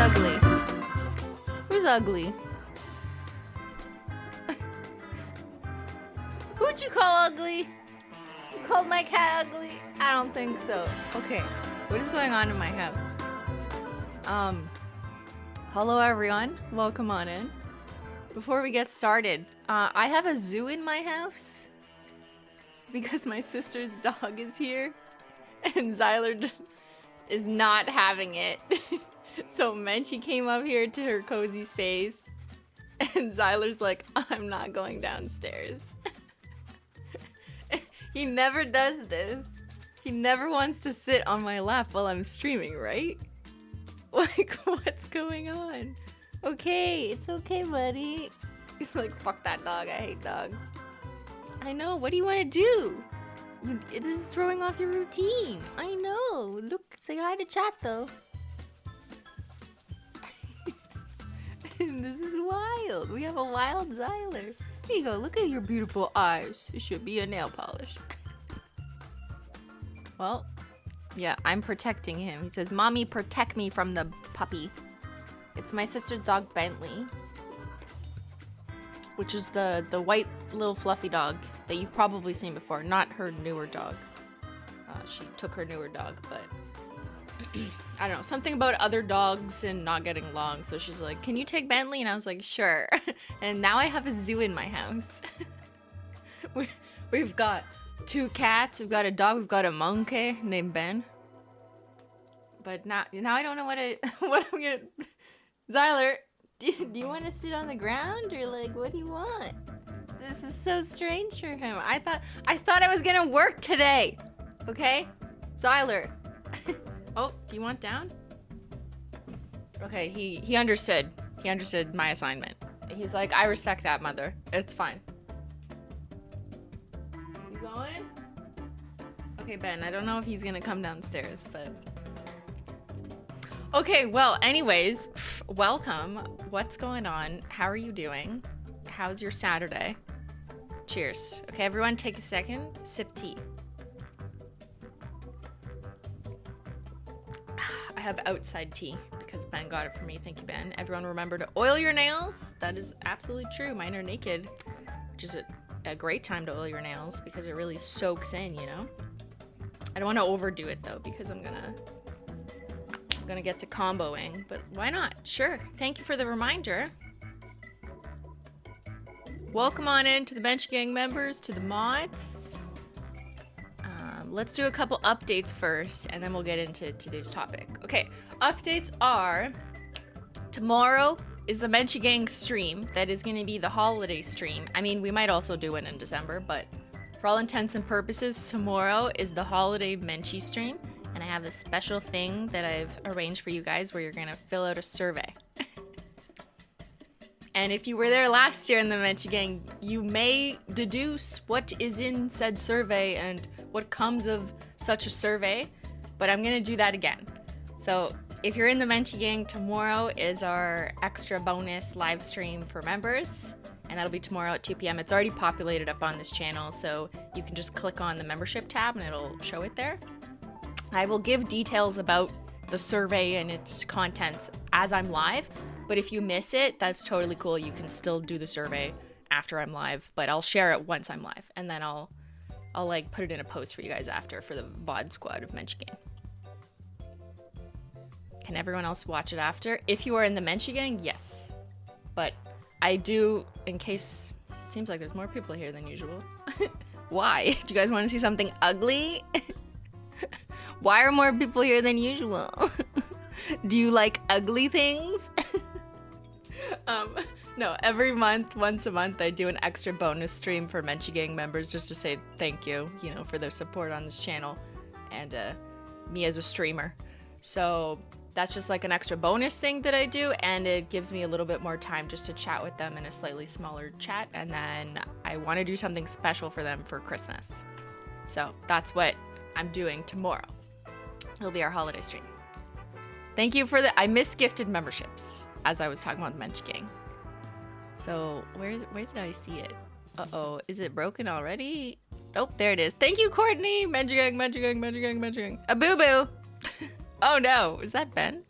ugly? Who's ugly? Who'd you call ugly? You called my cat ugly? I don't think so. Okay, what is going on in my house? Hello everyone, welcome on in. Before we get started, I have a zoo in my house because my sister's dog is here and Zyler just is not having it. So Menchie came up here to her cozy space and Zyler's like, I'm not going downstairs. He never does this. He never wants to sit on my lap while I'm streaming, right? Like, what's going on? Okay, it's okay, buddy. He's like, fuck that dog, I hate dogs. I know, what do you want to do? This is throwing off your routine. I know. Look, say hi to chat, though. This is wild. We have a wild Zyler. Here you go, look at your beautiful eyes. It should be a nail polish. Well, yeah, I'm protecting him. He says, Mommy, protect me from the puppy. It's my sister's dog, Bentley. Which is the white little fluffy dog that you've probably seen before. Not her newer dog. She took her newer dog, but I don't know. Something about other dogs and not getting along. So she's like, can you take Bentley? And I was like, sure. And now I have a zoo in my house. We've got 2 cats. We've got a dog. We've got a monkey named Ben. But now I don't know what I'm gonna... Zyler, do you want to sit on the ground? Or like, what do you want? This is so strange for him. I thought I was gonna work today. Okay? Zyler. Oh, do you want down? Okay, he understood. He understood my assignment. He's like, I respect that, mother. It's fine. You going? Okay, Ben, I don't know if he's gonna come downstairs, but... Okay, well, anyways, welcome. What's going on? How are you doing? How's your Saturday? Cheers. Okay, everyone take a second. Sip tea. I have outside tea because Ben got it for me. Thank you, Ben. Everyone remember to oil your nails. That is absolutely true. Mine are naked, which is a great time to oil your nails because it really soaks in, you know? I don't want to overdo it though because I'm gonna get to comboing, but why not? Sure. Thank you for the reminder. Welcome on in to the Menchie Gang members, to the mods. Let's do a couple updates first, and then we'll get into today's topic. Okay, updates are, tomorrow is the Menchie Gang stream. That is going to be the holiday stream. I mean, we might also do it in December, but for all intents and purposes, tomorrow is the holiday Menchie stream. And I have a special thing that I've arranged for you guys where you're gonna fill out a survey. And if you were there last year in the Menchie Gang, you may deduce what is in said survey and what comes of such a survey, but I'm gonna do that again. So if you're in the Menchie Gang, tomorrow is our extra bonus live stream for members, and that'll be tomorrow at 2 p.m. It's already populated up on this channel, so you can just click on the membership tab and it'll show it there. I will give details about the survey and its contents as I'm live, but if you miss it, that's totally cool. You can still do the survey after I'm live, but I'll share it once I'm live, and then I'll like put it in a post for you guys after for the VOD squad of Menchie Gang. Can everyone else watch it after? If you are in the Menchie Gang, yes. But I do, in case it seems like there's more people here than usual. Why? Do you guys want to see something ugly? Why are more people here than usual? Do you like ugly things? No, every month, once a month, I do an extra bonus stream for Menchie Gang members just to say thank you, you know, for their support on this channel and me as a streamer. So that's just like an extra bonus thing that I do, and it gives me a little bit more time just to chat with them in a slightly smaller chat, and then I want to do something special for them for Christmas. So that's what I'm doing tomorrow. It'll be our holiday stream. Thank you for I misgifted memberships as I was talking about the Menchie Gang. So where did I see it? Uh-oh, is it broken already? Oh, there it is. Thank you, Courtney. Menchie Gang, Menchie Gang, Menchie Gang, Menchie Gang. A boo-boo. Oh no, is that Ben?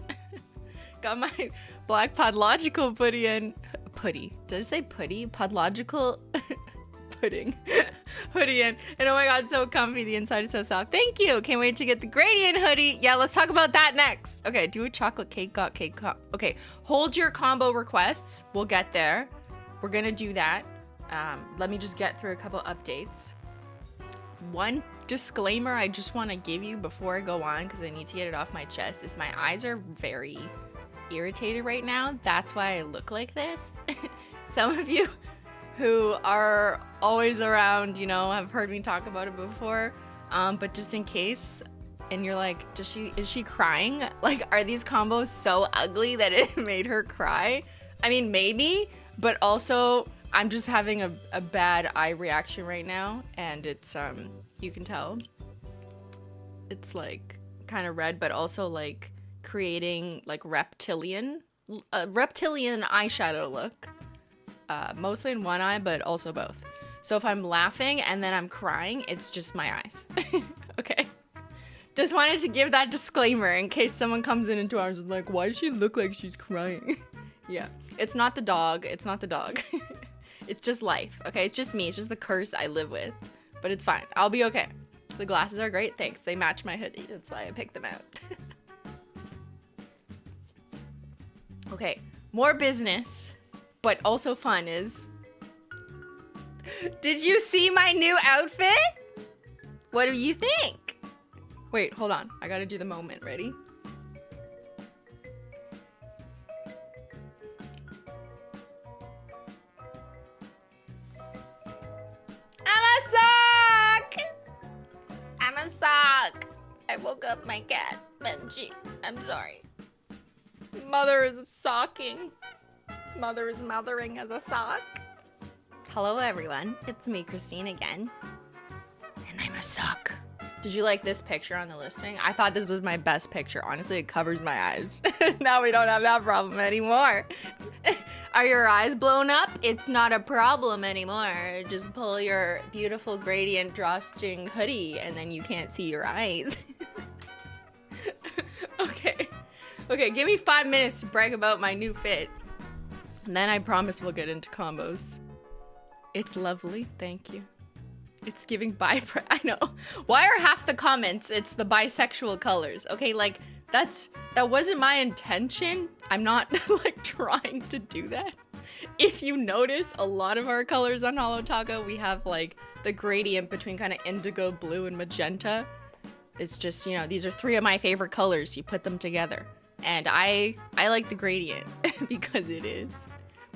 got my black podlogical putty and putty. Did I say putty? Podlogical pudding hoodie in. And oh my god, so comfy. The inside is so soft. Thank you. Can't wait to get the Gradient hoodie. Yeah, let's talk about that next. Okay, do a chocolate cake, got cake. Okay, hold your combo requests. We'll get there. We're gonna do that. Let me just get through a couple updates. One disclaimer I just want to give you before I go on, because I need to get it off my chest, is my eyes are very irritated right now. That's why I look like this. Some of you who are always around, you know, have heard me talk about it before. But just in case, and you're like, is she crying? Like, are these combos so ugly that it made her cry? I mean, maybe, but also I'm just having a bad eye reaction right now, and it's you can tell it's like kind of red, but also like creating like reptilian eyeshadow look, mostly in one eye but also both. So if I'm laughing and then I'm crying, it's just my eyes. Okay, just wanted to give that disclaimer in case someone comes into ours and is like, why does she look like she's crying? Yeah, it's not the dog, it's not the dog. It's just life, okay? It's just me. It's just the curse I live with. But it's fine. I'll be okay. The glasses are great. Thanks. They match my hoodie. That's why I picked them out. Okay. More business, but also fun is... Did you see my new outfit? What do you think? Wait, hold on. I gotta do the moment. Ready? I'm a sock. I woke up my cat, Menchie. I'm sorry. Mother is socking. Mother is mothering as a sock. Hello, everyone. It's me, Christine, again. And I'm a sock. Did you like this picture on the listing? I thought this was my best picture. Honestly, it covers my eyes. Now we don't have that problem anymore. Are your eyes blown up? It's not a problem anymore. Just pull your beautiful gradient drawstring hoodie and then you can't see your eyes. Okay. Okay, give me 5 minutes to brag about my new fit. And then I promise we'll get into combos. It's lovely, thank you. It's giving I know. Why are half the comments, it's the bisexual colors? Okay, like, that wasn't my intention. I'm not, like, trying to do that. If you notice, a lot of our colors on Holo Taco, we have, like, the gradient between kind of indigo, blue, and magenta. It's just, you know, these are 3 of my favorite colors. You put them together. And I like the gradient because it is.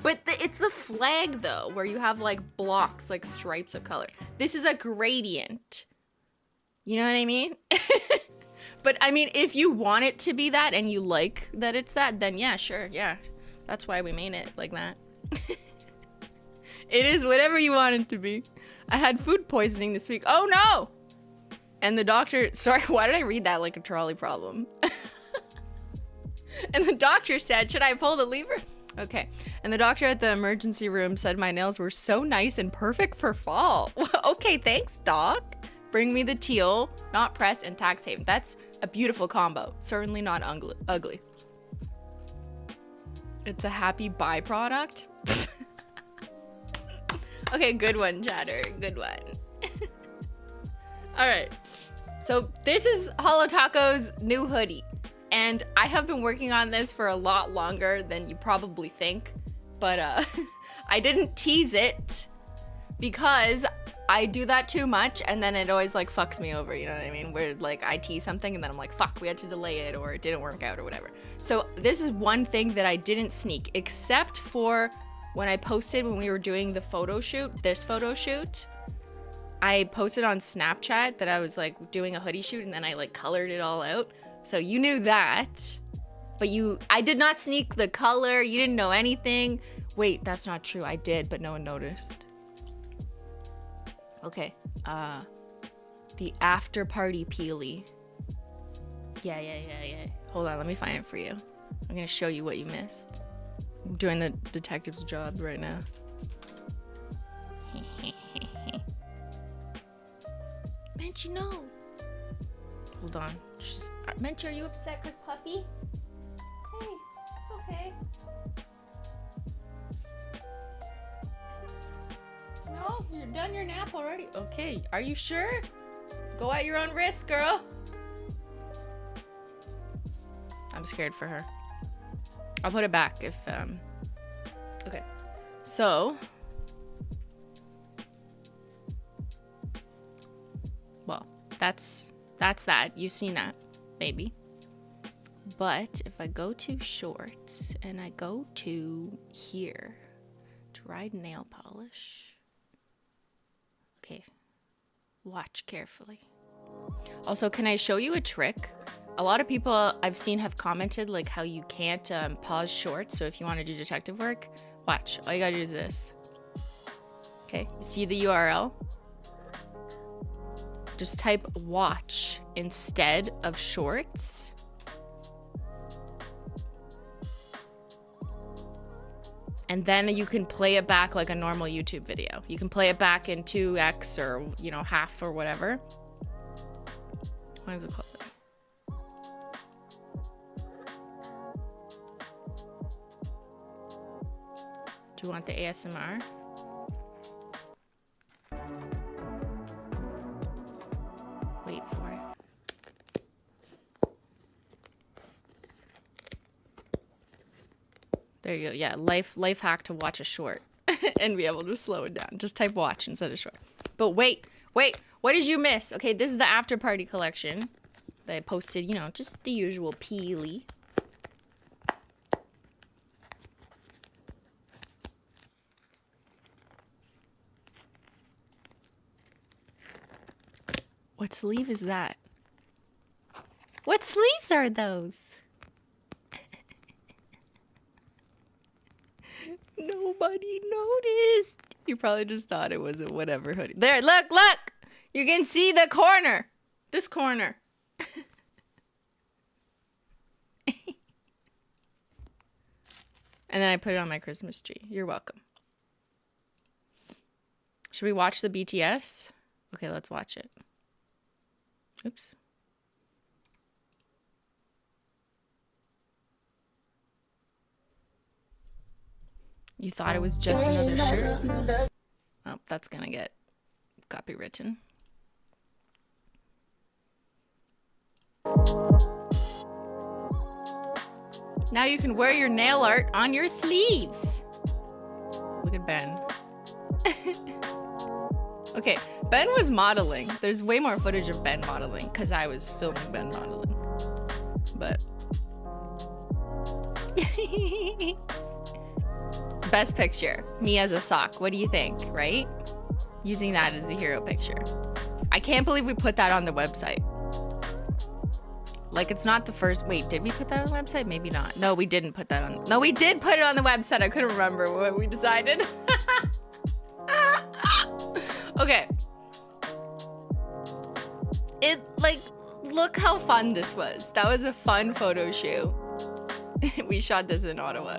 But it's the flag, though, where you have, like, blocks, like, stripes of color. This is a gradient. You know what I mean? But, I mean, if you want it to be that and you like that it's that, then yeah, sure, yeah. That's why we made it like that. It is whatever you want it to be. I had food poisoning this week. Oh, no! And the doctor... Sorry, why did I read that like a trolley problem? And the doctor said, should I pull the lever? Okay. And the doctor at the emergency room said my nails were so nice and perfect for fall. Okay, thanks, doc. Bring me the teal, not pressed, and tax haven. That's a beautiful combo. Certainly not ugly. It's a happy byproduct. Okay, good one, Chatter. Good one. All right. So this is Holo Taco's new hoodie. And I have been working on this for a lot longer than you probably think. But I didn't tease it because I do that too much and then it always like fucks me over, you know what I mean? Where like I tease something and then I'm like, fuck, we had to delay it or it didn't work out or whatever. So this is one thing that I didn't sneak, except for when I posted when we were doing the photo shoot, this photo shoot. I posted on Snapchat that I was like doing a hoodie shoot and then I like colored it all out. So you knew that, but I did not sneak the color. You didn't know anything. Wait, that's not true. I did, but no one noticed. Okay, the after party peely. Yeah. Hold on, let me find it for you. I'm gonna show you what you missed. I'm doing the detective's job right now. Menchie, no. Hold on. Menchie, are you upset because puppy? Hey, okay. No, you're done your nap already. Okay, are you sure? Go at your own risk, girl. I'm scared for her. I'll put it back if, okay. So, well, that's that. You've seen that, maybe. But if I go to shorts and I go to here, dried nail polish. Okay, watch carefully. Also, can I show you a trick? A lot of people I've seen have commented like how you can't pause shorts. So if you want to do detective work, watch. All you gotta do is this. Okay, see the URL? Just type watch instead of shorts. And then you can play it back like a normal YouTube video. You can play it back in 2x or, you know, half or whatever. What is it called? Do you want the ASMR? Wait for it. There you go. Yeah, life hack to watch a short and be able to slow it down. Just type watch instead of short. But wait, what did you miss? Okay, this is the after party collection that I posted, you know, just the usual peely. What sleeve is that? What sleeves are those? Nobody noticed. You probably just thought it was a whatever hoodie. There, look! You can see the corner. This corner. And then I put it on my Christmas tree. You're welcome. Should we watch the BTS? Okay, let's watch it. Oops. You thought it was just another shirt? Oh, that's gonna get copywritten. Now you can wear your nail art on your sleeves. Look at Ben. Okay, Ben was modeling. There's way more footage of Ben modeling because I was filming Ben modeling. But best picture, me as a sock. What do you think, right? Using that as the hero picture. I can't believe we put that on the website. Like, it's not the first. Wait, did we put that on the website? Maybe not. No, we didn't put that on. No, we did put it on the website. I couldn't remember what we decided. Okay. It, like, look how fun this was. That was a fun photo shoot. We shot this in Ottawa.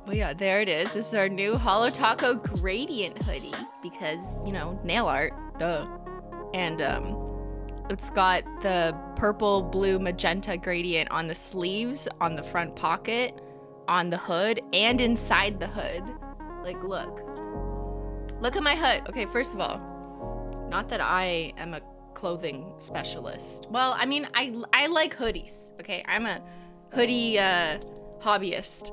Well, yeah, there it is. This is our new Holo Taco Gradient Hoodie because, you know, nail art, duh. And it's got the purple, blue, magenta gradient on the sleeves, on the front pocket, on the hood, and inside the hood. Like, look. Look at my hood. Okay, first of all, not that I am a clothing specialist. Well, I mean, I like hoodies, okay? I'm a hoodie hobbyist.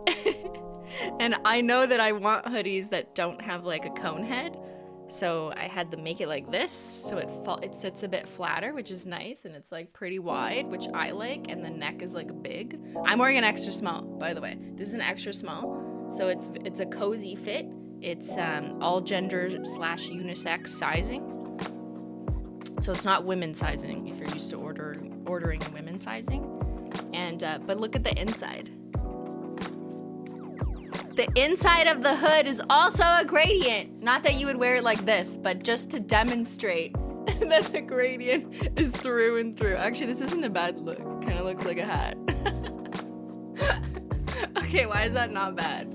And I know that I want hoodies that don't have like a cone head. So I had to make it like this, so it sits a bit flatter, which is nice, and it's like pretty wide, which I like, and the neck is like big. I'm wearing an extra small, by the way. This is an extra small, so it's a cozy fit. It's all gender / unisex sizing. So it's not women's sizing if you're used to ordering women's sizing. And but look at the inside. The inside of the hood is also a gradient. Not that you would wear it like this, but just to demonstrate that the gradient is through and through. Actually, this isn't a bad look. Kind of looks like a hat. Okay, why is that not bad?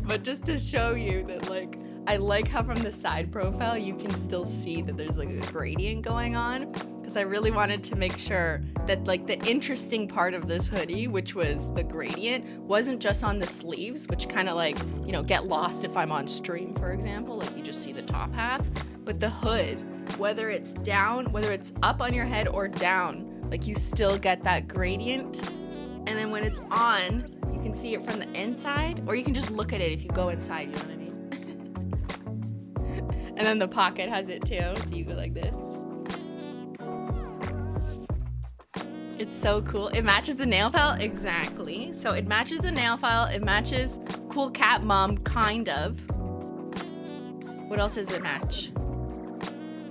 But just to show you that, like, I like how from the side profile you can still see that there's like a gradient going on. because I really wanted to make sure that like the interesting part of this hoodie, which was the gradient, wasn't just on the sleeves, which kind of like, you know, get lost if I'm on stream, for example, like you just see the top half, but the hood, whether it's down, whether it's up on your head or down, like you still get that gradient. And then when it's on, you can see it from the inside, or you can just look at it if you go inside, you know what I mean? And then the pocket has it too, so you go like this. It's so cool. It matches the nail file, exactly. So it matches the nail file, it matches Cool Cat Mom, kind of. What else does it match?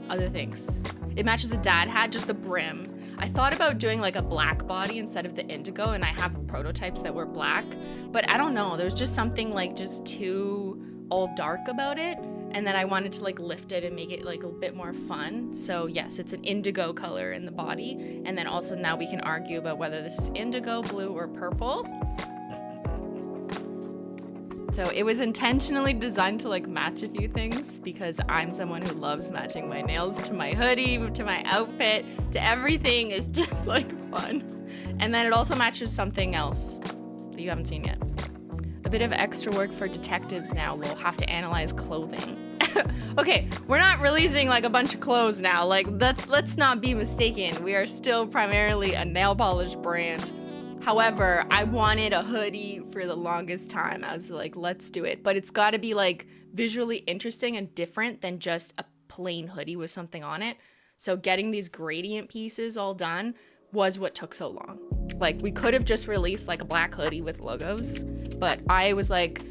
Other things. It matches the dad hat, just the brim. I thought about doing like a black body instead of the indigo, and I have prototypes that were black, but I don't know, there's just something like just too all dark about it, and then I wanted to like lift it and make it like a bit more fun. So yes, it's an indigo color in the body, and then also now we can argue about whether this is indigo, blue, or purple. So it was intentionally designed to like match a few things, because I'm someone who loves matching my nails to my hoodie, to my outfit, to everything. Is just like fun. And then it also matches something else that you haven't seen yet. A bit of extra work for detectives now. We'll have to analyze clothing. Okay, we're not releasing like a bunch of clothes now. Like let's not be mistaken. We are still primarily a nail polish brand. However, I wanted a hoodie for the longest time. I was like, let's do it. But it's got to be like visually interesting and different than just a plain hoodie with something on it. So getting these gradient pieces all done was what took so long. Like we could have just released like a black hoodie with logos, but I was like,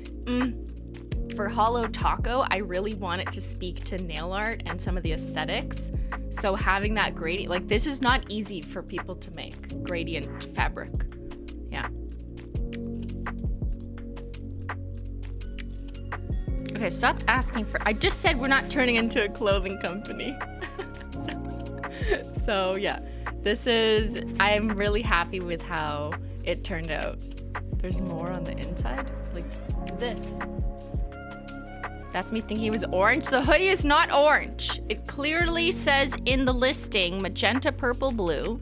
for Holo Taco, I really want it to speak to nail art and some of the aesthetics. So having that gradient, like this is not easy for people to make, gradient fabric. Yeah. Okay, stop asking for, I just said we're not turning into a clothing company. So yeah, I'm really happy with how it turned out. There's more on the inside, like this. That's me thinking it was orange. The hoodie is not orange. It clearly says in the listing, magenta, purple, blue.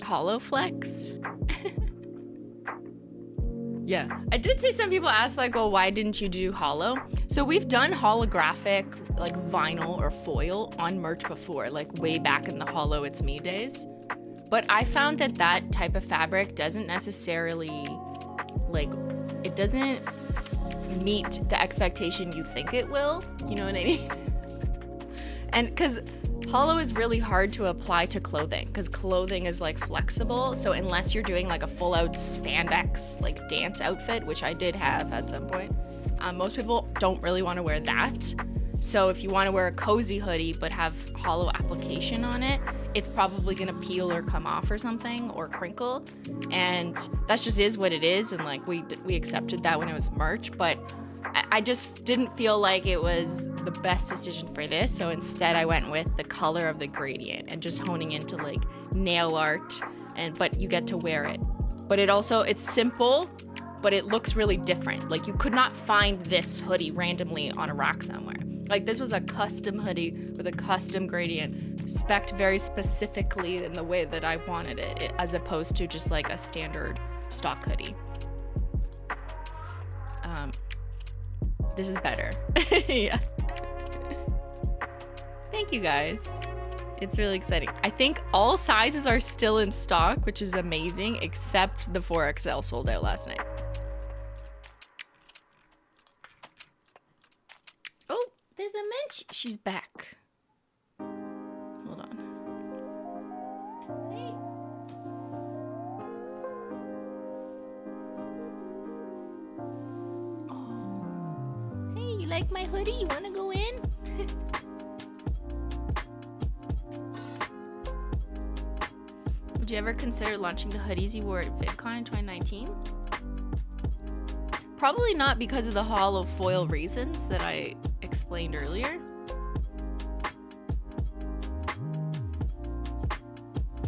Holo Flex. Yeah, I did see some people ask like, well, why didn't you do holo? So we've done holographic, like vinyl or foil on merch before, like way back in the Holo It's Me days. But I found that that type of fabric doesn't necessarily, like, it doesn't meet the expectation you think it will. You know what I mean? And because holo is really hard to apply to clothing, because clothing is like flexible. So unless you're doing like a full out spandex like dance outfit, which I did have at some point, most people don't really want to wear that. So if you want to wear a cozy hoodie but have holo application on it, it's probably gonna peel or come off or something, or crinkle, and that just is what it is. And like we accepted that when it was merch, but I just didn't feel like it was the best decision for this. So instead I went with the color of the gradient and just honing into like nail art, but you get to wear it. But it's simple, but it looks really different. Like you could not find this hoodie randomly on a rack somewhere. Like this was a custom hoodie with a custom gradient, spec'd very specifically in the way that I wanted it, as opposed to just like a standard stock hoodie. This is better. Yeah. Thank you guys. It's really exciting. I think all sizes are still in stock, which is amazing, except the 4XL sold out last night. Oh, there's a Menchie. She's back. Hold on. Hey. Oh. Hey, you like my hoodie? You want to go in? Would you ever consider launching the hoodies you wore at VidCon in 2019? Probably not, because of the holo foil reasons that I explained earlier.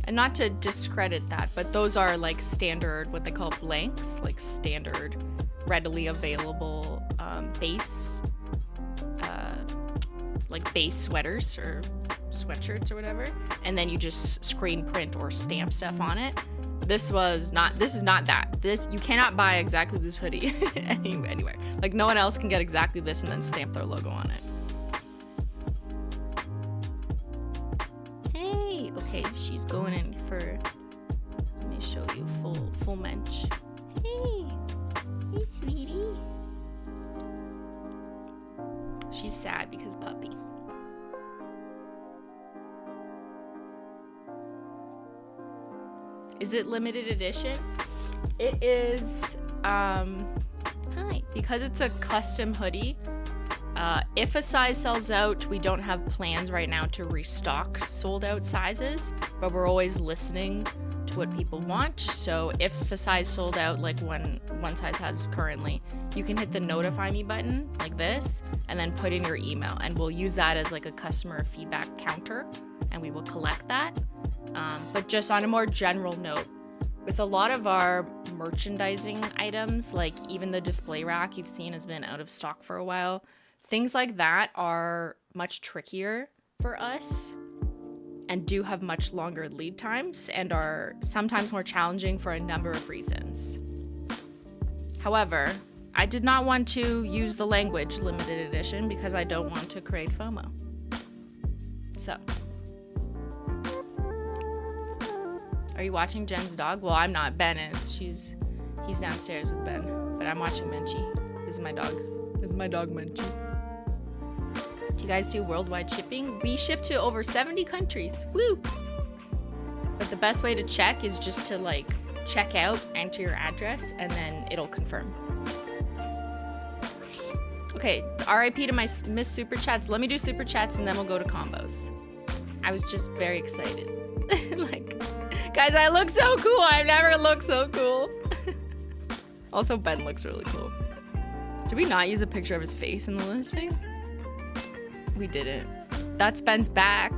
And not to discredit that, but those are like standard, what they call blanks, like standard, readily available base like base sweaters or sweatshirts or whatever, and then you just screen print or stamp stuff on it. This is not that. You cannot buy exactly this hoodie anywhere. Like no one else can get exactly this and then stamp their logo on it. Hey, okay, she's going in for, let me show you full mensch. Hey sweetie. She's sad because puppy. Is it limited edition? It is, because it's a custom hoodie. If a size sells out, we don't have plans right now to restock sold out sizes, but we're always listening to what people want. So if a size sold out, like one size has currently, you can hit the notify me button like this and then put in your email, and we'll use that as like a customer feedback counter, and we will collect that. But just on a more general note, with a lot of our merchandising items, like even the display rack you've seen has been out of stock for a while, things like that are much trickier for us and do have much longer lead times and are sometimes more challenging for a number of reasons. However, I did not want to use the language limited edition because I don't want to create FOMO. So, are you watching Jen's dog? Well, I'm not. Ben is. He's downstairs with Ben, but I'm watching Menchie. This is my dog. This is my dog Menchie. Do you guys do worldwide shipping? We ship to over 70 countries. Woo! But the best way to check is just to like check out, enter your address, and then it'll confirm. Okay, RIP to my Miss Super Chats. Let me do Super Chats and then we'll go to combos. I was just very excited. Like, guys, I look so cool. I've never looked so cool. Also, Ben looks really cool. Did we not use a picture of his face in the listing? We didn't. That's Ben's back.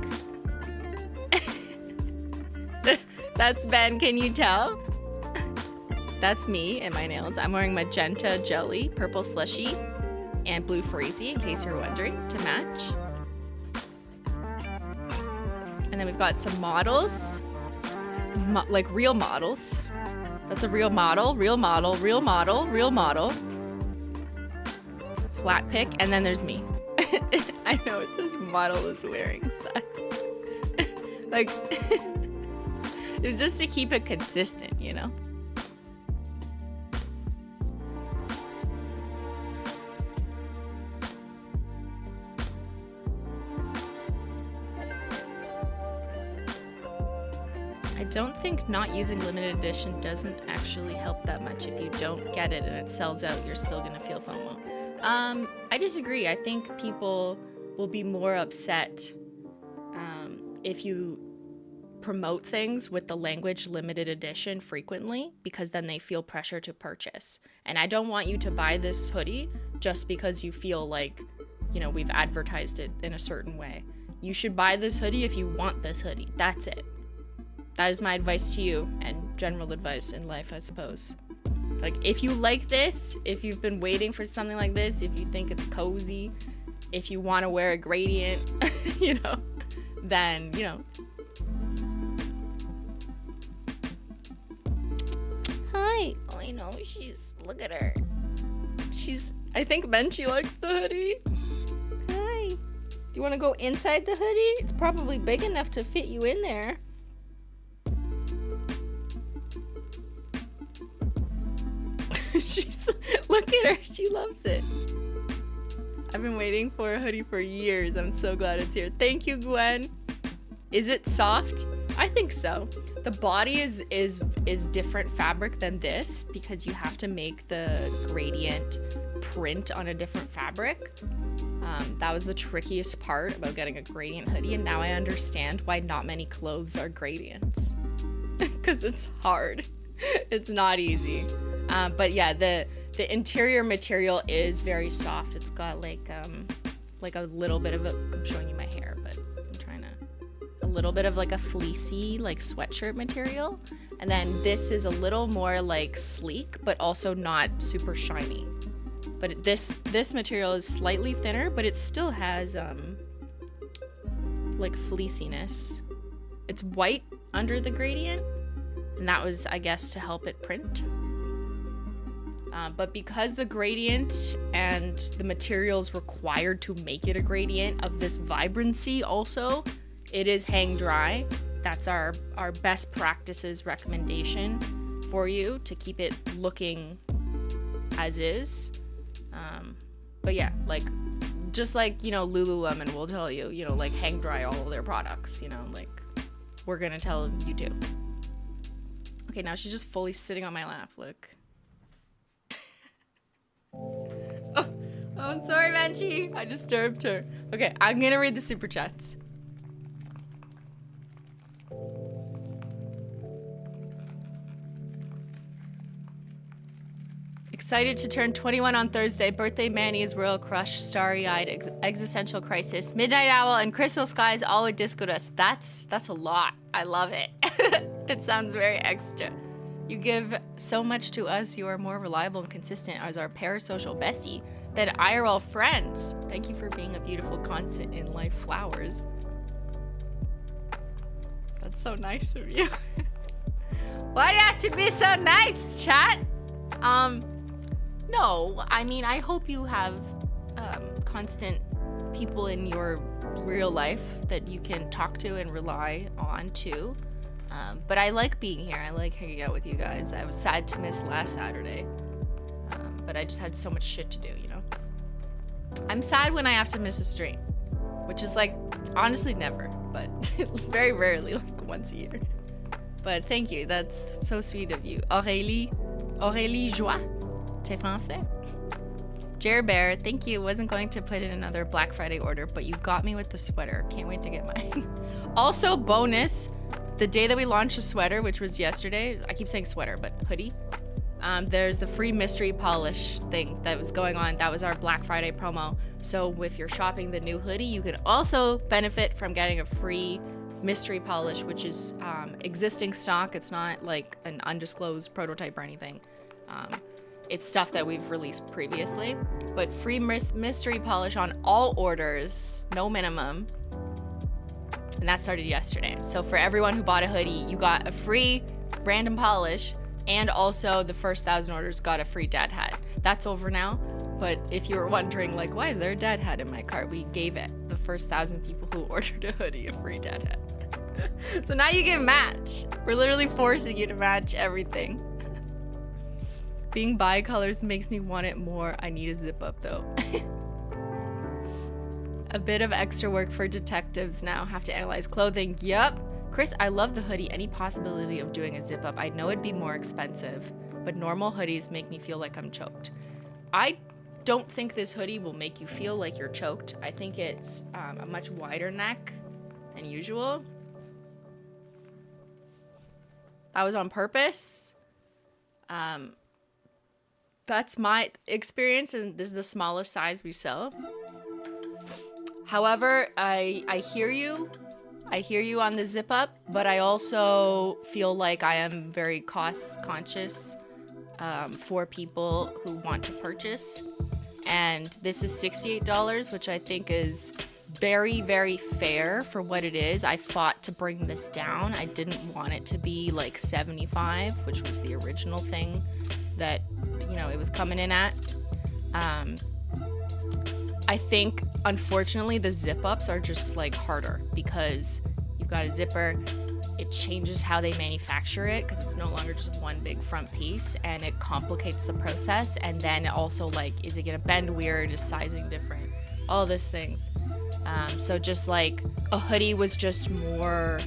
That's Ben, can you tell? That's me and my nails. I'm wearing magenta jelly, purple slushy, and blue frizzy, in case you're wondering, to match. And then we've got some models, like real models. That's a real model, real model, real model, real model. Flat pick, and then there's me. I know it says model is wearing size. Like, it was just to keep it consistent, you know? I don't think not using limited edition doesn't actually help that much. If you don't get it and it sells out, you're still gonna feel FOMO. I disagree. I think people will be more upset if you promote things with the language limited edition frequently, because then they feel pressure to purchase. And I don't want you to buy this hoodie just because you feel like, you know, we've advertised it in a certain way. You should buy this hoodie if you want this hoodie. That's it. That is my advice to you, and general advice in life, I suppose. Like, if you like this, if you've been waiting for something like this, if you think it's cozy, if you want to wear a gradient, you know, then, you know. Hi. Oh, I know. Look at her. I think Menchie likes the hoodie. Hi. Do you want to go inside the hoodie? It's probably big enough to fit you in there. Look at her, she loves it. I've been waiting for a hoodie for years. I'm so glad it's here. Thank you, Gwen. Is it soft? I think so. The body is different fabric than this because you have to make the gradient print on a different fabric. That was the trickiest part about getting a gradient hoodie, and now I understand why not many clothes are gradients. Because it's hard. It's not easy. But yeah, the interior material is very soft. It's got like a little bit of a, I'm showing you my hair, but I'm trying to, a little bit of like a fleecy like sweatshirt material. And then this is a little more like sleek, but also not super shiny. But this material is slightly thinner, but it still has like fleeciness. It's white under the gradient, and that was, I guess, to help it print. But because the gradient and the materials required to make it a gradient of this vibrancy also, it is hang dry. That's our best practices recommendation for you to keep it looking as is. But yeah, like, just like, you know, Lululemon will tell you, you know, like, hang dry all of their products, you know, like, we're gonna tell you too. Okay, now she's just fully sitting on my lap, look. Oh, I'm sorry, Menchie. I disturbed her. Okay, I'm gonna read the super chats. Excited to turn 21 on Thursday. Birthday Manny's Royal Crush, Starry-Eyed, Existential Crisis, Midnight Owl, and Crystal Skies all with Disco Dust. That's a lot. I love it. It sounds very extra. You give so much to us. You are more reliable and consistent as our parasocial bestie than IRL friends. Thank you for being a beautiful constant in life. Flowers. That's so nice of you. Why do you have to be so nice, chat? No, I mean, I hope you have constant people in your real life that you can talk to and rely on too. But I like being here. I like hanging out with you guys. I was sad to miss last Saturday, but I just had so much shit to do, you know? I'm sad when I have to miss a stream, which is like, honestly never, but very rarely, like once a year. But thank you, that's so sweet of you. Aurélie Joie, c'est français. Jer Bear, thank you. Wasn't going to put in another Black Friday order, but you got me with the sweater. Can't wait to get mine. Also, bonus, the day that we launched a sweater, which was yesterday, I keep saying sweater, but hoodie, there's the free mystery polish thing that was going on. That was our Black Friday promo. So if you're shopping the new hoodie, you can also benefit from getting a free mystery polish, which is existing stock. It's not like an undisclosed prototype or anything. It's stuff that we've released previously, but free mystery polish on all orders, no minimum. And that started yesterday. So for everyone who bought a hoodie, you got a free random polish, and also the first 1,000 orders got a free dad hat. That's over now, but if you were wondering, like, why is there a dad hat in my cart? We gave it, the first 1,000 people who ordered a hoodie, a free dad hat. So now you can match. We're literally forcing you to match everything. Being bi-colors makes me want it more. I need a zip up though. A bit of extra work for detectives now. Have to analyze clothing. Yup. Chris, I love the hoodie. Any possibility of doing a zip up? I know it'd be more expensive, but normal hoodies make me feel like I'm choked. I don't think this hoodie will make you feel like you're choked. I think it's a much wider neck than usual. That was on purpose. That's my experience, and this is the smallest size we sell. However, I hear you. I hear you on the zip up, but I also feel like I am very cost conscious for people who want to purchase. And this is $68, which I think is very, very fair for what it is. I fought to bring this down. I didn't want it to be like 75, which was the original thing that, you know, it was coming in at. I think, unfortunately, the zip-ups are just, like, harder because you've got a zipper. It changes how they manufacture it because it's no longer just one big front piece, and it complicates the process. And then also, like, is it going to bend weird? Is sizing different? All these things. So just, like, a hoodie was just more...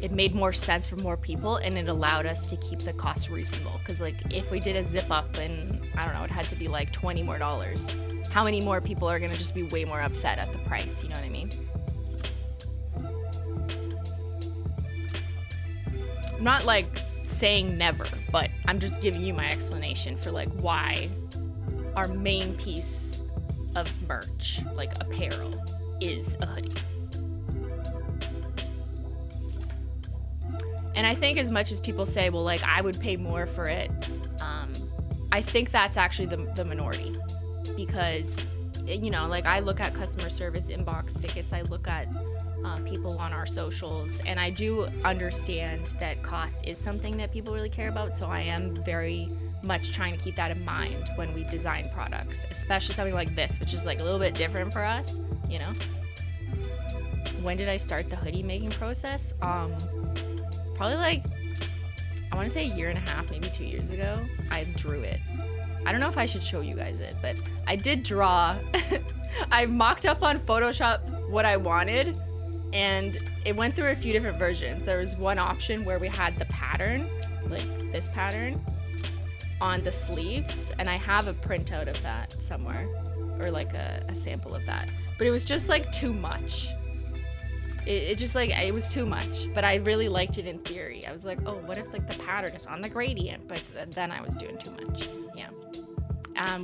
It made more sense for more people, and it allowed us to keep the cost reasonable. Because, like, if we did a zip-up and, I don't know, it had to be, like, $20 more, how many more people are gonna just be way more upset at the price, you know what I mean? I'm not, like, saying never, but I'm just giving you my explanation for, like, why our main piece of merch, like apparel, is a hoodie. And I think as much as people say, well, like, I would pay more for it, I think that's actually the minority. Because, you know, like, I look at customer service inbox tickets, I look at people on our socials, and I do understand that cost is something that people really care about, so I am very much trying to keep that in mind when we design products, especially something like this, which is like a little bit different for us, you know. When did I start the hoodie making process? Probably like, I want to say a year and a half, maybe 2 years ago. I drew it. I don't know if I should show you guys it, but I did draw. I mocked up on Photoshop what I wanted, and it went through a few different versions. There was one option where we had the pattern, like this pattern, on the sleeves, and I have a printout of that somewhere, or like a sample of that. But it was just like too much. It just like, it was too much, but I really liked it in theory. I was like, oh, what if like the pattern is on the gradient? But then I was doing too much, yeah.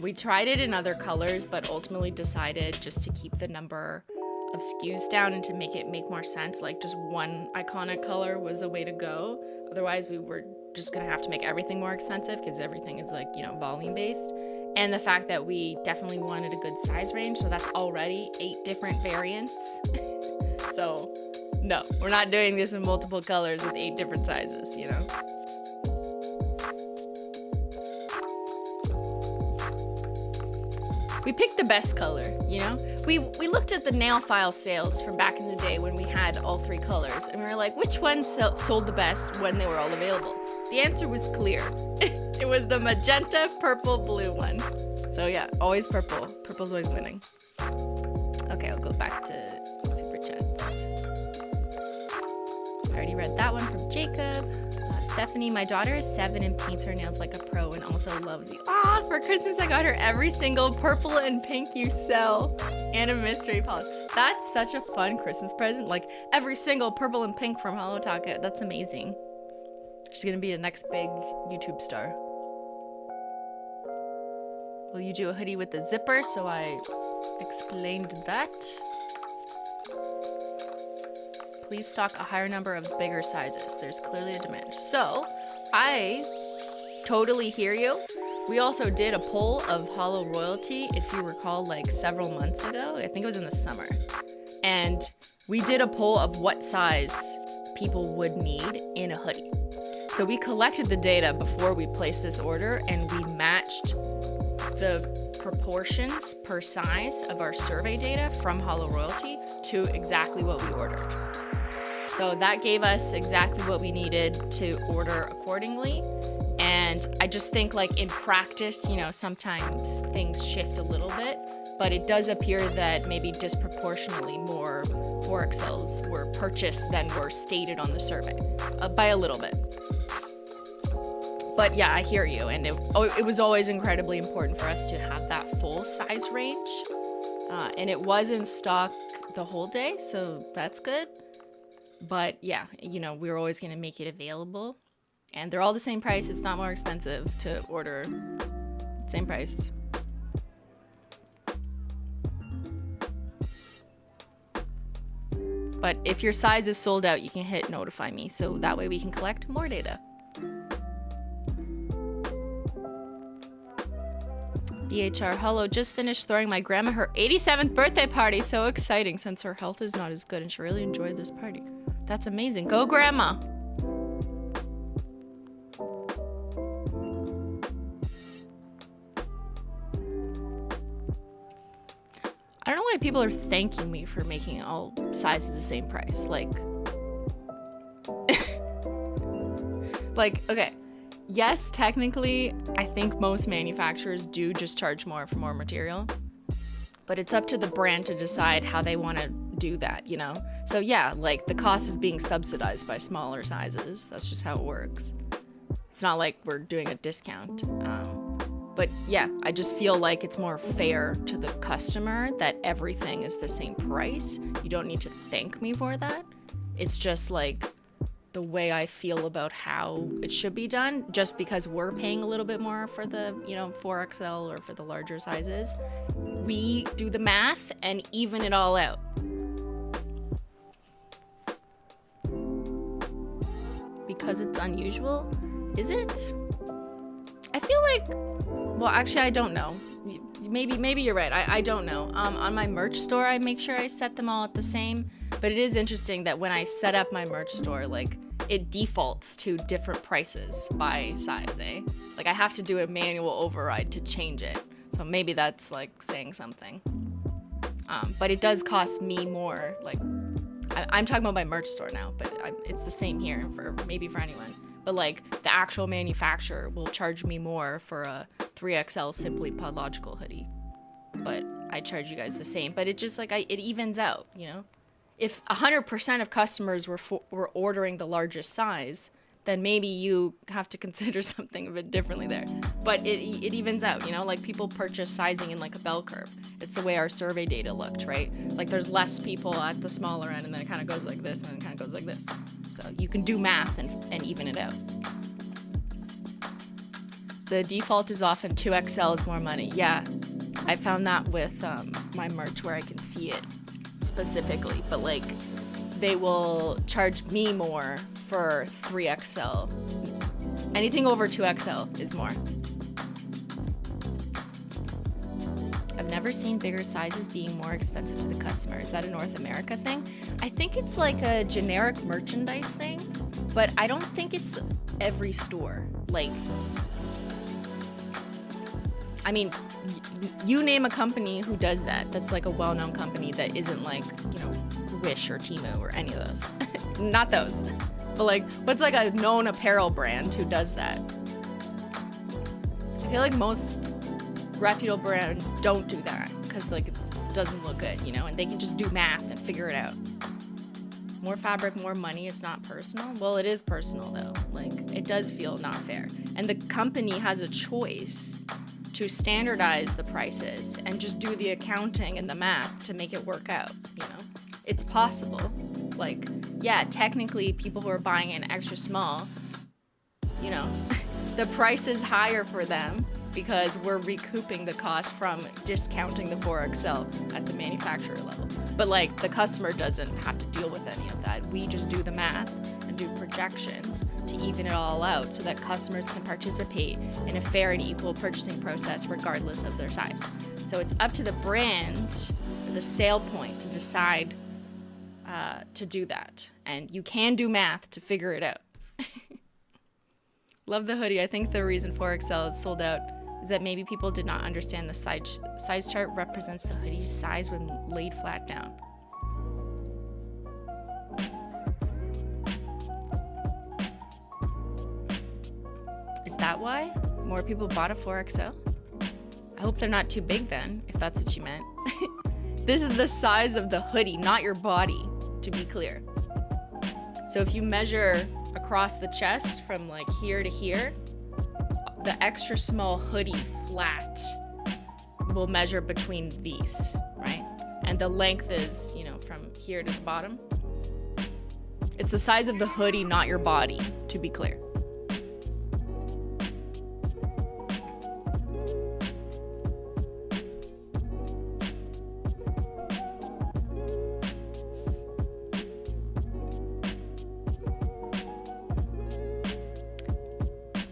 We tried it in other colors, but ultimately decided just to keep the number of SKUs down and to make it make more sense. Like just one iconic color was the way to go. Otherwise we were just gonna have to make everything more expensive because everything is like, you know, volume based. And the fact that we definitely wanted a good size range, so that's already 8 different variants. So no, we're not doing this in multiple colors with 8 different sizes, you know? We picked the best color, you know? We looked at the nail file sales from back in the day when we had all 3 colors, and we were like, which ones sold the best when they were all available? The answer was clear. It was the magenta, purple, blue one. So yeah, always purple. Purple's always winning. Okay, I'll go back to Super Chats. I already read that one from Jacob. Stephanie, my daughter is 7 and paints her nails like a pro and also loves you. Ah, for Christmas I got her every single purple and pink you sell and a mystery polish. That's such a fun Christmas present. Like every single purple and pink from Holo Taco. That's amazing. She's gonna be a next big YouTube star. Will you do a hoodie with the zipper? So I explained that. Please stock a higher number of bigger sizes. There's clearly a demand. So I totally hear you. We also did a poll of Holo Royalty, if you recall, like several months ago. I think it was in the summer. And we did a poll of what size people would need in a hoodie. So we collected the data before we placed this order, and we matched the proportions per size of our survey data from Holo Royalty to exactly what we ordered. So that gave us exactly what we needed to order accordingly. And I just think like in practice, you know, sometimes things shift a little bit, but it does appear that maybe disproportionately more 4XLs were purchased than were stated on the survey, by a little bit. But yeah, I hear you, and it was always incredibly important for us to have that full size range. And it was in stock the whole day, so that's good. But yeah, you know, we were always gonna make it available. And they're all the same price, it's not more expensive to order. Same price. But if your size is sold out, you can hit notify me, so that way we can collect more data. BHR Holo, just finished throwing my grandma her 87th birthday party. So exciting since her health is not as good and she really enjoyed this party. That's amazing. Go grandma. I don't know why people are thanking me for making all sizes the same price. Like, okay. Yes, technically, I think most manufacturers do just charge more for more material, but it's up to the brand to decide how they want to do that, you know? So yeah, like the cost is being subsidized by smaller sizes. That's just how it works. It's not like we're doing a discount. But yeah, I just feel like it's more fair to the customer that everything is the same price. You don't need to thank me for that. It's just like the way I feel about how it should be done, just because we're paying a little bit more for the, you know, 4XL or for the larger sizes. We do the math and even it all out. Because it's unusual, is it? I feel like, well, actually, I don't know. Maybe you're right. I don't know. On my merch store, I make sure I set them all at the same. But it is interesting that when I set up my merch store, like, it defaults to different prices by size, eh? Like, I have to do a manual override to change it. So maybe that's, like, saying something. But it does cost me more. Like, I'm talking about my merch store now, but it's the same here for anyone. But, like, the actual manufacturer will charge me more for a 3XL Simplysocklogical hoodie. But I charge you guys the same. But it just, like, it evens out, you know? If 100% of customers were ordering the largest size, then maybe you have to consider something a bit differently there. But it evens out, you know? Like, people purchase sizing in, like, a bell curve. It's the way our survey data looked, right? Like, there's less people at the smaller end, and then it kind of goes like this, and then it kind of goes like this. So you can do math and even it out. The default is often 2XL is more money. Yeah, I found that with my merch where I can see it specifically. But, like, they will charge me more for 3XL. Anything over 2XL is more. I've never seen bigger sizes being more expensive to the customer. Is that a North America thing? I think it's like a generic merchandise thing, but I don't think it's every store. Like, I mean, you name a company who does that. That's like a well-known company that isn't like, you know, Wish or Temu or any of those. Not those. But, like, what's like a known apparel brand who does that? I feel like most reputable brands don't do that because, like, it doesn't look good, you know, and they can just do math and figure it out. More fabric, more money, it's not personal. Well, it is personal though. Like, it does feel not fair. And the company has a choice to standardize the prices and just do the accounting and the math to make it work out, you know? It's possible. Like, yeah, technically people who are buying an extra small, you know, the price is higher for them because we're recouping the cost from discounting the 4XL at the manufacturer level. But, like, the customer doesn't have to deal with any of that. We just do the math and do projections to even it all out so that customers can participate in a fair and equal purchasing process regardless of their size. So it's up to the brand, the sale point, to decide to do that. And you can do math to figure it out. Love the hoodie. I think the reason 4XL is sold out is that maybe people did not understand the size chart represents the hoodie's size when laid flat down. Is that why more people bought a 4XL? I hope they're not too big then, if that's what you meant. This is the size of the hoodie, not your body, to be clear. So if you measure across the chest from, like, here to here, the extra small hoodie flat will measure between these, right? And the length is, you know, from here to the bottom. It's the size of the hoodie, not your body, to be clear.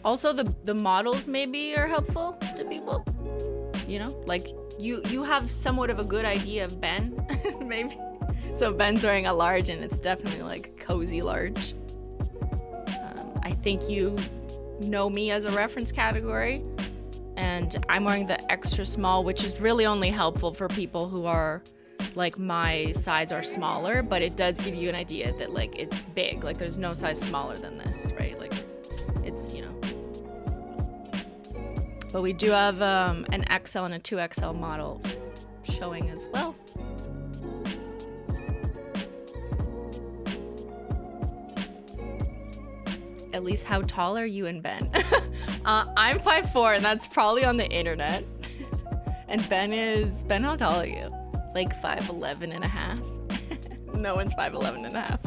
Also, the models maybe are helpful to people, you know? Like, you have somewhat of a good idea of Ben, maybe. So Ben's wearing a large, and it's definitely, like, cozy large. I think you know me as a reference category, and I'm wearing the extra small, which is really only helpful for people who are, like, my size or smaller, but it does give you an idea that, like, it's big. Like, there's no size smaller than this, right? Like, it's, you know. But we do have an XL and a 2XL model showing as well. At least how tall are you and Ben? I'm 5'4", and that's probably on the internet. And Ben, how tall are you? Like 5'11 and a half? No one's 5'11 and a half.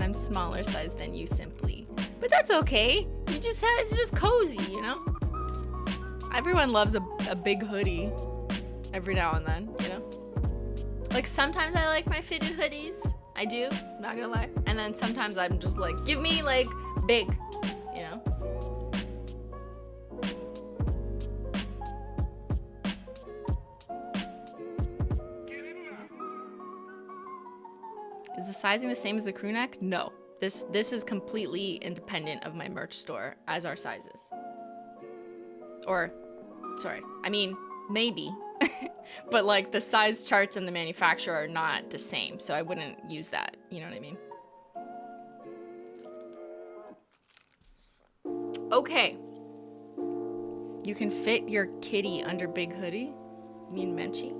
I'm smaller size than you, Simply. But that's okay. It's just cozy, you know? Everyone loves a big hoodie every now and then, you know? Like, sometimes I like my fitted hoodies, I do, not gonna lie. And then sometimes I'm just like, give me like big, you know? Is the sizing the same as the crew neck? No. This is completely independent of my merch store as our sizes. Or, sorry, I mean, maybe. But like the size charts and the manufacturer are not the same, so I wouldn't use that, you know what I mean? Okay. You can fit your kitty under big hoodie? You mean Menchie?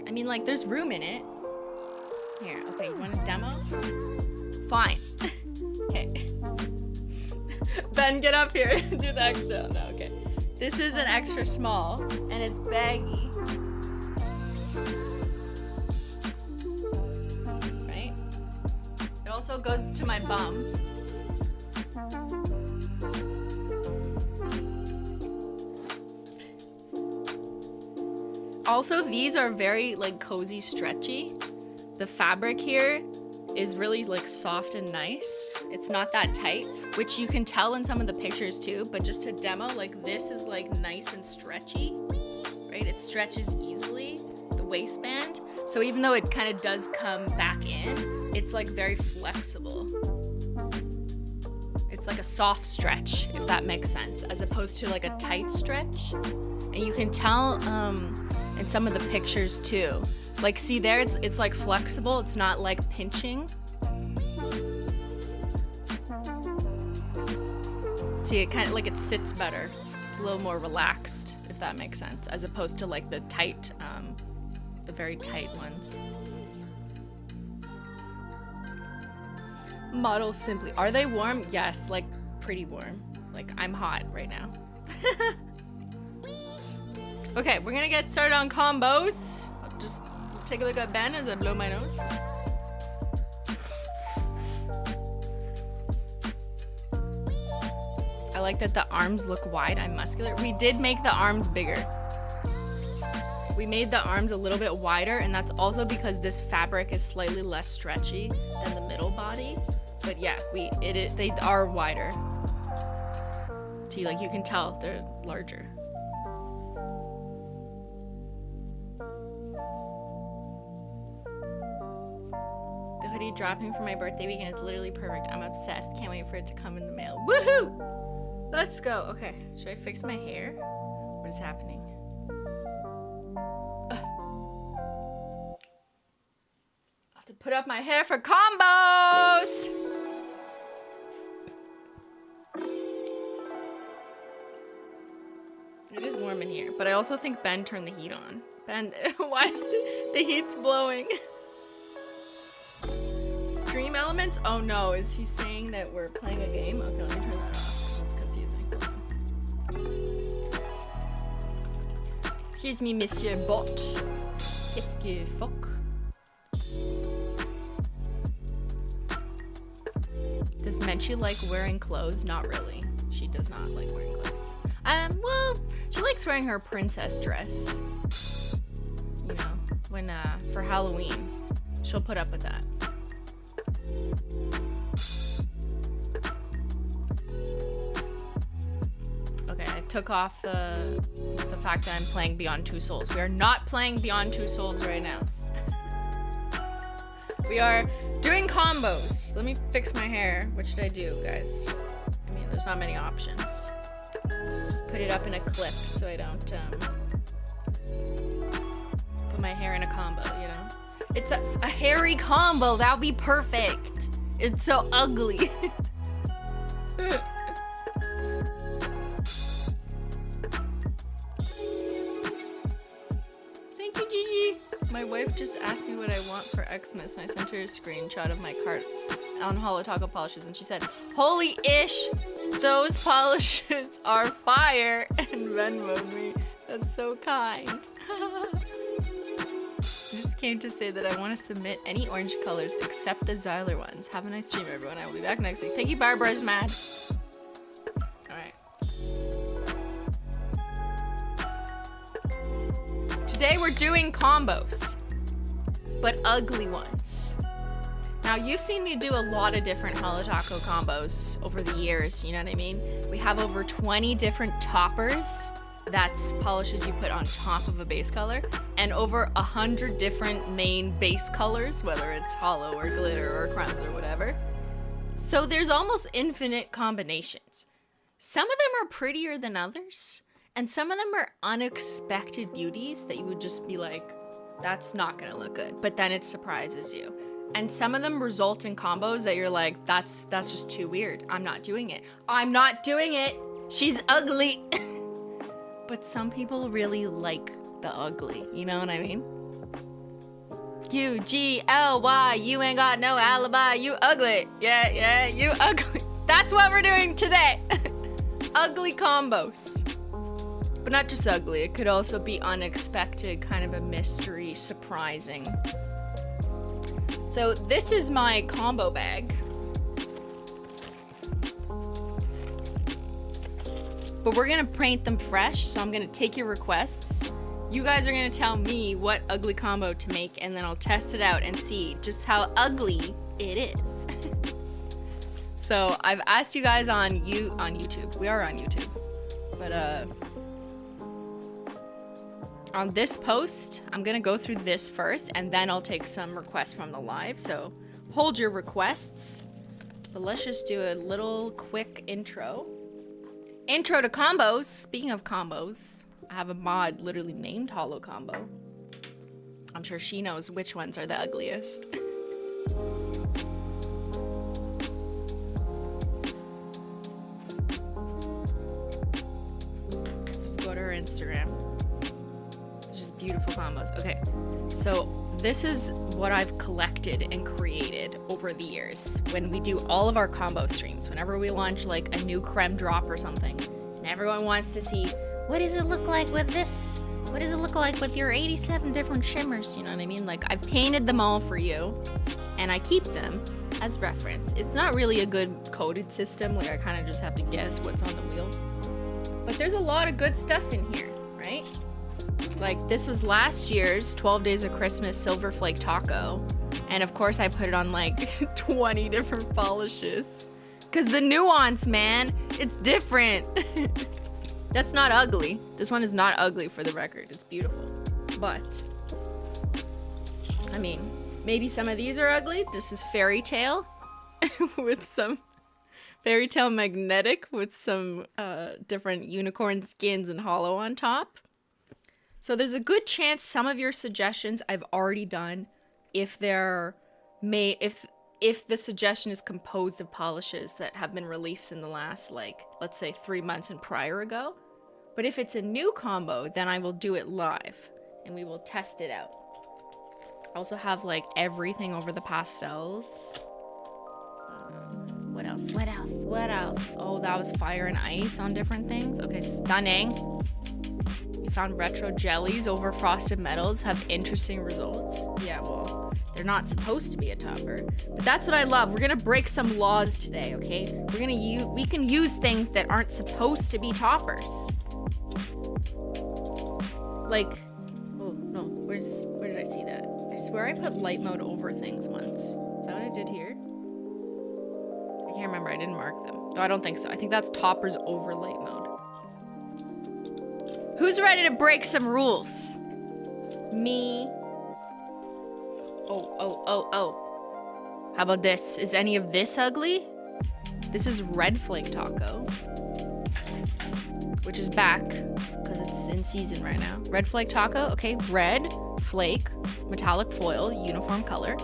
I mean, like, there's room in it. Here, okay, you want a demo? Fine. Okay. Ben, get up here. Do the extra. No, okay. This is an extra small, and it's baggy. Right? It also goes to my bum. Also, these are very, like, cozy, stretchy. The fabric here is really like soft and nice. It's not that tight, which you can tell in some of the pictures too, but just to demo, like this is like nice and stretchy, right? It stretches easily, the waistband. So even though it kind of does come back in, it's like very flexible. It's like a soft stretch, if that makes sense, as opposed to like a tight stretch. And you can tell in some of the pictures too. Like, see there, it's like flexible. It's not like pinching. See, it kind of like it sits better. It's a little more relaxed, if that makes sense, as opposed to like the tight, the very tight ones. Model Simply. Are they warm? Yes, like pretty warm. Like I'm hot right now. Okay, we're gonna get started on combos. I'll just take a look at Ben as I blow my nose. I like that the arms look wide. I'm muscular. We did make the arms bigger. We made the arms a little bit wider, and that's also because this fabric is slightly less stretchy than the middle body. But yeah, they are wider. See, like you can tell they're larger. The hoodie dropping for my birthday weekend is literally perfect. I'm obsessed. Can't wait for it to come in the mail. Woohoo! Let's go. Okay, should I fix my hair? What is happening? I have to put up my hair for combos! It is warm in here, but I also think Ben turned the heat on. Ben, why is the heat's blowing? Stream element? Oh no, is he saying that we're playing a game? Okay, let me turn that off. That's confusing. Excuse me, Monsieur Bot. Qu'est-ce que fuck? Does Menchie like wearing clothes? Not really. She does not like wearing clothes. Well, she likes wearing her princess dress. You know, when, for Halloween. She'll put up with that. Okay, I took off the fact that I'm playing Beyond Two Souls. We are not playing Beyond Two Souls right now. We are doing combos. Let me fix my hair. What should I do, guys? I mean, there's not many options. Just put it up in a clip so I don't put my hair in a combo, you know? It's a hairy combo. That would be perfect. It's so ugly. Thank you, Gigi. My wife just asked me what I want for Xmas, and I sent her a screenshot of my cart on Holo Taco polishes, and she said, "Holy ish, those polishes are fire," and Venmoed me. That's so kind. I just came to say that I want to submit any orange colors except the Zyler ones. Have a nice stream, everyone. I will be back next week. Thank you, Barbara's mad. Alright. Today we're doing combos. but ugly ones. Now, you've seen me do a lot of different Holo Taco combos over the years, you know what I mean? We have over 20 different toppers, that's polishes you put on top of a base color, and over 100 different main base colors, whether it's holo or glitter or crowns or whatever. So there's almost infinite combinations. Some of them are prettier than others, and some of them are unexpected beauties that you would just be like, that's not gonna look good, but then it surprises you. And some of them result in combos that you're like, that's just too weird. I'm not doing it. I'm not doing it. She's ugly. But some people really like the ugly, you know what I mean? U-G-L-Y, you ain't got no alibi, you ugly. Yeah, you ugly. That's what we're doing today. Ugly combos. But not just ugly, it could also be unexpected, kind of a mystery, surprising. So this is my combo bag. But we're gonna paint them fresh, so I'm gonna take your requests. You guys are gonna tell me what ugly combo to make, and then I'll test it out and see just how ugly it is. So I've asked you guys on YouTube. We are on YouTube. But on this post, I'm gonna go through this first, and then I'll take some requests from the live. So hold your requests. But let's just do a little quick intro. Intro to combos. Speaking of combos, I have a mod literally named Holo Combo. I'm sure she knows which ones are the ugliest. Just go to her Instagram. It's just beautiful combos. Okay, so this is what I've collected and created over the years when we do all of our combo streams. Whenever we launch like a new creme drop or something, and everyone wants to see, what does it look like with this? What does it look like with your 87 different shimmers? You know what I mean? Like, I've painted them all for you, and I keep them as reference. It's not really a good coded system. Like, I kind of just have to guess what's on the wheel. But there's a lot of good stuff in here, right? Like, this was last year's 12 Days of Christmas Silver Flake Taco. And of course I put it on like 20 different polishes. Cause the nuance, man, it's different. That's not ugly. This one is not ugly, for the record. It's beautiful. But, I mean, maybe some of these are ugly. This is Fairy Tale with some Fairy Tale Magnetic with some different unicorn skins and holo on top. So there's a good chance some of your suggestions I've already done if the suggestion is composed of polishes that have been released in the last, like, let's say 3 months and prior ago. But if it's a new combo, then I will do it live and we will test it out. I also have like everything over the pastels. What else? Oh, that was fire and ice on different things. Okay, stunning. We found retro jellies over frosted metals have interesting results. Yeah, well, they're not supposed to be a topper, but that's what I love. We're gonna break some laws today, okay? We can use things that aren't supposed to be toppers. Like, oh no, where did I see that? I swear I put light mode over things once. Is that what I did here? I can't remember. I didn't mark them. No, I don't think so. I think that's toppers over light mode. Who's ready to break some rules? Me. Oh. How about this? Is any of this ugly? This is Red Flake Taco, which is back because it's in season right now. Red Flake Taco, okay. Red flake, metallic foil, uniform color.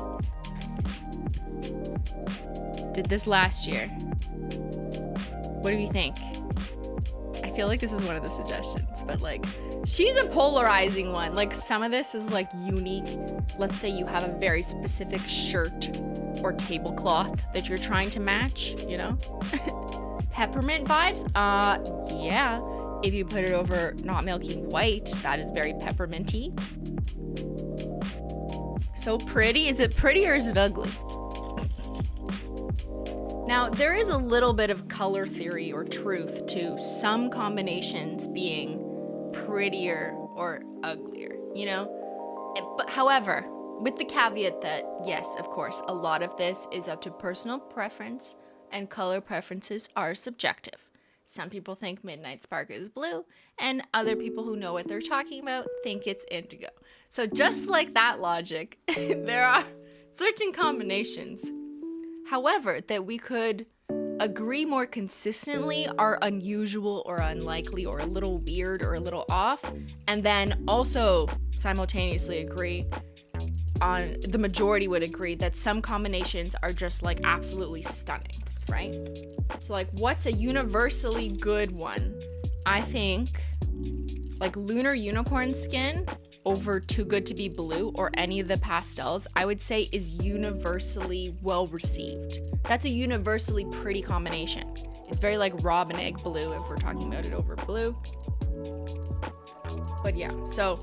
Did this last year. What do you think? I feel like this was one of the suggestions, but like, she's a polarizing one. Like, some of this is like unique. Let's say you have a very specific shirt or tablecloth that you're trying to match, you know? Peppermint vibes? Yeah. If you put it over not milking white, that is very pepperminty. So pretty. Is it pretty or is it ugly? Now, there is a little bit of color theory or truth to some combinations being prettier or uglier, you know? But however, with the caveat that, yes, of course, a lot of this is up to personal preference and color preferences are subjective. Some people think Midnight Spark is blue, and other people who know what they're talking about think it's indigo. So just like that logic, there are certain combinations, however, that we could agree more consistently are unusual or unlikely or a little weird or a little off, and then also simultaneously agree on, the majority would agree that some combinations are just like absolutely stunning, right? So like, what's a universally good one? I think like Lunar Unicorn Skin over Too Good to Be Blue or any of the pastels, I would say is universally well received. That's a universally pretty combination. It's very like Robin Egg Blue if we're talking about it over blue. But yeah, so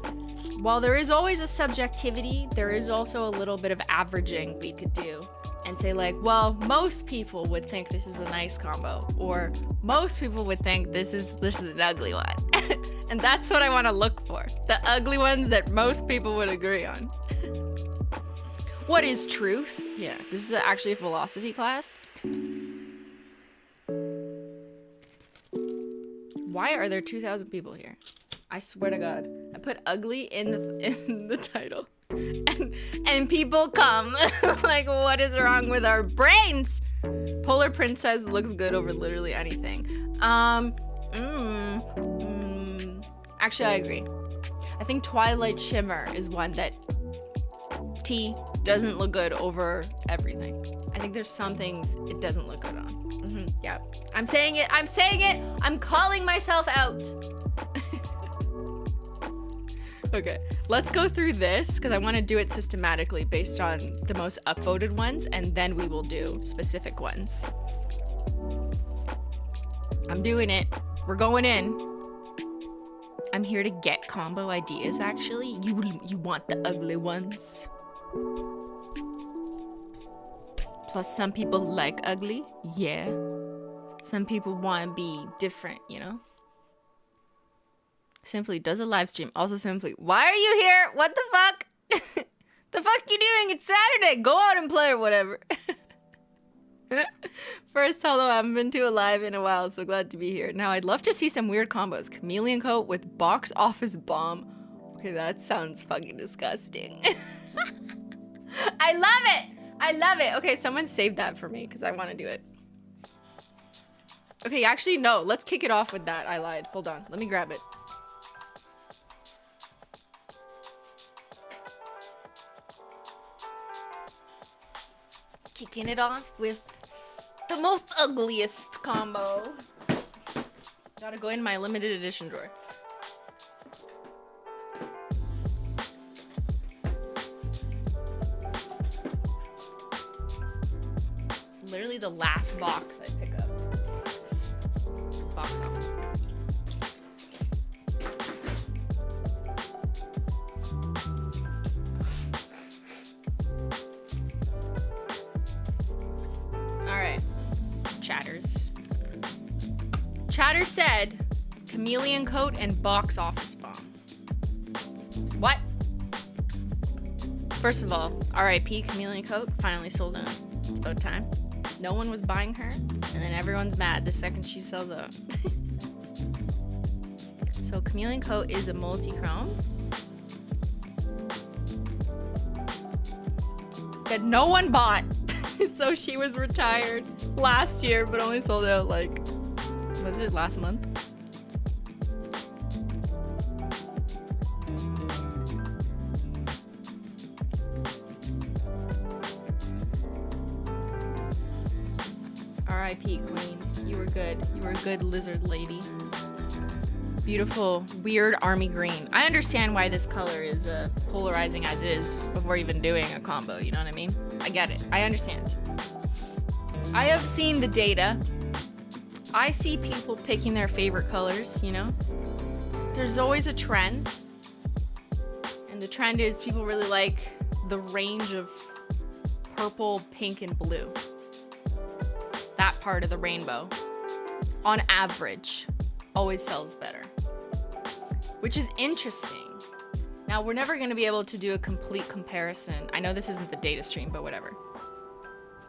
while there is always a subjectivity, there is also a little bit of averaging we could do and say like, well, most people would think this is a nice combo, or most people would think this is an ugly one. And that's what I want to look for. The ugly ones that most people would agree on. What is truth? Yeah, this is actually a philosophy class. Why are there 2,000 people here? I swear to God, I put ugly in the title, and people come. Like, what is wrong with our brains? Polar Princess looks good over literally anything. Actually, I agree. I think Twilight Shimmer is one that doesn't look good over everything. I think there's some things it doesn't look good on. Yeah, I'm saying it. I'm calling myself out. Okay, let's go through this because I want to do it systematically based on the most upvoted ones, and then we will do specific ones. I'm doing it. We're going in. I'm here to get combo ideas, actually. You want the ugly ones. Plus, some people like ugly. Yeah. Some people want to be different, you know? Simply does a live stream. Also Simply, why are you here? What the fuck? The fuck you doing? It's Saturday. Go out and play or whatever. First hello, I haven't been to a live in a while, so glad to be here. Now, I'd love to see some weird combos. Chameleon Coat with Box Office Bomb. Okay, that sounds fucking disgusting. I love it. I love it. Okay, someone save that for me because I want to do it. Okay, actually, no. Let's kick it off with that. I lied. Hold on. Let me grab it. Kicking it off with the most ugliest combo. Gotta go in my limited edition drawer. Literally the last box I pick up. Box off. Chatter said Chameleon Coat and Box Office Bomb. What? First of all, RIP Chameleon Coat finally sold out. It's about time. No one was buying her, and then everyone's mad the second she sells out. So Chameleon Coat is a multi-chrome that no one bought. So she was retired last year, but only sold out like, was it last month? R.I.P. Queen. You were good. You were a good lizard lady. Beautiful, weird army green. I understand why this color is polarizing as is before even doing a combo, you know what I mean? I get it. I understand. I have seen the data. I see people picking their favorite colors, you know? There's always a trend. And the trend is people really like the range of purple, pink, and blue. That part of the rainbow, on average, always sells better. Which is interesting Now, we're never going to be able to do a complete comparison. I know this isn't the data stream, but whatever.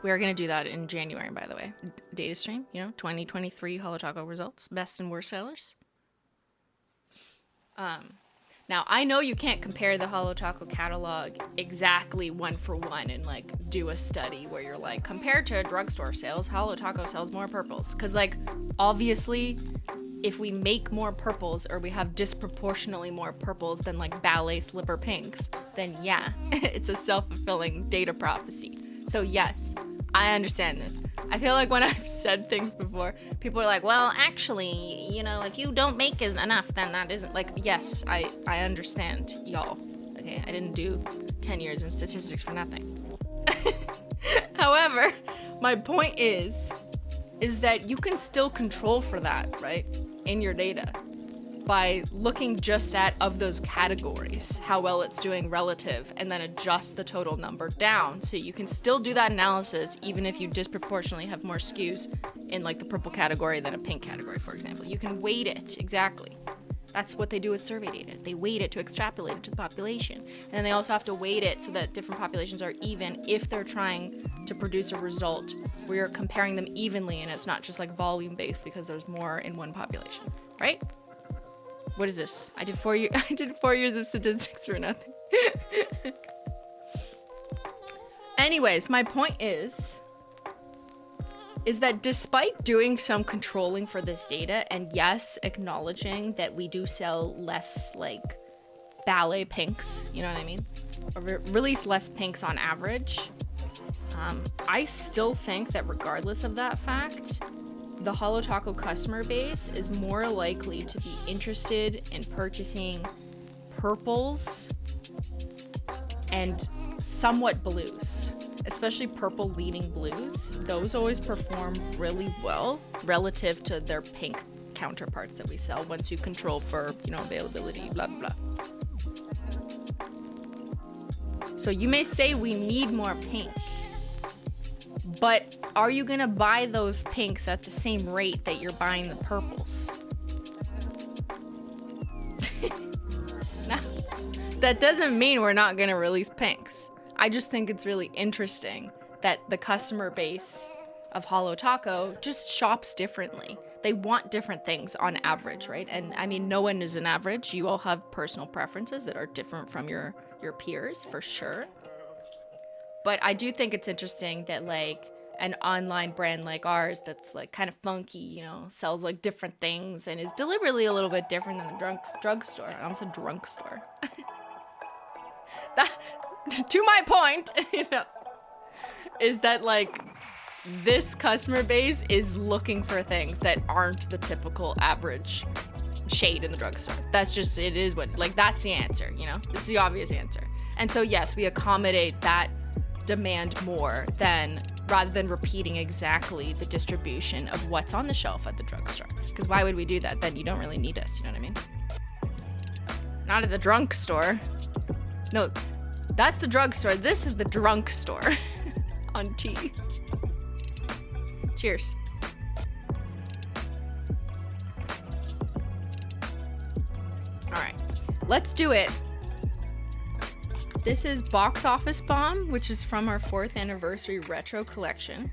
We are going to do that in January, by the way. Data stream, you know, 2023 Holo Taco results, best and worst sellers. Now, I know you can't compare the Holo Taco catalog exactly one for one and, like, do a study where you're like, compared to drugstore sales, Holo Taco sells more purples. Because, like, obviously, if we make more purples or we have disproportionately more purples than, like, ballet slipper pinks, then yeah, it's a self-fulfilling data prophecy. So yes, I understand this. I feel like when I've said things before, people are like, well, actually, you know, if you don't make it enough, then that isn't, like, yes, I understand, y'all. Okay, I didn't do 10 years in statistics for nothing. However, my point is that you can still control for that, right, in your data by looking just at, of those categories, how well it's doing relative, and then adjust the total number down. So you can still do that analysis even if you disproportionately have more SKUs in, like, the purple category than a pink category, for example. You can weight it, exactly. That's what they do with survey data. They weight it to extrapolate it to the population. And then they also have to weight it so that different populations are even if they're trying to produce a result where you're comparing them evenly and it's not just, like, volume based because there's more in one population, right? What is this? I did 4 years of statistics for nothing. Anyways, my point is that despite doing some controlling for this data, and yes, acknowledging that we do sell less, like, ballet pinks, you know what I mean? Or release less pinks on average, I still think that regardless of that fact, the Holo Taco customer base is more likely to be interested in purchasing purples and somewhat blues, especially purple leading blues. Those always perform really well relative to their pink counterparts that we sell once you control for, you know, availability, blah, blah, blah. So you may say we need more pink, but are you gonna buy those pinks at the same rate that you're buying the purples? No, that doesn't mean we're not gonna release pinks. I just think it's really interesting that the customer base of Holo Taco just shops differently. They want different things on average, right? And I mean, no one is an average. You all have personal preferences that are different from your peers, for sure. But I do think it's interesting that, like, an online brand like ours that's, like, kind of funky, you know, sells, like, different things and is deliberately a little bit different than the drugstore. I almost said drunk store. That, to my point, you know, is that, like, this customer base is looking for things that aren't the typical average shade in the drugstore. That's just, it is what, like, that's the answer, you know? It's the obvious answer. And so, yes, we accommodate that demand more rather than repeating exactly the distribution of what's on the shelf at the drugstore. Because why would we do that? Then you don't really need us, you know what I mean? Not at the drunk store. No, that's the drugstore. This is the drunk store on tea. Cheers. All right, let's do it. This is Box Office Bomb, which is from our 4th anniversary retro collection.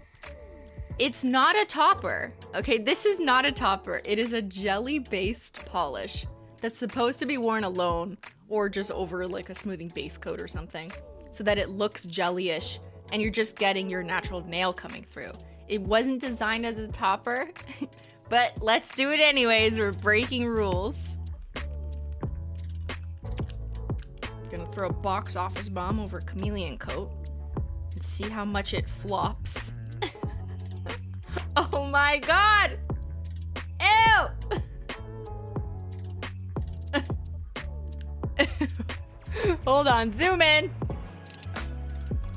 It's not a topper, okay? This is not a topper. It is a jelly-based polish that's supposed to be worn alone or just over, like, a smoothing base coat or something so that it looks jelly-ish and you're just getting your natural nail coming through. It wasn't designed as a topper, but let's do it anyways. We're breaking rules. Gonna throw a Box Office Bomb over Chameleon Coat and see how much it flops. Oh my god! Ew! Hold on, zoom in.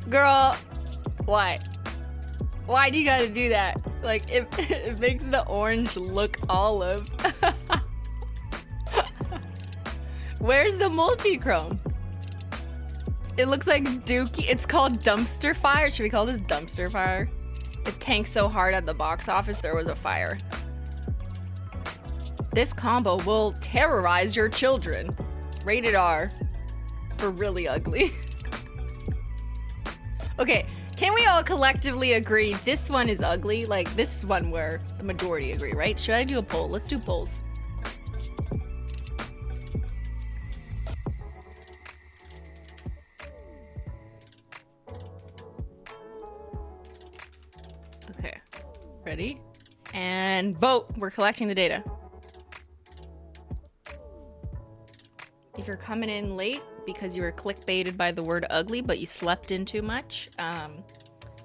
Girl, what? Why do you gotta do that? Like, it makes the orange look olive. Where's the multi-chrome? It looks like Dookie. It's called Dumpster Fire. Should we call this Dumpster Fire? It tanked so hard at the box office, there was a fire. This combo will terrorize your children. Rated R. for really ugly. Okay, can we all collectively agree this one is ugly? Like, this is one where the majority agree, right? Should I do a poll? Let's do polls. Okay, ready? And vote. We're collecting the data. If you're coming in late because you were clickbaited by the word ugly, but you slept in too much,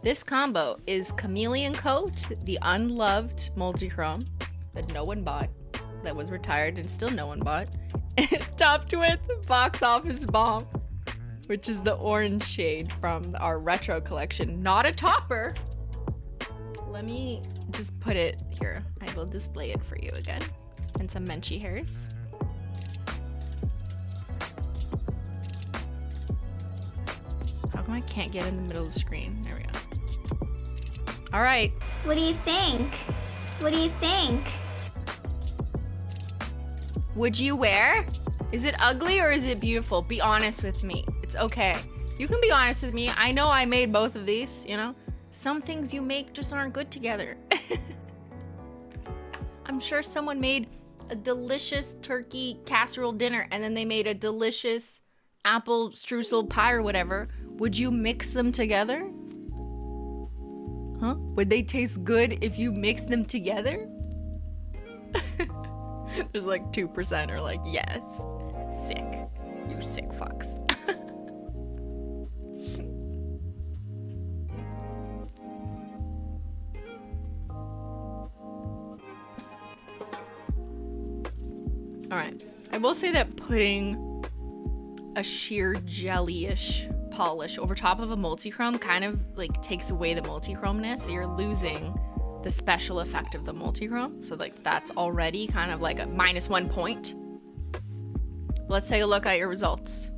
this combo is Chameleon Coat, the unloved multi-chrome that no one bought, that was retired and still no one bought, topped with Box Office Bomb, which is the orange shade from our retro collection. Not a topper. Let me just put it here. I will display it for you again. And some Menchie hairs. How come I can't get in the middle of the screen? There we go. All right. What do you think? What do you think? Would you wear? Is it ugly or is it beautiful? Be honest with me. It's okay. You can be honest with me. I know I made both of these, you know? Some things you make just aren't good together. I'm sure someone made a delicious turkey casserole dinner and then they made a delicious apple streusel pie or whatever. Would you mix them together? Huh? Would they taste good if you mix them together? There's like 2% are like, yes. Sick. You sick fucks. Alright. I will say that putting a sheer jelly-ish polish over top of a multi-chrome kind of like takes away the multi-chromeness, so you're losing the special effect of the multi-chrome. So like that's already kind of like a -1 point. Let's take a look at your results.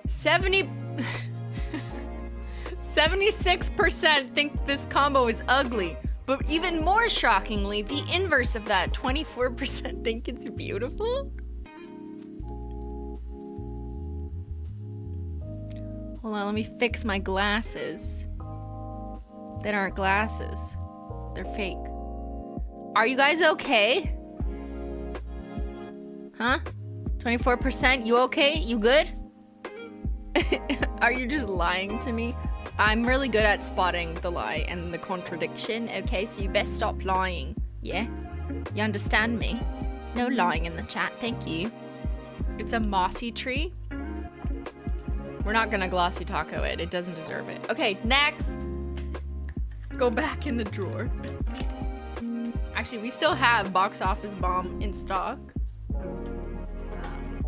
$76% think this combo is ugly. But even more shockingly, the inverse of that, 24% think it's beautiful. Hold on, let me fix my glasses. They aren't glasses. They're fake. Are you guys okay? Huh? 24%, you okay? You good? Are you just lying to me? I'm really good at spotting the lie and the contradiction, okay? So you best stop lying, yeah? You understand me? No lying in the chat, thank you. It's a mossy tree. We're not gonna glossy taco it. It doesn't deserve it. Okay, next. Go back in the drawer. Actually, we still have Box Office Bomb in stock.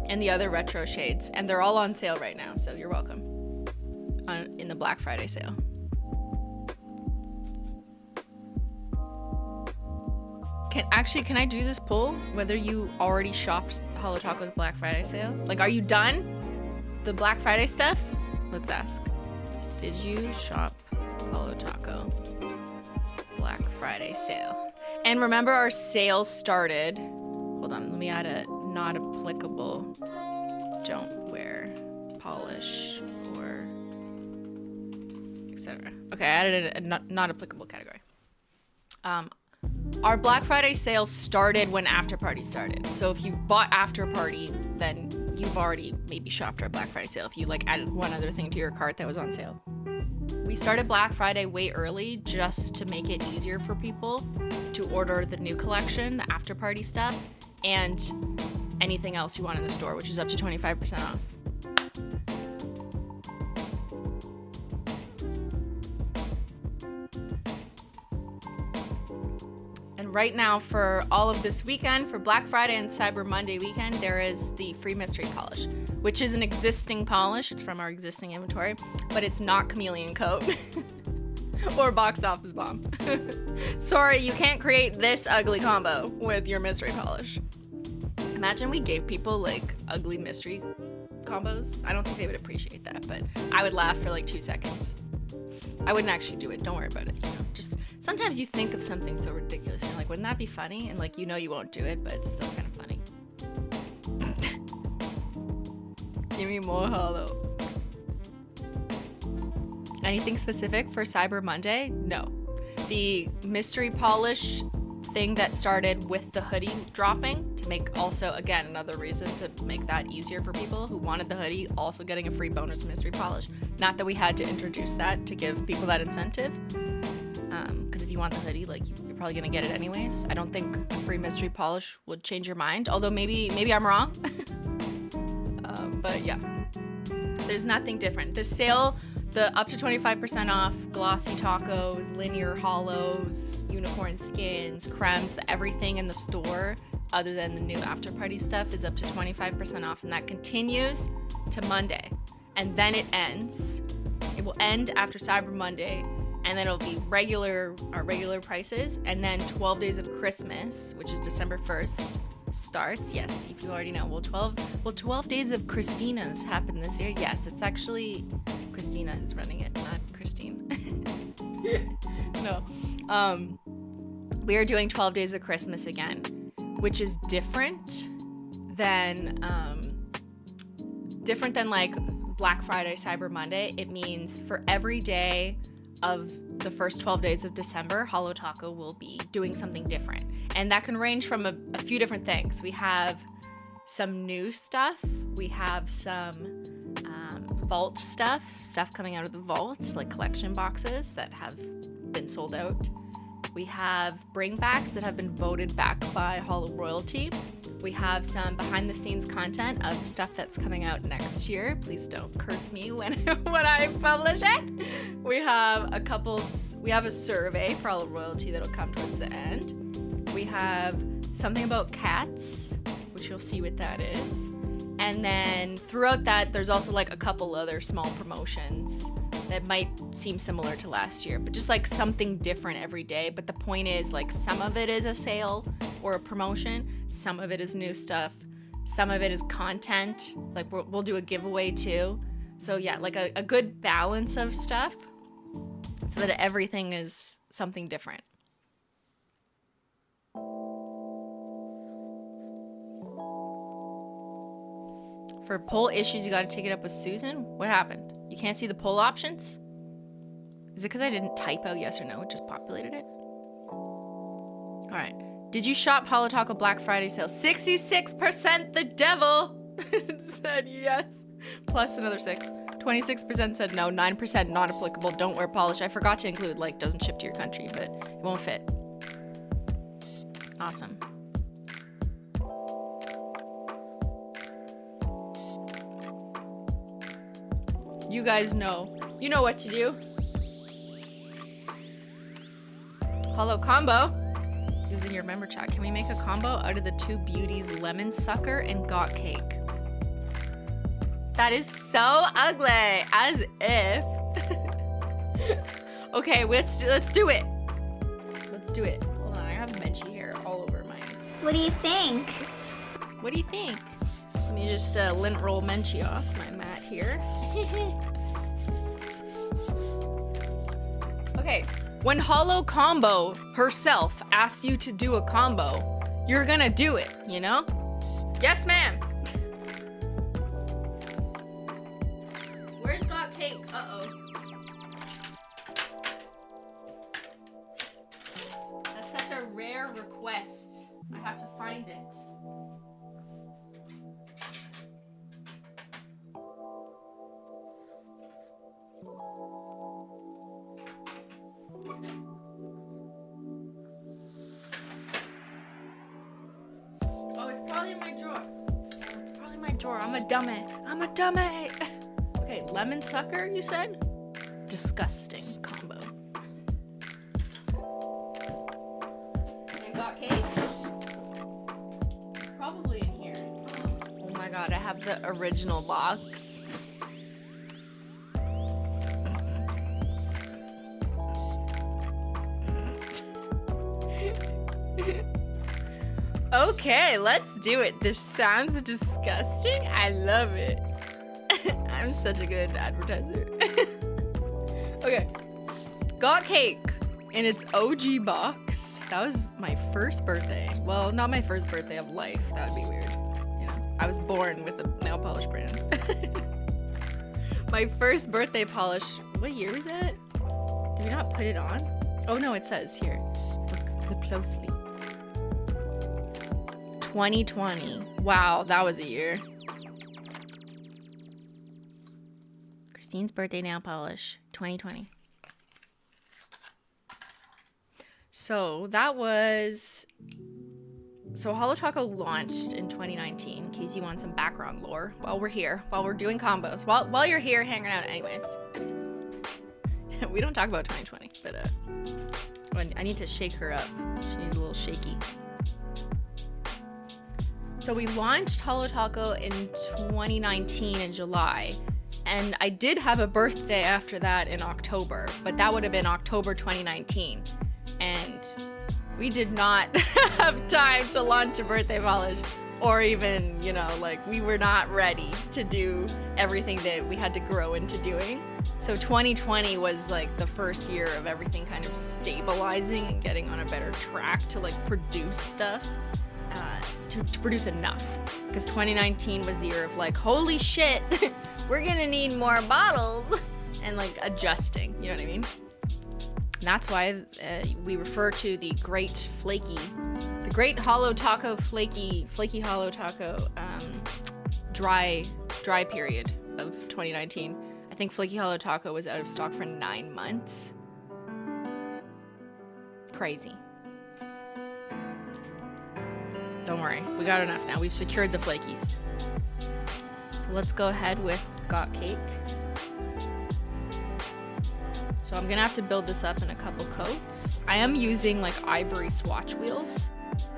And the other retro shades. And they're all on sale right now, so you're welcome. In the Black Friday sale. Can I do this poll? Whether you already shopped Holo Taco's Black Friday sale? Like, are you done? The Black Friday stuff? Let's ask. Did you shop Holo Taco Black Friday sale? And remember our sale started. Hold on, let me add a not applicable. Don't wear polish or etc. Okay, I added a not applicable category. Our Black Friday sale started when After Party started. So if you bought After Party, then you've already maybe shopped our Black Friday sale if you like added one other thing to your cart that was on sale. We started Black Friday way early just to make it easier for people to order the new collection, the After Party stuff, and anything else you want in the store, which is up to 25% off. Right now, for all of this weekend, for Black Friday and Cyber Monday weekend, there is the free mystery polish, which is an existing polish. It's from our existing inventory, but it's not Chameleon Coat or Box Office Bomb. Sorry, you can't create this ugly combo with your mystery polish. Imagine we gave people like ugly mystery combos. I don't think they would appreciate that, but I would laugh for like 2 seconds. I wouldn't actually do it. Don't worry about it. You know, just sometimes you think of something so ridiculous. You're like, wouldn't that be funny? And like, you know you won't do it, but it's still kind of funny. Give me more holo. Anything specific for Cyber Monday? No. The mystery polish thing that started with the hoodie dropping to make also, again, another reason to make that easier for people who wanted the hoodie, also getting a free bonus mystery polish. Not that we had to introduce that to give people that incentive. Because if you want the hoodie, like, you're probably gonna get it anyways. I don't think a free mystery polish would change your mind, although maybe I'm wrong. But yeah, there's nothing different. The sale, the up to 25% off glossy tacos, linear holos, unicorn skins, cremes, everything in the store other than the new after party stuff is up to 25% off, and that continues to Monday. And then it ends. It will end after Cyber Monday, and then it'll be regular prices, and then 12 days of Christmas, which is December 1st, starts. Yes, if you already know. Will 12 days of Christina's happen this year? Yes, it's actually Christina who's running it, not Christine. No. We are doing 12 days of Christmas again, which is different than like Black Friday, Cyber Monday. It means for every day of the first 12 days of December, Holo Taco will be doing something different. And that can range from a few different things. We have some new stuff. We have some vault stuff coming out of the vault, like collection boxes that have been sold out. We have bringbacks that have been voted back by Holo Royalty. We have some behind the scenes content of stuff that's coming out next year. Please don't curse me when I publish it. We have a survey for Holo Royalty that'll come towards the end. We have something about cats, which you'll see what that is. And then throughout that, there's also like a couple other small promotions that might seem similar to last year, but just like something different every day. But the point is, like, some of it is a sale or a promotion, some of it is new stuff, some of it is content, like we'll do a giveaway too. So yeah, like a good balance of stuff so that everything is something different. For poll issues, you got to take it up with Susan. What happened? You can't see the poll options? Is it because I didn't type out yes or no? It just populated it? All right. Did you shop Holo Taco Black Friday sale? 66% the devil said yes. Plus another 6. 26% said no. 9% not applicable. Don't wear polish. I forgot to include, like, doesn't ship to your country, but it won't fit. Awesome. You guys know. You know what to do. Holo combo. Using your member chat. Can we make a combo out of the two beauties, lemon sucker and got cake? That is so ugly. As if. Okay, let's do it. Let's do it. Hold on, I have Menchie hair all over my. What do you think? Oops. What do you think? Let me just lint roll Menchie off my mat here. Okay, when Holo Combo herself asks you to do a combo, you're gonna do it, you know? Yes, ma'am. Where's got cake? Uh-oh. That's such a rare request. I have to find it. I'm a dummy. Okay, lemon sucker, you said? Disgusting combo. And got cake? Probably in here. Oh my god, I have the original box. Okay, let's do it. This sounds disgusting. I love it. I'm such a good advertiser. Okay. Got cake. in its OG box. That was my first birthday. Well, not my first birthday of life. That would be weird. You know, I was born with a nail polish brand. My first birthday polish. What year was that? Did we not put it on? Oh no, it says here. Look closely. 2020. Wow, that was a year. Christine's birthday nail polish, 2020. So that was... So Holo Taco launched in 2019, in case you want some background lore, while we're here, while we're doing combos. While you're here hanging out anyways. We don't talk about 2020, but I need to shake her up. She needs a little shaky. So we launched Holo Taco in 2019 in July, and I did have a birthday after that in October, but that would have been October 2019, and we did not have time to launch a birthday polish, or even, you know, like, we were not ready to do everything that we had to grow into doing. So 2020 was like the first year of everything kind of stabilizing and getting on a better track to like produce stuff, to produce enough. Because 2019 was the year of like, holy shit, we're gonna need more bottles, and like adjusting, you know what I mean? And that's why we refer to the Great Holo Taco flaky Holo Taco dry period of 2019. I think flaky Holo Taco was out of stock for 9 months. Crazy. Don't worry, we got enough now. We've secured the flakies. So let's go ahead with Got Cake. So I'm gonna have to build this up in a couple coats. I am using like ivory swatch wheels,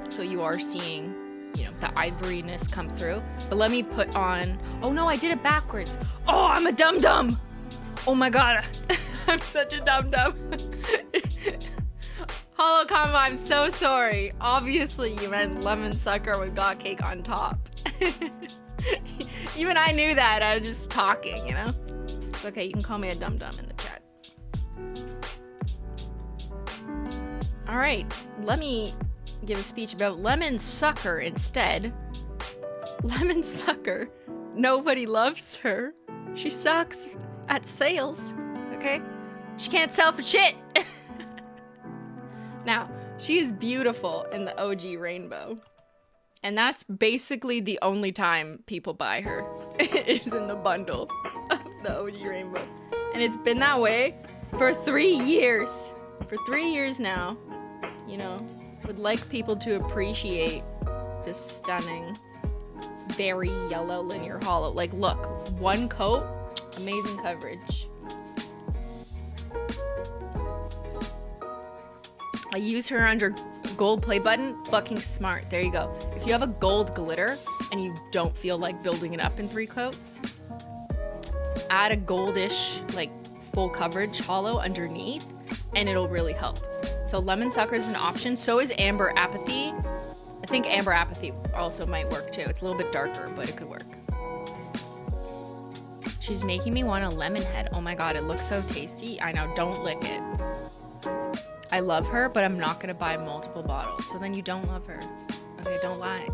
so you are seeing, you know, the ivoryness come through. But let me put on, oh no, I did it backwards. Oh, I'm a dum-dum. Oh my God, I'm such a dum-dum. Holo combo, I'm so sorry. Obviously you meant lemon sucker with Got Cake on top. Even I knew that, I was just talking, you know? It's okay, you can call me a dum-dum in the chat. All right, let me give a speech about lemon sucker instead. Lemon sucker, nobody loves her. She sucks at sales, okay? She can't sell for shit. Now, she is beautiful in the OG rainbow. And that's basically the only time people buy her, is in the bundle of the OG rainbow. And it's been that way for 3 years. For 3 years now, you know, would like people to appreciate this stunning, very yellow linear holo. Like, look, 1 coat, amazing coverage. I use her under gold play button, fucking smart. There you go. If you have a gold glitter and you don't feel like building it up in 3 coats, add a goldish, like, full coverage holo underneath, and it'll really help. So lemon sucker is an option. So is amber apathy. I think amber apathy also might work too. It's a little bit darker, but it could work. She's making me want a lemon head. Oh my God, it looks so tasty. I know, don't lick it. I love her, but I'm not gonna buy multiple bottles. So then you don't love her. Okay, don't lie.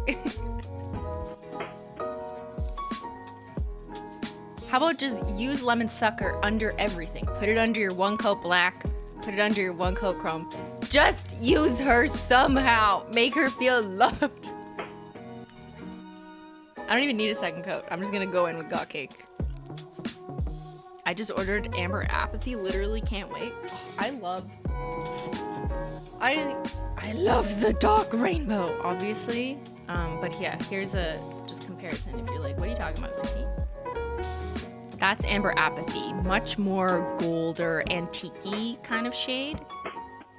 How about just use lemon sucker under everything? Put it under your 1 coat black, put it under your 1 coat chrome. Just use her somehow. Make her feel loved. I don't even need a 2nd coat. I'm just gonna go in with Got Cake. I just ordered amber apathy. Literally can't wait. I love the dark rainbow, obviously. But yeah, here's a just comparison. If you're like, what are you talking about, Chrissy? That's amber apathy, much more golder, antique-y kind of shade.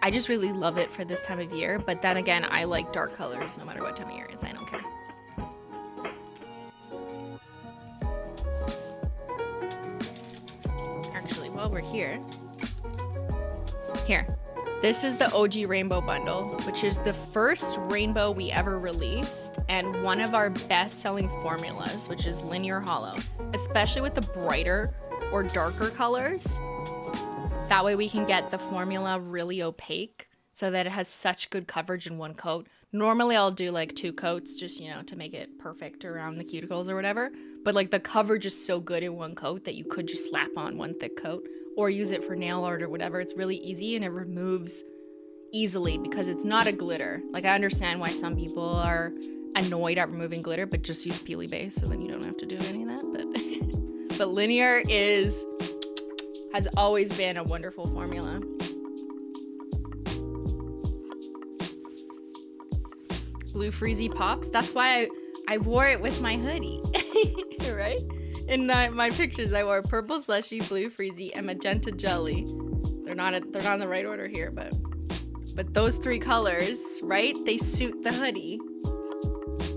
I just really love it for this time of year. But then again, I like dark colors no matter what time of year it is. I don't care. Actually, while we're here, this is the OG rainbow bundle, which is the first rainbow we ever released and one of our best selling formulas, which is linear holo, especially with the brighter or darker colors. That way we can get the formula really opaque so that it has such good coverage in one coat. Normally I'll do like 2 coats just, you know, to make it perfect around the cuticles or whatever. But like the coverage is so good in one coat that you could just slap on one thick coat or use it for nail art or whatever. It's really easy and it removes easily because it's not a glitter. Like I understand why some people are annoyed at removing glitter, but just use Peely base so then you don't have to do any of that. But linear has always been a wonderful formula. Blue Freezy pops. That's why I wore it with my hoodie, right? In my pictures, I wore purple slushy, blue freezy, and magenta jelly. They're not in the right order here, but those 3 colors, right? They suit the hoodie.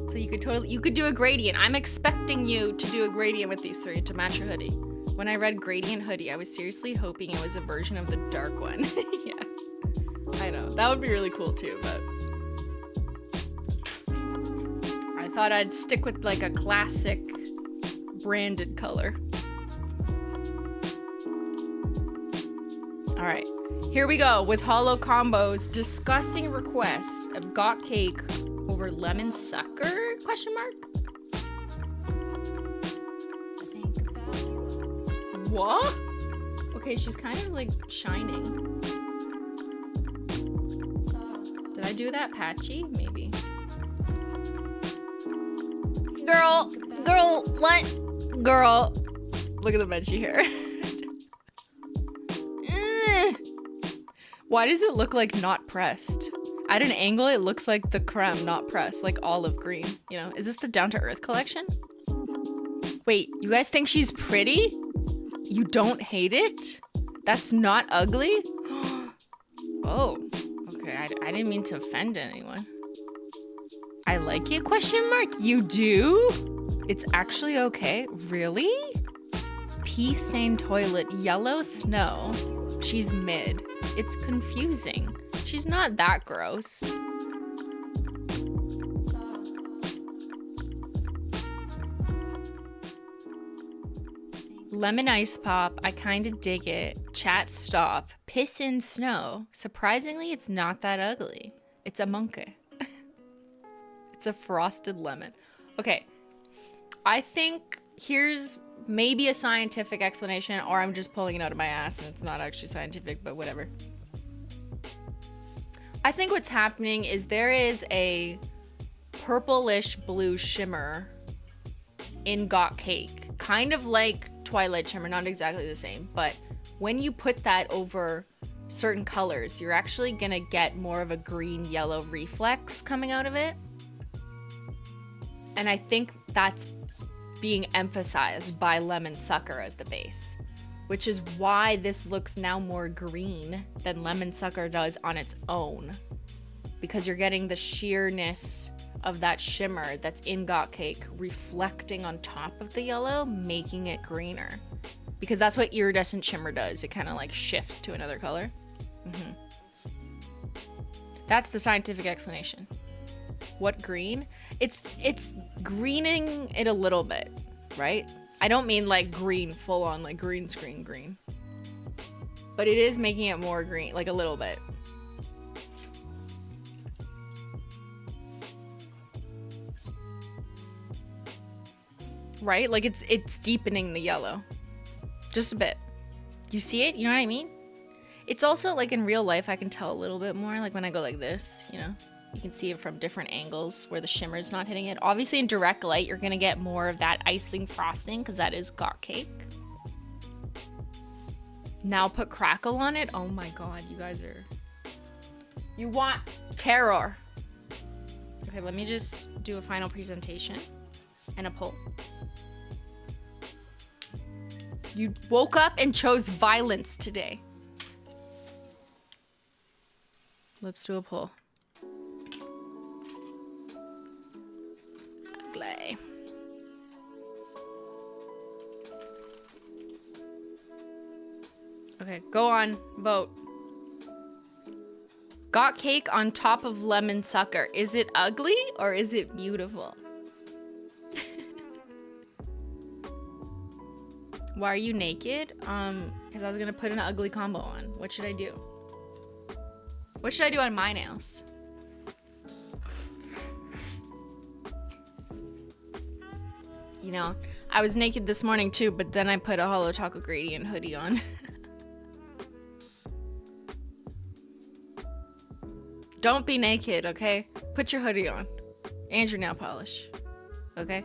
So you could do a gradient. I'm expecting you to do a gradient with these 3 to match your hoodie. When I read Gradient Hoodie, I was seriously hoping it was a version of the dark one. Yeah, I know. That would be really cool too, but I thought I'd stick with like a classic branded color. All right, here we go with Holo Combo's disgusting request of got cake over lemon sucker? Question mark? What? Okay, she's kind of like shining. Did I do that patchy? Maybe. Girl, what? Girl. Look at the Menchie hair. Why does it look like not pressed? At an angle, it looks like the creme not pressed, like olive green. You know, is this the Down to Earth collection? Wait, you guys think she's pretty? You don't hate it? That's not ugly? Oh, okay. I didn't mean to offend anyone. I like it? Question mark. You do? It's actually okay. Really? Pea stained toilet, yellow snow. She's mid. It's confusing. She's not that gross. Lemon ice pop, I kinda dig it. Chat stop. Piss in snow. Surprisingly, it's not that ugly. It's a monkey. It's a frosted lemon. Okay, I think here's maybe a scientific explanation, or I'm just pulling it out of my ass and it's not actually scientific, but whatever. I think what's happening is there is a purplish blue shimmer in got cake, kind of like Twilight shimmer, not exactly the same, but when you put that over certain colors, you're actually gonna get more of a green yellow reflex coming out of it. And I think that's being emphasized by Lemon Sucker as the base, which is why this looks now more green than Lemon Sucker does on its own, because you're getting the sheerness of that shimmer that's in got cake reflecting on top of the yellow, making it greener, because that's what iridescent shimmer does. It kind of like shifts to another color. That's the scientific explanation. What green? It's greening it a little bit, right? I don't mean like green full on, like green screen green, but it is making it more green, like a little bit. Right? Like it's deepening the yellow just a bit. You see it? You know what I mean? It's also like in real life, I can tell a little bit more, like when I go like this, you know, you can see it from different angles where the shimmer is not hitting it. Obviously in direct light, you're gonna get more of that icing frosting because that is got cake. Now put crackle on it. Oh my God, you guys are, you want terror. Okay, let me just do a final presentation and a poll. You woke up and chose violence today. Let's do a poll. Ugly. Okay, go on, vote. Got cake on top of lemon sucker. Is it ugly or is it beautiful? Why are you naked? Because I was gonna put an ugly combo on. What should I do? What should I do on my nails? You know, I was naked this morning too, but then I put a Holo Taco Gradient Hoodie on. Don't be naked, okay? Put your hoodie on. And your nail polish. Okay?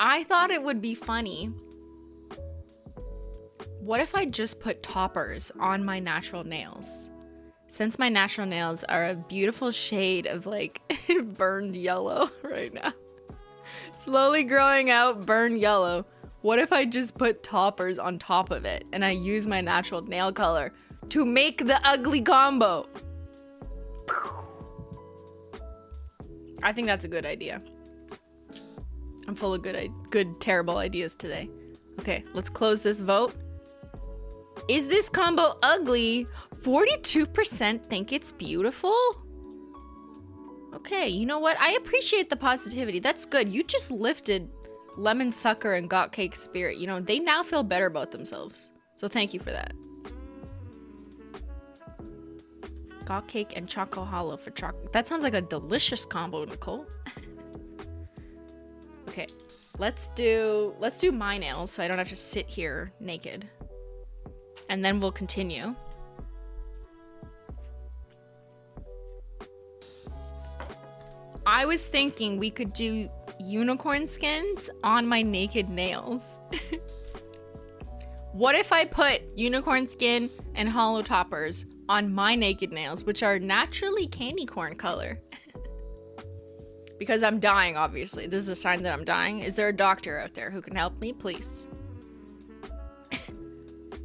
I thought it would be funny. What if I just put toppers on my natural nails? Since my natural nails are a beautiful shade of like burned yellow right now. Slowly growing out burned yellow. What if I just put toppers on top of it and I use my natural nail color to make the ugly combo? I think that's a good idea. I'm full of good, terrible ideas today. Okay, let's close this vote. Is this combo ugly? 42% think it's beautiful. Okay, you know what? I appreciate the positivity. That's good. You just lifted Lemon Sucker and Got Cake Spirit. You know, they now feel better about themselves. So thank you for that. Got Cake and Choco Hollow for chocolate. That sounds like a delicious combo, Nicole. Okay, let's do my nails so I don't have to sit here naked. And then we'll continue. I was thinking we could do unicorn skins on my naked nails. What if I put unicorn skin and hollow toppers on my naked nails, which are naturally candy corn color? Because I'm dying, obviously. This is a sign that I'm dying. Is there a doctor out there who can help me, please?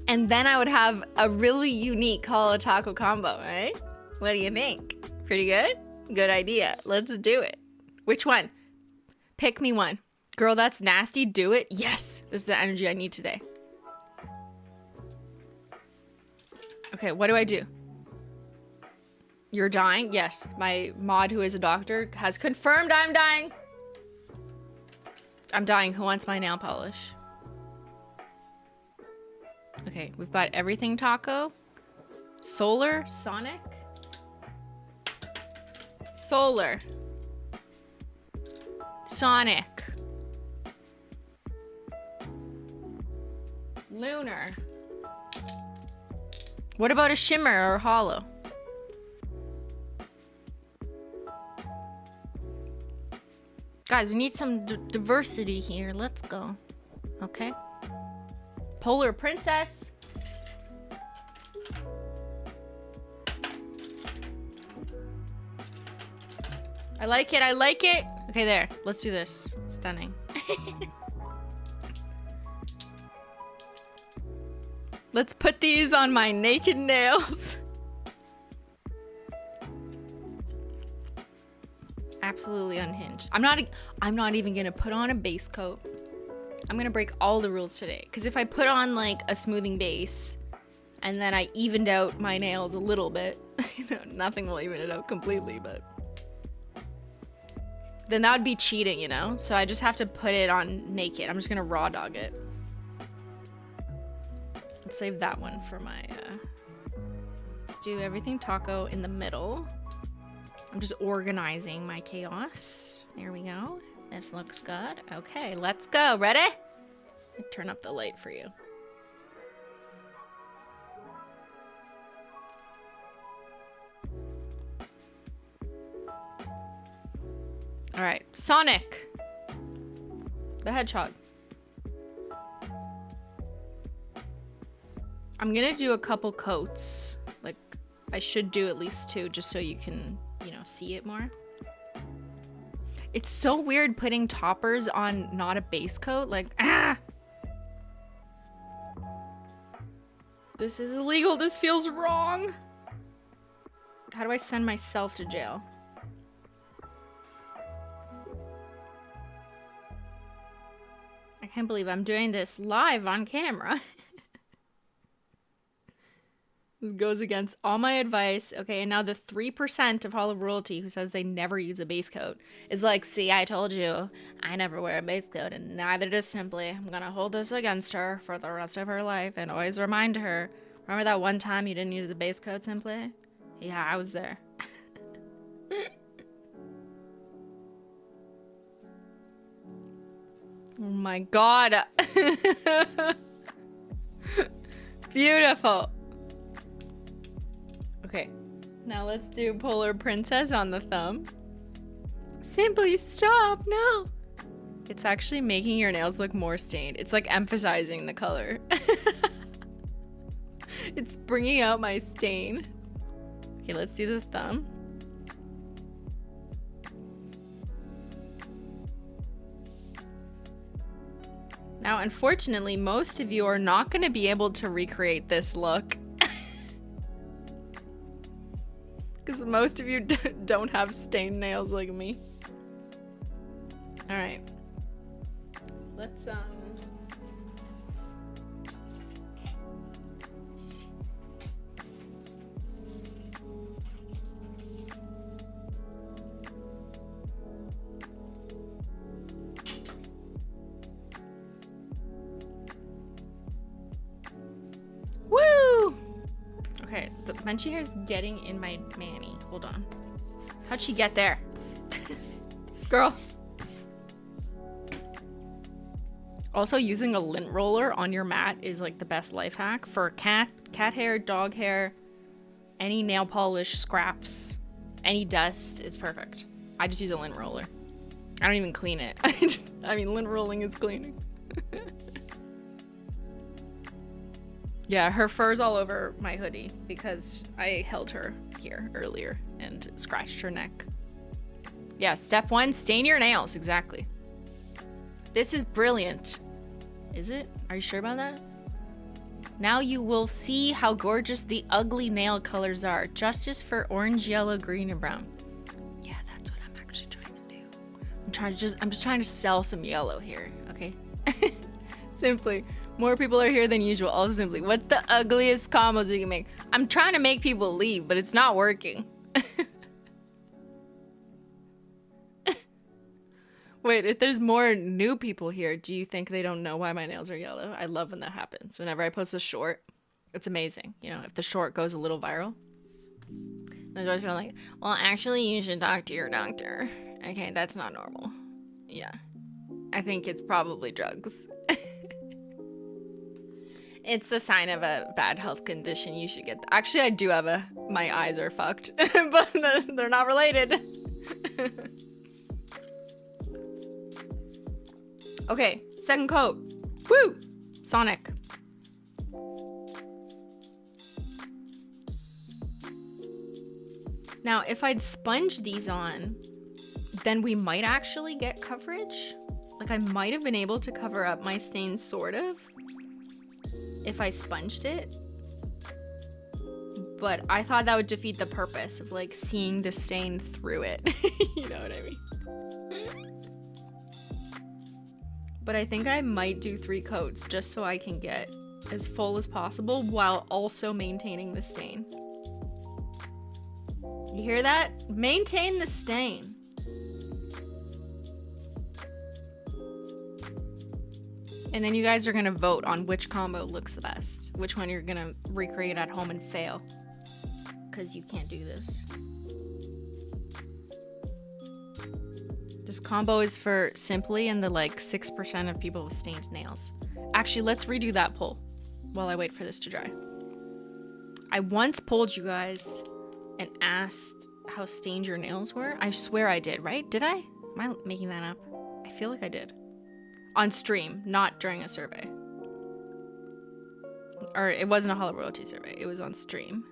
And then I would have a really unique Holo Taco combo, right? What do you think? Pretty good? Good idea. Let's do it. Which one? Pick me one. Girl, that's nasty. Do it. Yes. This is the energy I need today. Okay, what do I do? You're dying? Yes. My mod, who is a doctor, has confirmed I'm dying. I'm dying. Who wants my nail polish? Okay, we've got everything taco. Solar, Sonic. Solar. Sonic. Lunar. What about a shimmer or hollow? Guys, we need some diversity here. Let's go. Okay. Polar Princess. I like it. I like it. Okay, there. Let's do this. Stunning. Let's put these on my naked nails. Absolutely unhinged. I'm not even gonna put on a base coat. I'm gonna break all the rules today. Because if I put on like a smoothing base and then I evened out my nails a little bit, you know, nothing will even it out completely, but then that would be cheating, you know? So I just have to put it on naked. I'm just gonna raw dog it. Let's save that one for my, let's do everything taco in the middle. I'm just organizing my chaos. There we go. This looks good. Okay, let's go. Ready? Turn up the light for you. All right, Sonic the Hedgehog. I'm gonna do a couple coats. Like, I should do at least 2 just so you can, you know, see it more. It's so weird putting toppers on not a base coat. Like, ah! This is illegal. This feels wrong. How do I send myself to jail? I can't believe I'm doing this live on camera. This goes against all my advice. Okay, and now the 3% of Holo Royalty who says they never use a base coat is like, see, I told you, I never wear a base coat, and neither does Simply. I'm gonna hold this against her for the rest of her life and always remind her. Remember that one time you didn't use a base coat, Simply? Yeah, I was there. Oh my god. Beautiful. Okay, now let's do Polar Princess on the thumb. Simply stop, no. It's actually making your nails look more stained. It's like emphasizing the color. It's bringing out my stain. Okay, let's do the thumb. Now, unfortunately, most of you are not going to be able to recreate this look. Because most of you don't have stained nails like me. Alright. Let's, Woo! Okay, the Menchie hair is getting in my mammy. Hold on. How'd she get there? Girl. Also, using a lint roller on your mat is like the best life hack for cat hair, dog hair, any nail polish scraps, any dust. It's perfect. I just use a lint roller. I don't even clean it. I mean, lint rolling is cleaning. Yeah, her fur's all over my hoodie because I held her here earlier and scratched her neck. Yeah, step 1, stain your nails. Exactly. This is brilliant. Is it? Are you sure about that? Now you will see how gorgeous the ugly nail colors are. Justice for orange, yellow, green, and brown. Yeah, that's what I'm actually trying to do. I'm just trying to sell some yellow here, okay? Simply. More people are here than usual. Also Simply, what's the ugliest combos we can make? I'm trying to make people leave, but it's not working. Wait, if there's more new people here, do you think they don't know why my nails are yellow? I love when that happens. Whenever I post a short, it's amazing. You know, if the short goes a little viral. They're always like, well, actually, you should talk to your doctor. Okay, that's not normal. Yeah. I think it's probably drugs. It's the sign of a bad health condition. You should get actually, I do have my eyes are fucked, but they're not related. Okay, second coat. Woo! Sonic. Now, if I'd sponge these on, then we might actually get coverage. Like, I might have been able to cover up my stain, sort of, if I sponged it. But I thought that would defeat the purpose of, like, seeing the stain through it. You know what I mean? But I think I might do 3 coats just so I can get as full as possible while also maintaining the stain. You hear that? Maintain the stain. And then you guys are gonna vote on which combo looks the best. Which one you're gonna recreate at home and fail. Because you can't do this. This combo is for Simply and the like 6% of people with stained nails. Actually, let's redo that poll while I wait for this to dry. I once polled you guys and asked how stained your nails were. I swear I did, right? Did I? Am I making that up? I feel like I did. On stream, not during a survey. Or it wasn't a Holo Royalty survey. It was on stream.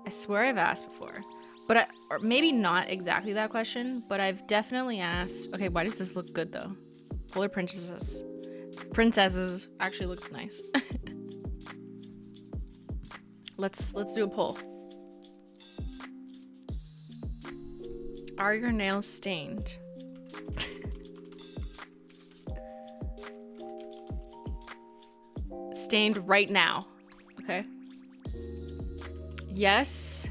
I swear I've asked before. But or maybe not exactly that question, but I've definitely asked. Okay, why does this look good though? Polar Princesses actually looks nice. Let's do a poll. Are your nails stained? Stained right now, okay? yes,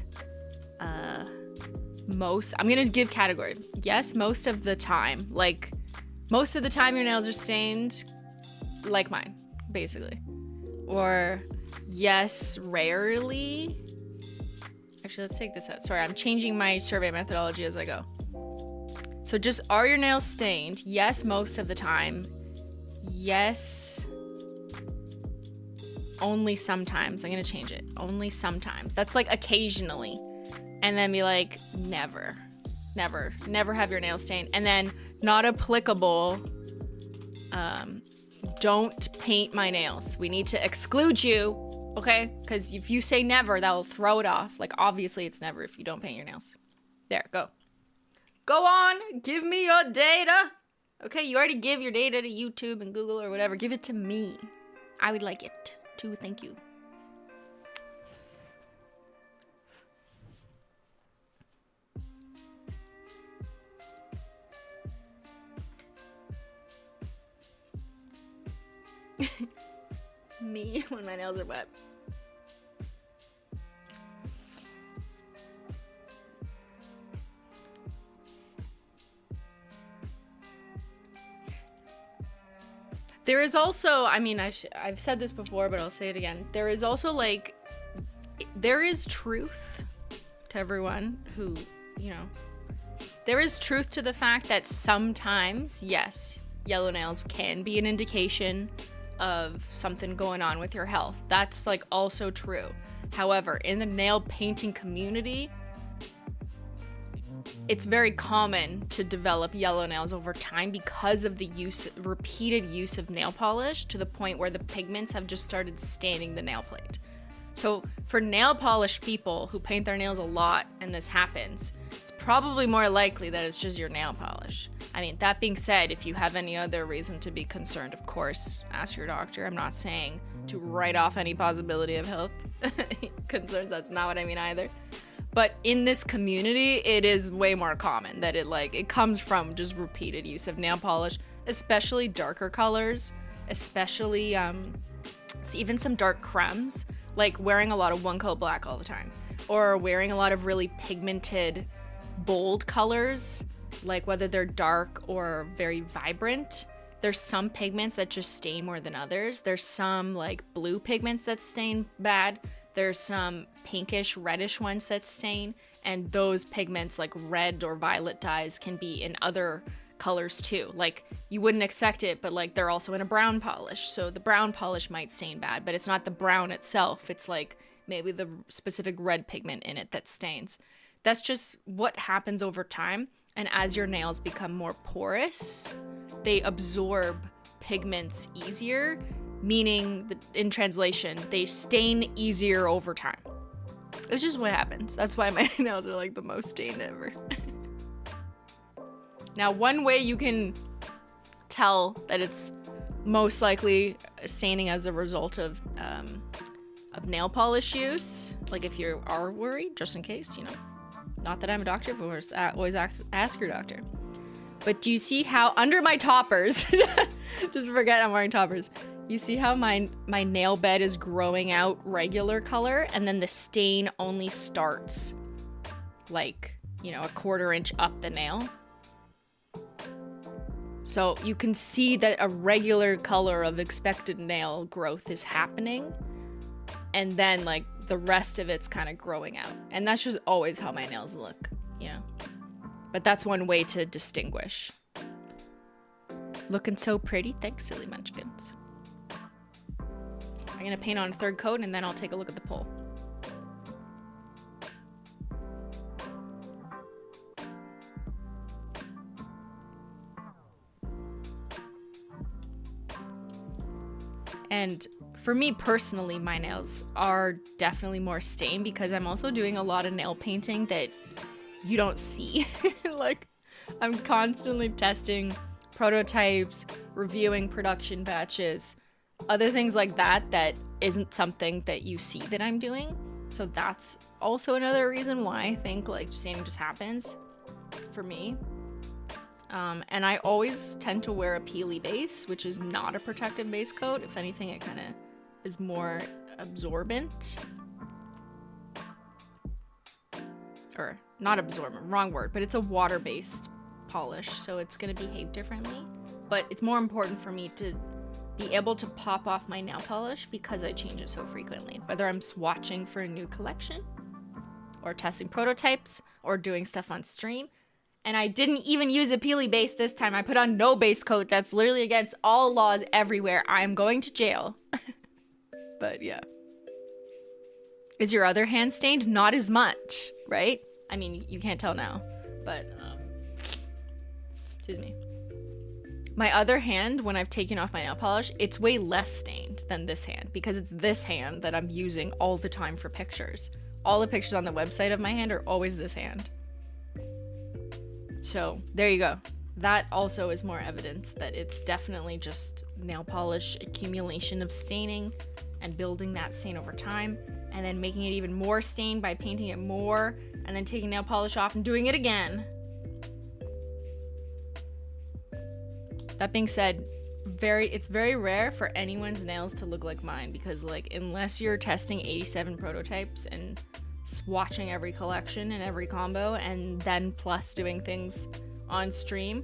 I'm gonna give category. Yes, most of the time. Like, most of the time your nails are stained, like mine, basically. Or yes, rarely. Actually, let's take this out. Sorry, I'm changing my survey methodology as I go. So just, are your nails stained? Yes, most of the time. Yes, only sometimes. I'm gonna change it. Only sometimes. That's like occasionally. And then be like, never have your nails stained. And then not applicable, don't paint my nails. We need to exclude you, okay? Because if you say never, that will throw it off. Like, obviously it's never if you don't paint your nails. There, go. Go on, give me your data. Okay, you already give your data to YouTube and Google or whatever. Give it to me. I would like it too, thank you. Me when my nails are wet. There is also, I mean, I've said this before, but I'll say it again. There is also, like, there is truth to everyone who, you know, there is truth to the fact that sometimes, yes, yellow nails can be an indication of something going on with your health. That's, like, also true. However, in the nail painting community, it's very common to develop yellow nails over time because of the repeated use of nail polish, to the point where the pigments have just started staining the nail plate. So for nail polish people who paint their nails a lot and this happens, it's probably more likely that it's just your nail polish. I mean, that being said, if you have any other reason to be concerned, of course, ask your doctor. I'm not saying to write off any possibility of health concerns. That's not what I mean either. But in this community, it is way more common that it comes from just repeated use of nail polish, especially darker colors, especially even some dark cremes, like wearing a lot of one coat black all the time, or wearing a lot of really pigmented, bold colors, like whether they're dark or very vibrant. There's some pigments that just stain more than others. There's some like blue pigments that stain bad. There's some pinkish, reddish ones that stain, and those pigments like red or violet dyes can be in other colors too. Like, you wouldn't expect it, but like they're also in a brown polish, so the brown polish might stain bad, but it's not the brown itself. It's like maybe the specific red pigment in it that stains. That's just what happens over time, and as your nails become more porous, they absorb pigments easier, meaning that in translation, they stain easier over time. It's just what happens. That's why my nails are like the most stained ever. Now, one way you can tell that it's most likely staining as a result of nail polish use, like if you are worried, just in case, you know, not that I'm a doctor, of course, always ask your doctor. But do you see how under my toppers, just forget I'm wearing toppers, you see how my nail bed is growing out regular color, and then the stain only starts like, you know, a 1/4 inch up the nail? So you can see that a regular color of expected nail growth is happening, and then like the rest of it's kind of growing out. And that's just always how my nails look, you know? But that's one way to distinguish. Looking so pretty. Thanks, silly munchkins. I'm gonna paint on a 3rd coat, and then I'll take a look at the pole. And for me personally, my nails are definitely more stained because I'm also doing a lot of nail painting that you don't see. Like, I'm constantly testing prototypes, reviewing production batches, other things like that that isn't something that you see that I'm doing. So that's also another reason why I think like staining just happens for me. And I always tend to wear a peely base, which is not a protective base coat. If anything, it kind of is more absorbent. or not absorbent, wrong word, but it's a water-based polish, so it's gonna behave differently. But it's more important for me to be able to pop off my nail polish because I change it so frequently, whether I'm swatching for a new collection or testing prototypes or doing stuff on stream. And I didn't even use a peely base this time. I put on no base coat. That's literally against all laws everywhere. I am going to jail. But yeah. Is your other hand stained? Not as much, right? I mean, you can't tell now, but excuse me. My other hand, when I've taken off my nail polish, it's way less stained than this hand because it's this hand that I'm using all the time for pictures. All the pictures on the website of my hand are always this hand. So there you go. That also is more evidence that it's definitely just nail polish accumulation of staining and building that stain over time and then making it even more stained by painting it more and then taking nail polish off and doing it again. That being said, it's very rare for anyone's nails to look like mine because like unless you're testing 87 prototypes and swatching every collection and every combo and then plus doing things on stream,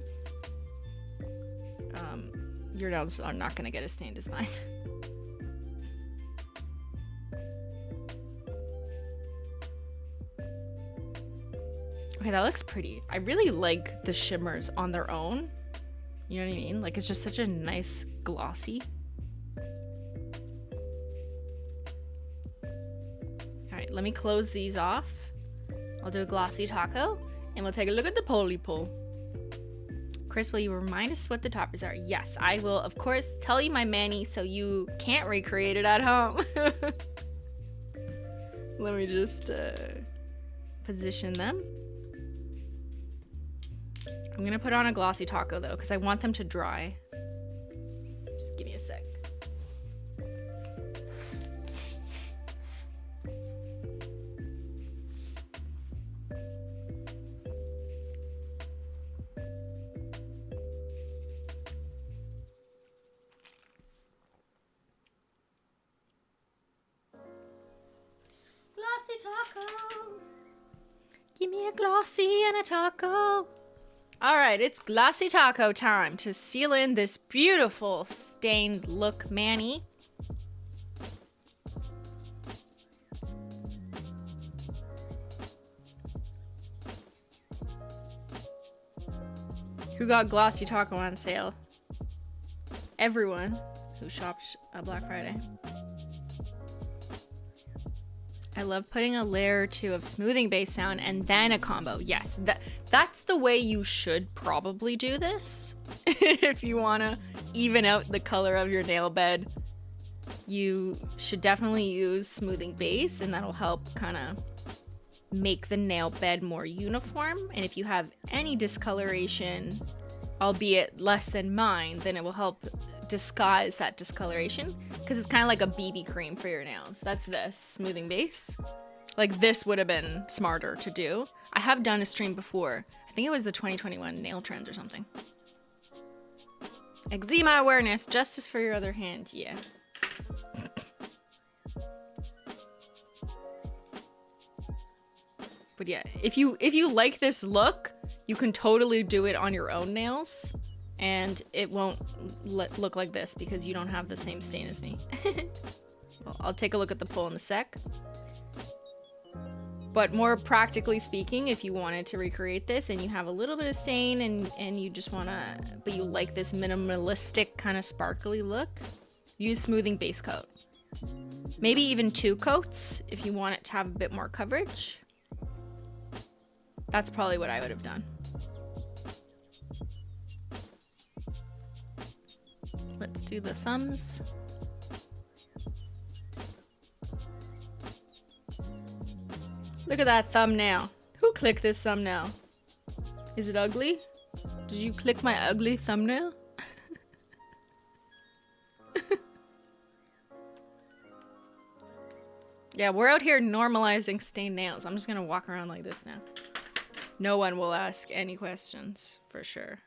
your nails are not going to get as stained as mine. Okay, that looks pretty. I really like the shimmers on their own. You know what I mean? Like it's just such a nice glossy. Alright, let me close these off. I'll do a glossy taco and we'll take a look at the poly-pull. Chris, will you remind us what the toppers are? Yes, I will, of course, tell you my mani so you can't recreate it at home. Let me just position them. I'm gonna put on a glossy taco though, because I want them to dry. Just give me a sec. Glossy taco. Give me a glossy and a taco. All right, it's glossy taco time to seal in this beautiful stained look mani. Who got glossy taco on sale? Everyone who shopped Black Friday. I love putting a layer or two of smoothing base down and then a combo. Yes, that's the way you should probably do this. If you want to even out the color of your nail bed, you should definitely use smoothing base and that'll help kind of make the nail bed more uniform. And if you have any discoloration, albeit less than mine, then it will help disguise that discoloration because it's kind of like a BB cream for your nails. That's this smoothing base. Like this would have been smarter to do. I have done a stream before. I think it was the 2021 nail trends or something. Eczema awareness, justice for your other hand. Yeah. But yeah, if you like this look, you can totally do it on your own nails. And it won't look like this because you don't have the same stain as me. Well, I'll take a look at the pull in a sec. But more practically speaking, if you wanted to recreate this and you have a little bit of stain and you just want to, but you like this minimalistic kind of sparkly look, use smoothing base coat. Maybe even 2 coats if you want it to have a bit more coverage. That's probably what I would have done. Let's do the thumbs. Look at that thumbnail. Who clicked this thumbnail? Is it ugly? Did you click my ugly thumbnail? Yeah, we're out here normalizing stained nails. I'm just gonna walk around like this now. No one will ask any questions, for sure.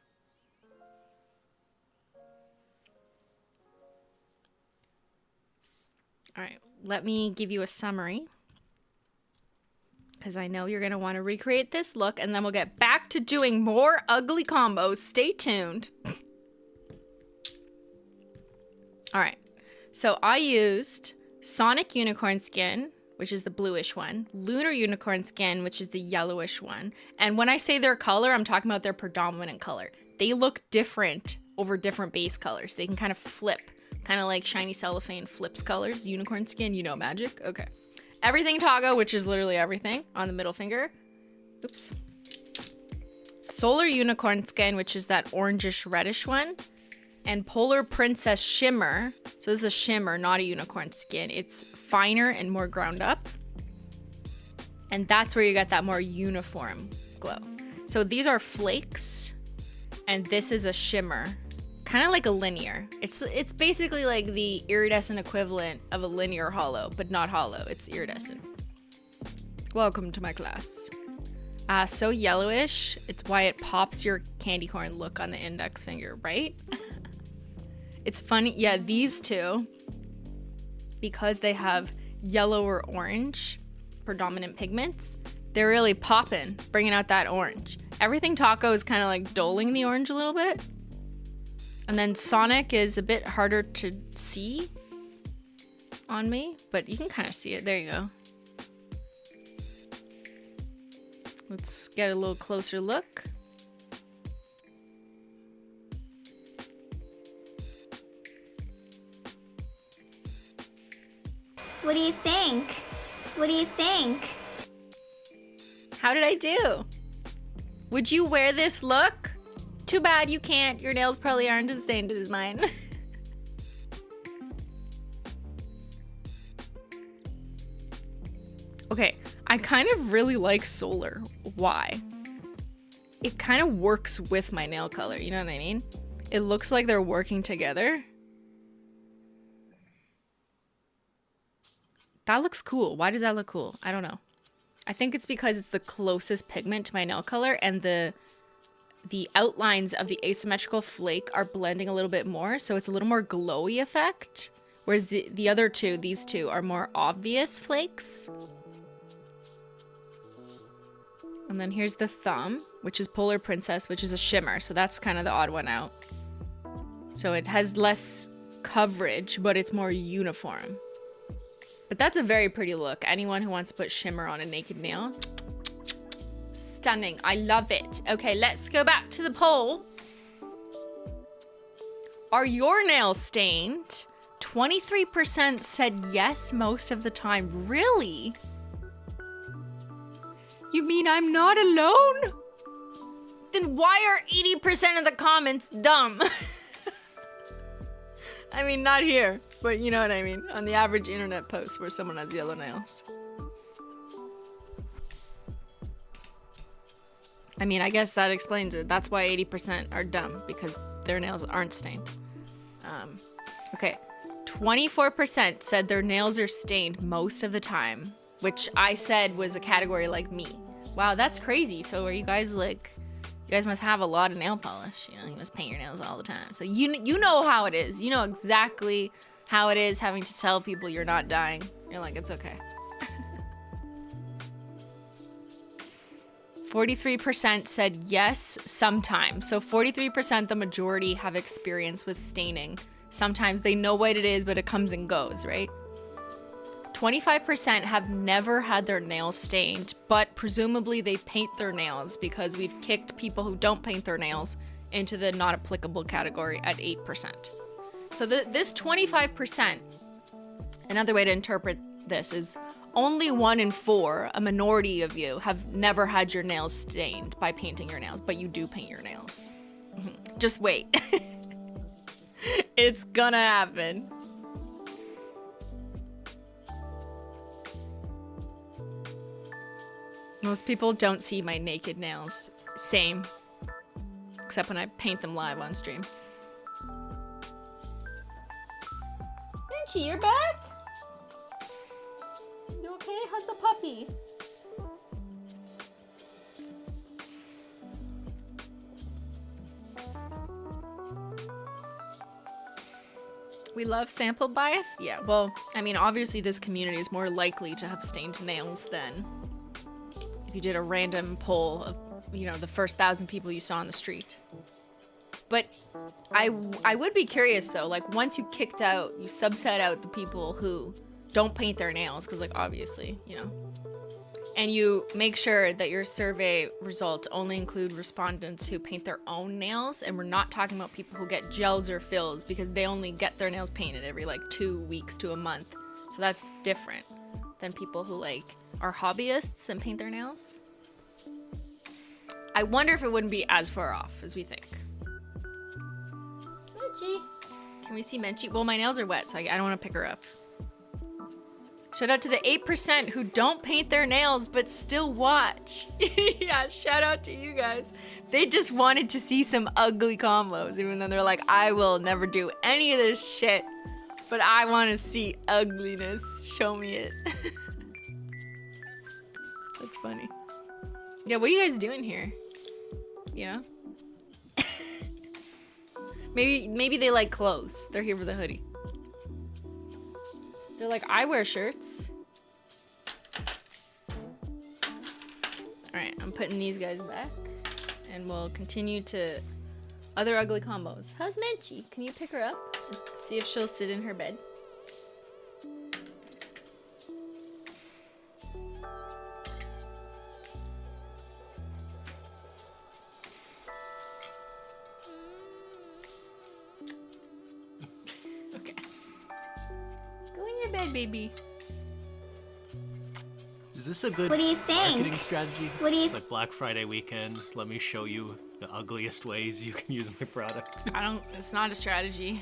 All right, let me give you a summary because I know you're going to want to recreate this look, and then we'll get back to doing more ugly combos. Stay tuned. All right. So I used Sonic Unicorn Skin, which is the bluish one, Lunar Unicorn Skin, which is the yellowish one. And when I say their color, I'm talking about their predominant color. They look different over different base colors. They can kind of flip, kind of like Shiny Cellophane flips colors. Unicorn Skin, you know magic? Okay. Everything Taco, which is literally everything on the middle finger. Oops. Solar Unicorn Skin, which is that orangish reddish one. And Polar Princess Shimmer. So this is a shimmer, not a unicorn skin. It's finer and more ground up. And that's where you get that more uniform glow. So these are flakes. And this is a shimmer. Kind of like a linear. It's basically like the iridescent equivalent of a linear holo, but not holo. It's iridescent. Welcome to my class. So yellowish. It's why it pops your candy corn look on the index finger, right? It's funny, yeah, these two, because they have yellow or orange predominant pigments, they're really popping, bringing out that orange. Everything Taco is kind of like dulling the orange a little bit. And then Sonic is a bit harder to see on me, but you can kind of see it. There you go. Let's get a little closer look. What do you think? What do you think? How did I do? Would you wear this look? Too bad you can't. Your nails probably aren't as stained as mine. Okay, I kind of really like Solar. Why? It kind of works with my nail color, you know what I mean? It looks like they're working together. That looks cool. Why does that look cool? I don't know. I think it's because it's the closest pigment to my nail color, and the outlines of the asymmetrical flake are blending a little bit more, so it's a little more glowy effect. Whereas the other two, these two, are more obvious flakes. And then here's the thumb, which is Polar Princess, which is a shimmer, so that's kind of the odd one out. So it has less coverage, but it's more uniform. But that's a very pretty look. Anyone who wants to put shimmer on a naked nail. Stunning. I love it. Okay, let's go back to the poll. Are your nails stained? 23% said yes most of the time. Really? You mean I'm not alone? Then why are 80% of the comments dumb? I mean, not here, but you know what I mean. On the average internet post where someone has yellow nails. I mean, I guess that explains it. That's why 80% are dumb, because their nails aren't stained. Okay, 24% said their nails are stained most of the time, which I said was a category like me. Wow, that's crazy. So are you guys like... You guys must have a lot of nail polish. You know, you must paint your nails all the time. So you know how it is. You know exactly how it is having to tell people you're not dying. You're like, it's okay. 43% said yes, sometimes. So 43%, the majority, have experience with staining. Sometimes they know what it is, but it comes and goes, right? 25% have never had their nails stained, but presumably they paint their nails because we've kicked people who don't paint their nails into the not applicable category at 8%. So this 25%, another way to interpret this is only 1 in 4, a minority of you, have never had your nails stained by painting your nails, but you do paint your nails. Just wait. It's gonna happen. Most people don't see my naked nails. Same. Except when I paint them live on stream. Menchie, you're back? You okay? How's the puppy? We love sample bias? Yeah, well, I mean, obviously this community is more likely to have stained nails than you did a random poll of, you know, the first 1,000 people you saw on the street. But I would be curious though, like once you kicked out, you subset out the people who don't paint their nails, because like obviously, you know, and you make sure that your survey results only include respondents who paint their own nails, and we're not talking about people who get gels or fills, because they only get their nails painted every like 2 weeks to a month. So that's different than people who like are hobbyists and paint their nails. I wonder if it wouldn't be as far off as we think. Menchie. Can we see Menchie? Well, my nails are wet, so I don't want to pick her up. Shout out to the 8% who don't paint their nails but still watch. Yeah, shout out to you guys. They just wanted to see some ugly combos, even though they're like, I will never do any of this shit, but I want to see ugliness. Show me it. That's funny. Yeah, what are you guys doing here? You know? Maybe they like clothes. They're here for the hoodie. They're like, I wear shirts. Alright, I'm putting these guys back. And we'll continue to other ugly combos. How's Menchie? Can you pick her up? See if she'll sit in her bed. Okay. Go in your bed, baby. Is this a good What do you think? marketing strategy? What do you Like Black Friday weekend, let me show you the ugliest ways you can use my product. It's not a strategy.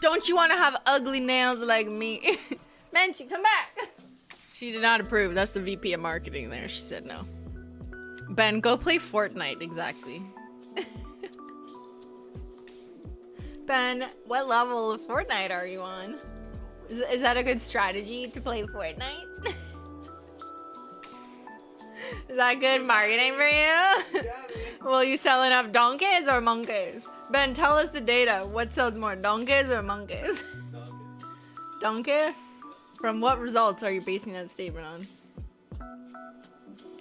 Don't you want to have ugly nails like me? Menchie, come back. She did not approve. That's the VP of marketing there. She said no. Ben, go play Fortnite. Exactly. Ben, what level of Fortnite are you on? Is that a good strategy to play Fortnite? Is that good marketing for you? Yeah, will you sell enough donkeys or monkeys? Ben, tell us the data. What sells more, donkeys or monkeys? Donkey? From what results are you basing that statement on?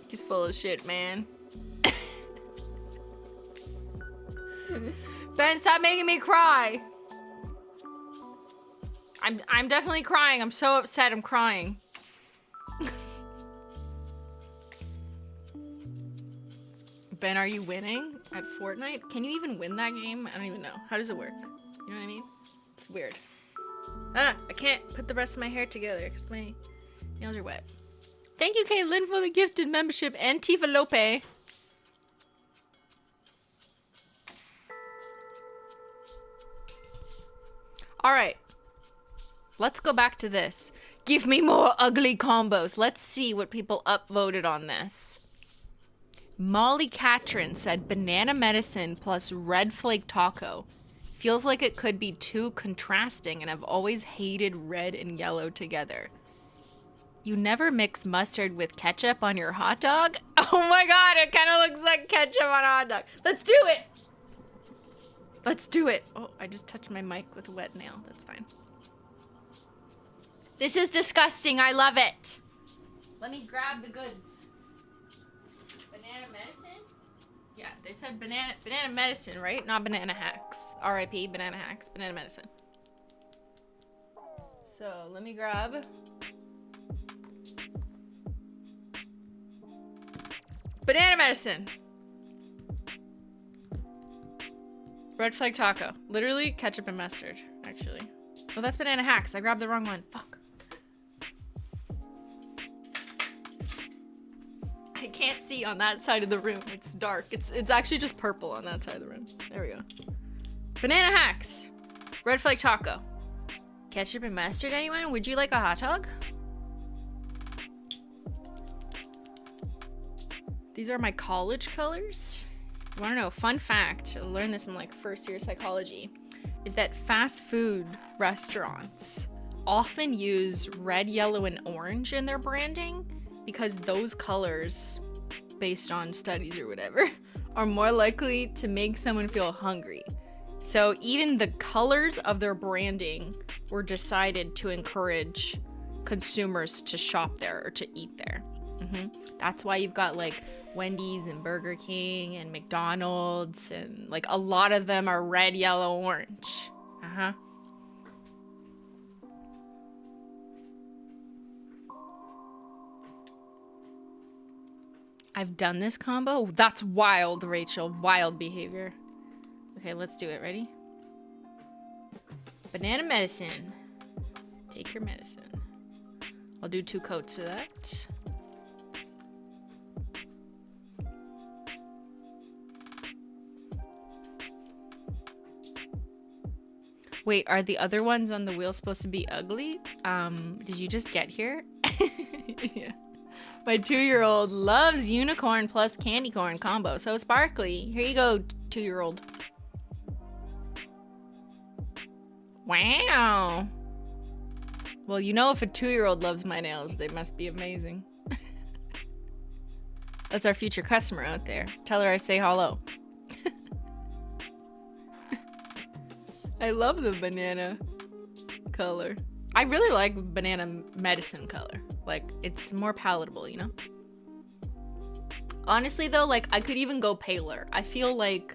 He's full of shit, man. Ben, stop making me cry. I'm definitely crying. I'm so upset. I'm crying. Ben, are you winning at Fortnite? Can you even win that game? I don't even know. How does it work? You know what I mean? It's weird. I can't put the rest of my hair together because my nails are wet. Thank you, Caitlin, for the gifted membership. And Tifa Lope. All right. Let's go back to this. Give me more ugly combos. Let's see what people upvoted on this. Molly Catron said banana medicine plus red flake taco. Feels like it could be too contrasting, and I've always hated red and yellow together. You never mix mustard with ketchup on your hot dog? Oh my god, it kind of looks like ketchup on a hot dog. Let's do it! Let's do it. Oh, I just touched my mic with a wet nail. That's fine. This is disgusting. I love it. Let me grab the goods. Banana medicine? Yeah, they said banana medicine, right? Not banana hacks. R.I.P. banana hacks. Banana medicine. So let me grab. Banana medicine. Red Flake Taco. Literally ketchup and mustard, actually. Oh, that's banana hacks. I grabbed the wrong one. Fuck. I can't see on that side of the room. It's dark. It's actually just purple on that side of the room. There we go. Banana hacks. Red Flake Taco. Ketchup and mustard, anyone? Would you like a hot dog? These are my college colors. You wanna know, fun fact, I learned this in like first year psychology, is that fast food restaurants often use red, yellow, and orange in their branding because those colors, based on studies or whatever, are more likely to make someone feel hungry. So even the colors of their branding were decided to encourage consumers to shop there or to eat there. That's why you've got like Wendy's and Burger King and McDonald's, and like a lot of them are red, yellow, orange. I've done this combo. That's wild, Rachel. Wild behavior. Okay, let's do it. Ready? Banana medicine. Take your medicine. I'll do 2 coats of that. Wait, are the other ones on the wheel supposed to be ugly? Did you just get here? Yeah. My 2-year-old loves unicorn plus candy corn combo. So sparkly. Here you go, 2-year-old. Wow. Well, you know, if a 2-year-old loves my nails, they must be amazing. That's our future customer out there. Tell her I say hello. I love the banana color. I really like banana medicine color. Like, it's more palatable, you know? Honestly, though, like, I could even go paler. I feel like,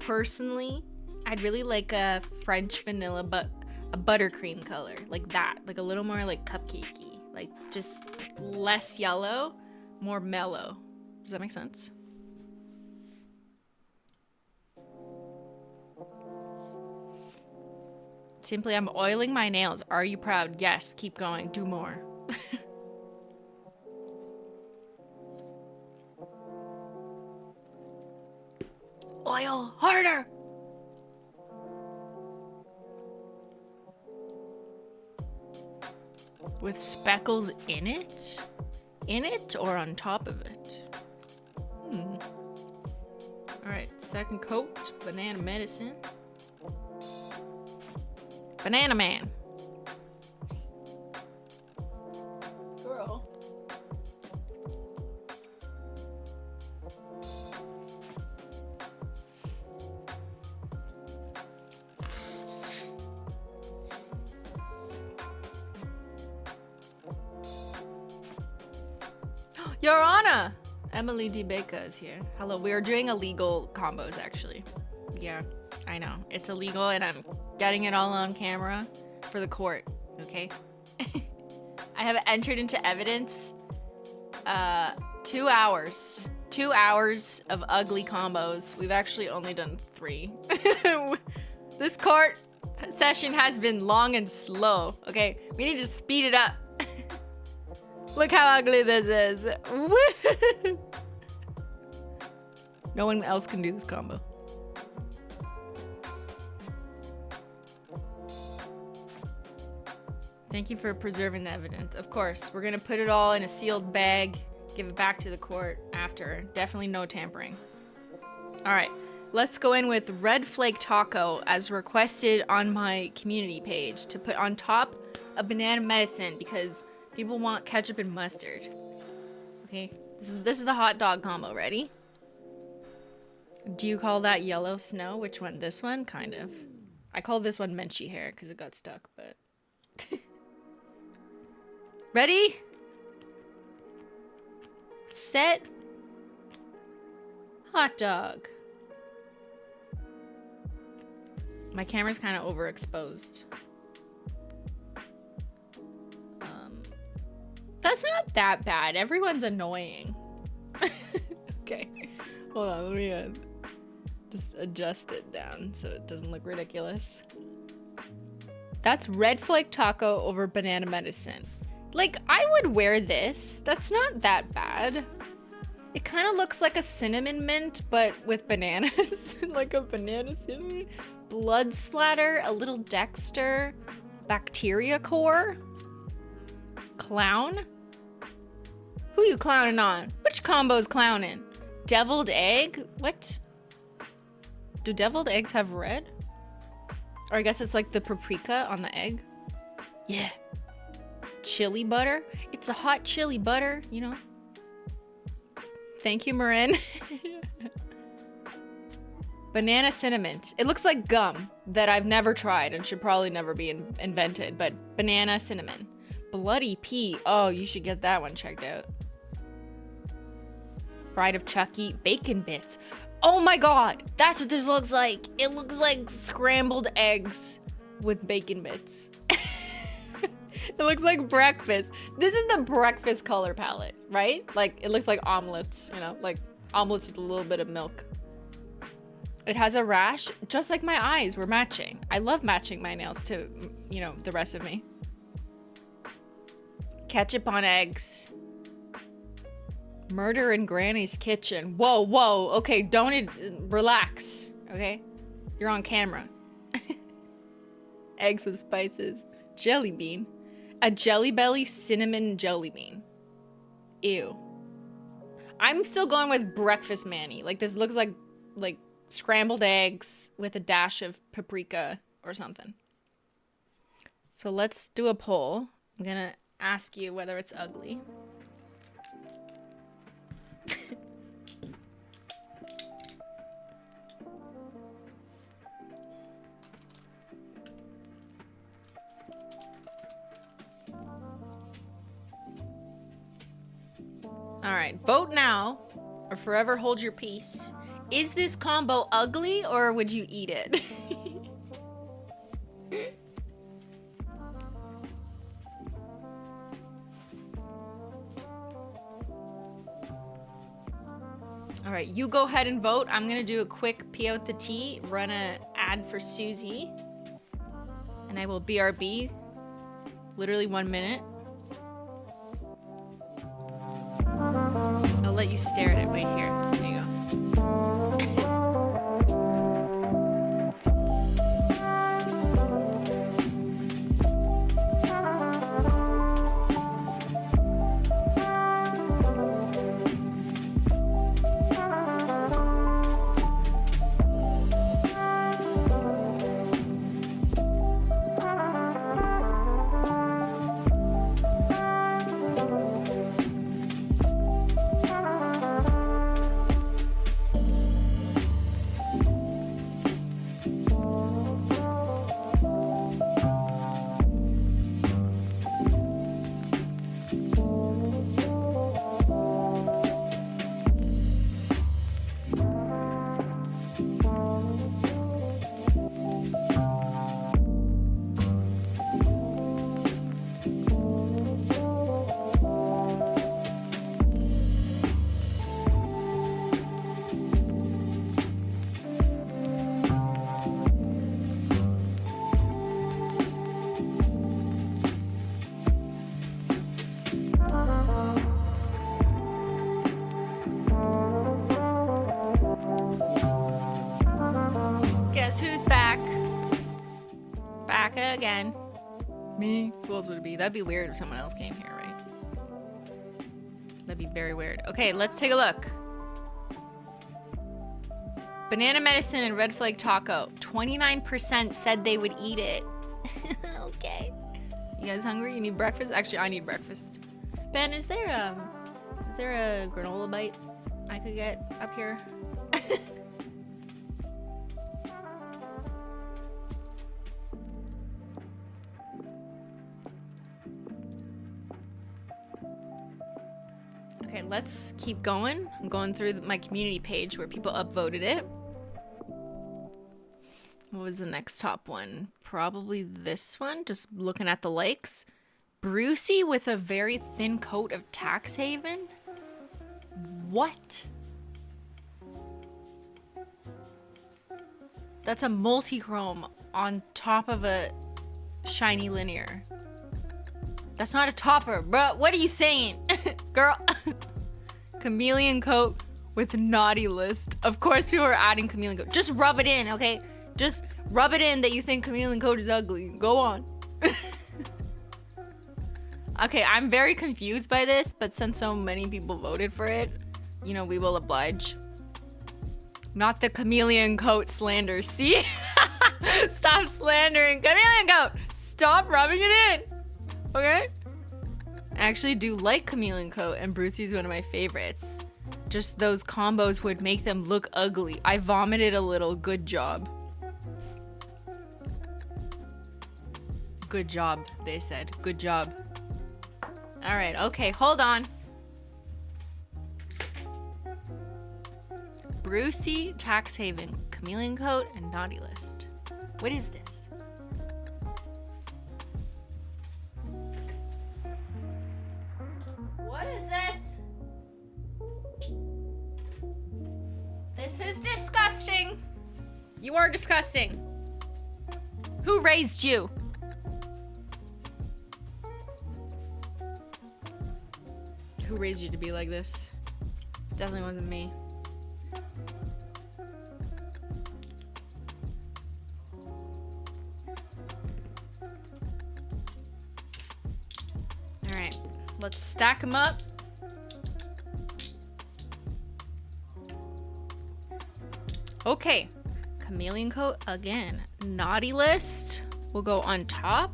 personally, I'd really like a French vanilla, but a buttercream color. Like that. Like a little more, like, cupcakey. Like, just less yellow, more mellow. Does that make sense? Simply, I'm oiling my nails. Are you proud? Yes. Keep going. Do more. Oil harder. With speckles in it? In it or on top of it? Alright, second coat. Banana medicine. Banana man. Girl. Your Honor! Emily D. Baker is here. Hello, we are doing illegal combos, actually. Yeah, I know. It's illegal, and I'm getting it all on camera for the court, okay? I have entered into evidence 2 hours. 2 hours of ugly combos. We've actually only done 3. This court session has been long and slow, okay? We need to speed it up. Look how ugly this is. No one else can do this combo. Thank you for preserving the evidence. Of course, we're gonna put it all in a sealed bag, give it back to the court after. Definitely no tampering. All right, let's go in with Red Flake Taco as requested on my community page to put on top of banana medicine because people want ketchup and mustard. Okay, this is the hot dog combo. Ready? Do you call that yellow snow? Which one? This one? Kind of. I call this one Menchie hair because it got stuck, but... Ready? Set. Hot dog. My camera's kind of overexposed. That's not that bad. Everyone's annoying. Okay. Hold on, let me just adjust it down so it doesn't look ridiculous. That's Red Flake Taco over banana medicine. Like, I would wear this. That's not that bad. It kind of looks like a cinnamon mint, but with bananas. Like a banana cinnamon. Blood splatter, a little Dexter, bacteria core. Clown? Who you clowning on? Which combo's clowning? Deviled egg? What? Do deviled eggs have red? Or I guess it's like the paprika on the egg. Yeah. Chili butter? It's a hot chili butter, you know? Thank you, Marin. Banana cinnamon. It looks like gum that I've never tried and should probably never be invented, but banana cinnamon. Bloody Pea. Oh, you should get that one checked out. Bride of Chucky. Bacon bits. Oh my god. That's what this looks like. It looks like scrambled eggs with bacon bits. It looks like breakfast. This is the breakfast color palette, right? Like, it looks like omelets, you know? Like, omelets with a little bit of milk. It has a rash, just like my eyes were matching. I love matching my nails to, you know, the rest of me. Ketchup on eggs. Murder in Granny's kitchen. Whoa, whoa. Okay, don't relax. Okay, you're on camera. Eggs with spices. Jelly bean. A Jelly Belly cinnamon jelly bean. Ew. I'm still going with breakfast Manny. Like, this looks like scrambled eggs with a dash of paprika or something. So let's do a poll. I'm gonna ask you whether it's ugly. All right, vote now or forever hold your peace. Is this combo ugly or would you eat it? All right, you go ahead and vote. I'm gonna do a quick pee out the tea, run an ad for Susie, and I will BRB. Literally 1 minute. I'll let you stare at it right here. There you go. Guess who's back? Back again. Me? Who else would it be? That'd be weird if someone else came here, right? That'd be very weird. Okay, let's take a look. Banana medicine and Red Flake Taco. 29% said they would eat it. Okay. You guys hungry? You need breakfast? Actually, I need breakfast. Ben, is there a granola bite I could get up here? Okay, let's keep going. I'm going through my community page where people upvoted it. What was the next top one? Probably this one, just looking at the likes. Brucey with a very thin coat of Tax Haven? What? That's a multi-chrome on top of a shiny linear. That's not a topper, bro. What are you saying? Girl. Chameleon Coat with naughty list. Of course people are adding Chameleon Coat. Just rub it in, okay? Just rub it in that you think Chameleon Coat is ugly. Go on. Okay, I'm very confused by this, but since so many people voted for it, you know, we will oblige. Not the Chameleon Coat slander. See? Stop slandering Chameleon Coat. Stop rubbing it in. Okay? I actually do like Chameleon Coat, and Brucey's one of my favorites. Just those combos would make them look ugly. I vomited a little. Good job. Good job, they said. Good job. All right, okay, hold on. Brucey, Tax Haven, Chameleon Coat, and Naughty List. What is this? What is this? This is disgusting. You are disgusting. Who raised you? Who raised you to be like this? Definitely wasn't me. All right, let's stack them up. Okay, Chameleon Coat again. Naughty List will go on top.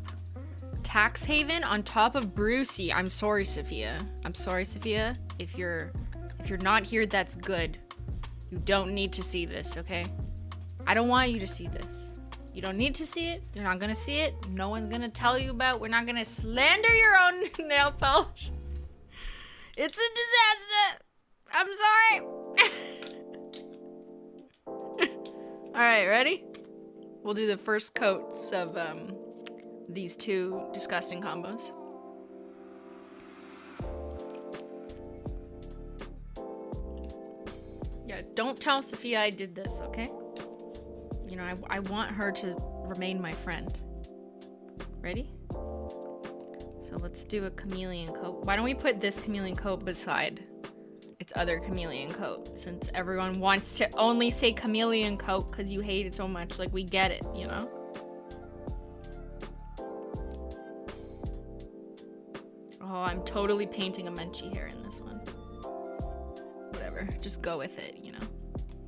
Tax Haven on top of Brucey. I'm sorry, Sophia. I'm sorry, Sophia. If you're not here, that's good. You don't need to see this, okay? I don't want you to see this. You don't need to see it. You're not gonna see it. No one's gonna tell you about. We're not gonna slander your own nail polish. It's a disaster. I'm sorry. All right, ready? We'll do the first coats of these two disgusting combos. Yeah, don't tell Sophia I did this, okay? You know, I want her to remain my friend. Ready? So let's do a Chameleon Coat. Why don't we put this Chameleon Coat beside its other Chameleon Coat, since everyone wants to only say Chameleon Coat because you hate it so much. Like, we get it, you know? Oh, I'm totally painting a Menchie hair in this one. Whatever, just go with it, you know?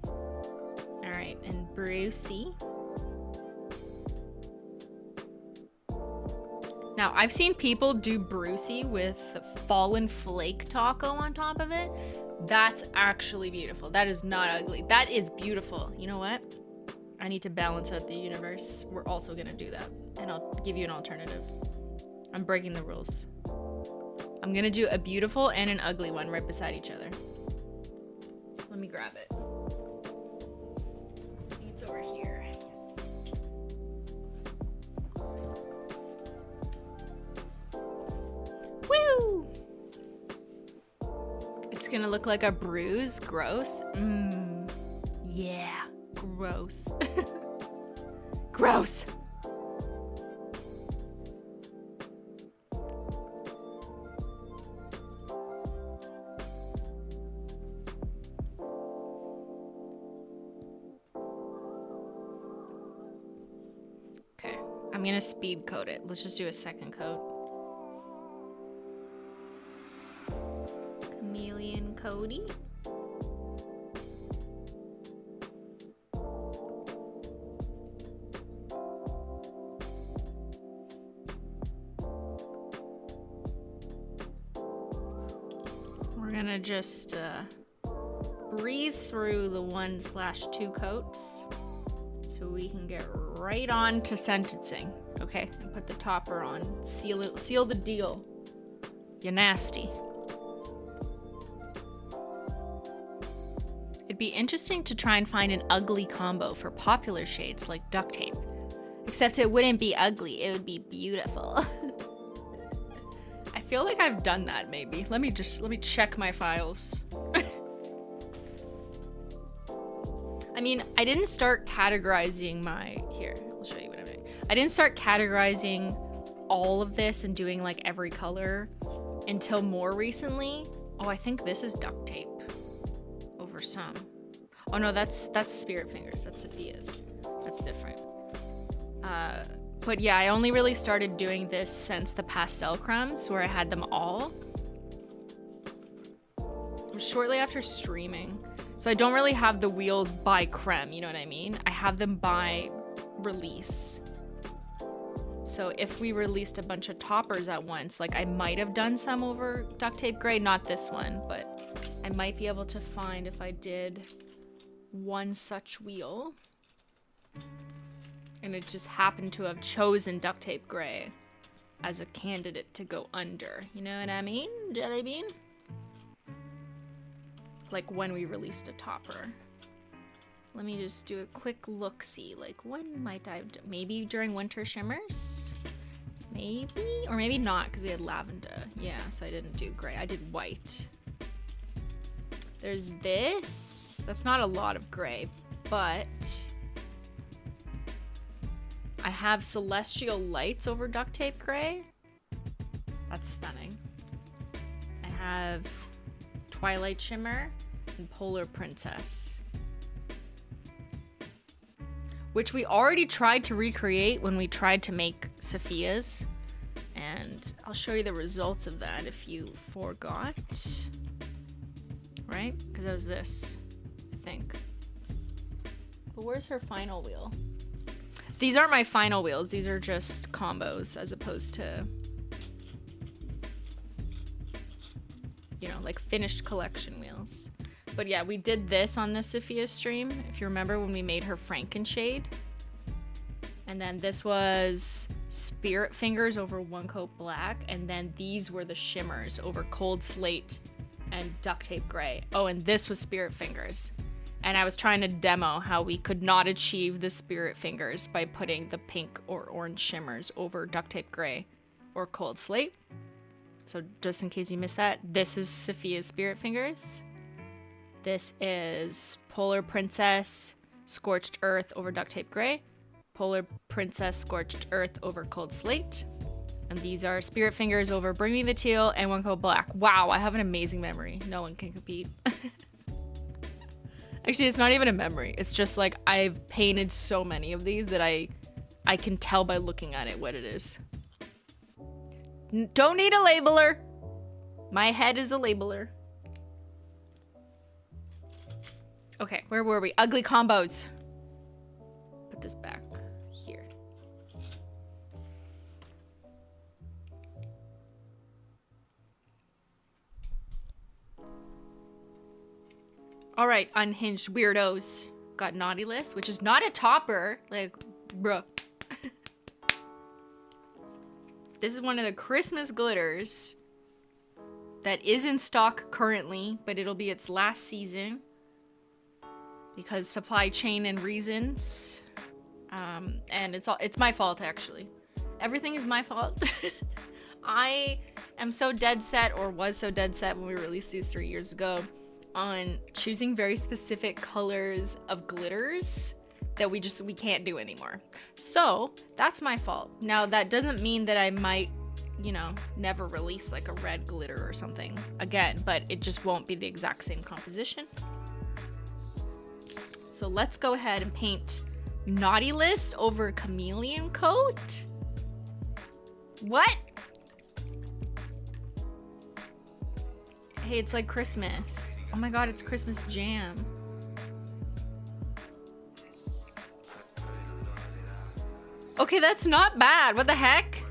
All right, and Brucey. Now, I've seen people do Brucey with Fallen Flake Taco on top of it. That's actually beautiful. That is not ugly. That is beautiful. You know what? I need to balance out the universe. We're also gonna do that. And I'll give you an alternative. I'm breaking the rules. I'm gonna do a beautiful and an ugly one right beside each other. Let me grab it. It's over here. Yes. Woo! It's gonna look like a bruise. Gross. Yeah. Gross. Gross. Okay, I'm gonna speed coat it. Let's just do a second coat. Chameleon Coaty. We're gonna just breeze through the 1/2 coats so we can get right on to sentencing. Okay, and put the topper on. Seal it, seal the deal. You're nasty. It'd be interesting to try and find an ugly combo for popular shades like duct tape. Except it wouldn't be ugly, it would be beautiful. I feel like I've done that maybe. Let me check my files. I mean, I didn't start categorizing here, I'll show you what I'm doing. I didn't start categorizing all of this and doing like every color until more recently. Oh, I think this is duct tape over some. Oh no, that's Spirit Fingers, that's Sophia's. That's different. But yeah, I only really started doing this since the pastel crumbs where I had them all. It was shortly after streaming. So I don't really have the wheels by creme, you know what I mean? I have them by release. So if we released a bunch of toppers at once, like I might have done some over duct tape gray, not this one, but I might be able to find if I did one such wheel. And it just happened to have chosen duct tape gray. as a candidate to go under. You know what I mean, Jelly Bean? Like when we released a topper. Let me just do a quick look-see. Like when might I have maybe during winter shimmers? Maybe? Or maybe not, because we had lavender. Yeah, so I didn't do gray. I did white. There's this. That's not a lot of gray, but I have Celestial Lights over Duct Tape Gray. That's stunning. I have Twilight Shimmer and Polar Princess, which we already tried to recreate when we tried to make Sophia's, and I'll show you the results of that if you forgot, right? Because that was this, I think. But where's her final wheel? These aren't my final wheels, these are just combos as opposed to, you know, like finished collection wheels. But yeah, we did this on the Sophia stream, if you remember when we made her Frankenshade. And then this was Spirit Fingers over One Coat Black, and then these were the shimmers over Cold Slate and Duct Tape Gray. Oh, and this was Spirit Fingers. And I was trying to demo how we could not achieve the Spirit Fingers by putting the pink or orange shimmers over Duct Tape Gray or Cold Slate. So just in case you missed that, this is Sophia's Spirit Fingers. This is Polar Princess Scorched Earth over Duct Tape Gray. Polar Princess Scorched Earth over Cold Slate. And these are Spirit Fingers over Bring Me the Teal and One Coat Black. Wow, I have an amazing memory. No one can compete. Actually, it's not even a memory. It's just like I've painted so many of these that I can tell by looking at it what it is. Don't need a labeler. My head is a labeler. Okay, where were we? Ugly combos. Put this back here. All right, unhinged weirdos. Got Naughty List, which is not a topper. Like, bruh. This is one of the Christmas glitters that is in stock currently, but it'll be its last season because supply chain and reasons. And it's my fault, actually. Everything is my fault. I am so dead set, or was so dead set when we released these 3 years ago, on choosing very specific colors of glitters that we can't do anymore. So that's my fault. Now that doesn't mean that I might, you know, never release like a red glitter or something again, but it just won't be the exact same composition. So let's go ahead and paint Naughty List over Chameleon Coat. What? Hey, it's like Christmas. Oh my god, it's Christmas jam. Okay, that's not bad. What the heck?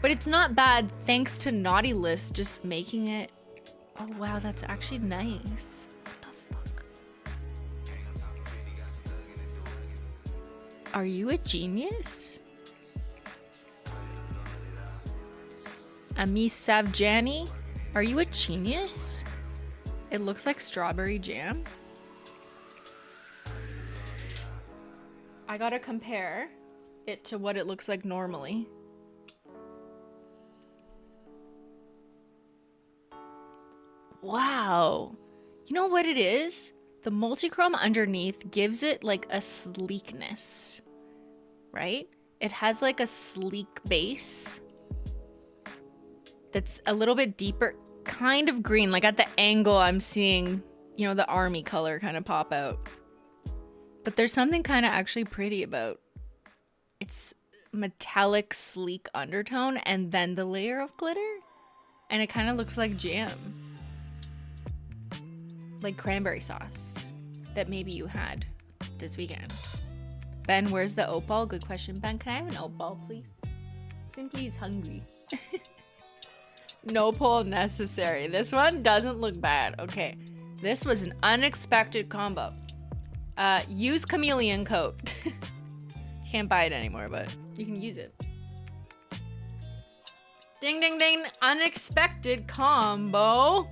But it's not bad thanks to Naughty List just making it. Oh wow, that's actually nice. What the fuck? Are you a genius? Ami Savjani? Are you a genius? It looks like strawberry jam. I gotta compare it to what it looks like normally. Wow. You know what it is? The multichrome underneath gives it like a sleekness, right? It has like a sleek base that's a little bit deeper, kind of green. Like at the angle I'm seeing, you know, the army color kind of pop out. But there's something kind of actually pretty about its metallic, sleek undertone and then the layer of glitter. And it kind of looks like jam. Like cranberry sauce that maybe you had this weekend. Ben, where's the oat ball? Good question. Ben, can I have an oat ball, please? Simply's hungry. No poll necessary. This one doesn't look bad. Okay. This was an unexpected combo. Use Chameleon Coat. Can't buy it anymore, but you can use it. Ding, ding, ding. Unexpected combo.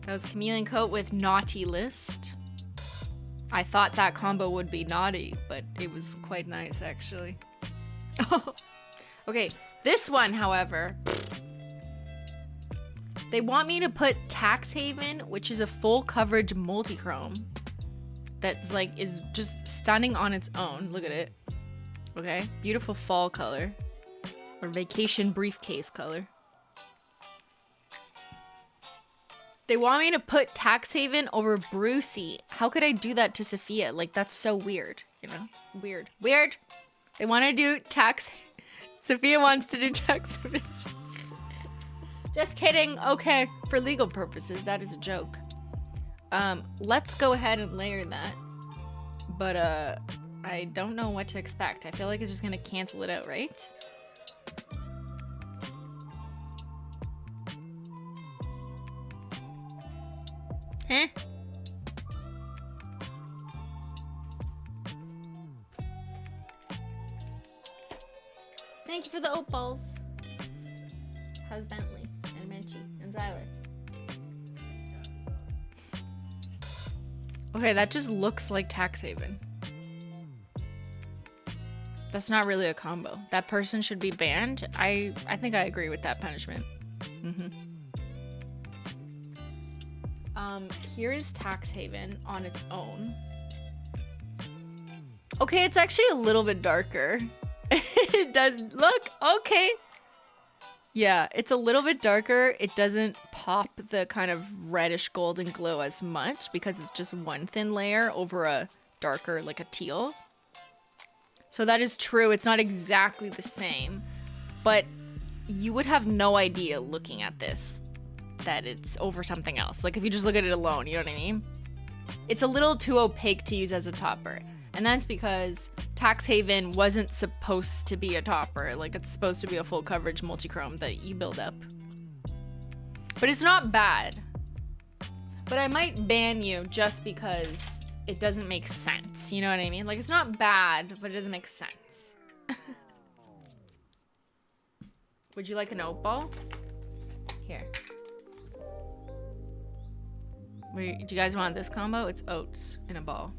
That was Chameleon Coat with Naughty List. I thought that combo would be naughty, but it was quite nice, actually. Okay, this one, however, they want me to put Tax Haven, which is a full coverage multichrome that's like, is just stunning on its own. Look at it. Okay, beautiful fall color. Or vacation briefcase color. They want me to put Tax Haven over Brucey. How could I do that to Sophia? Like, that's so weird, you know? Weird. Weird. They want to do tax... Sophia wants to do tax evasion. Just kidding. Okay, for legal purposes, that is a joke. Let's go ahead and layer that. But, I don't know what to expect. I feel like it's just gonna cancel it out, right? Huh? Thank you for the oat balls. How's Bentley and Menchie and Zyler? Okay, that just looks like Tax Haven. That's not really a combo. That person should be banned. I think I agree with that punishment. Here is Tax Haven on its own. Okay, it's actually a little bit darker. It does look okay. Yeah, it's a little bit darker. It doesn't pop the kind of reddish golden glow as much because it's just one thin layer over a darker, like a teal. So that is true. It's not exactly the same, but you would have no idea looking at this that it's over something else. Like if you just look at it alone, you know what I mean? It's a little too opaque to use as a topper. And that's because Tax Haven wasn't supposed to be a topper. Like it's supposed to be a full coverage multi-chrome that you build up. But it's not bad. But I might ban you just because it doesn't make sense. You know what I mean? Like it's not bad, but it doesn't make sense. Would you like an oat ball? Here. Do you guys want this combo? It's oats in a ball.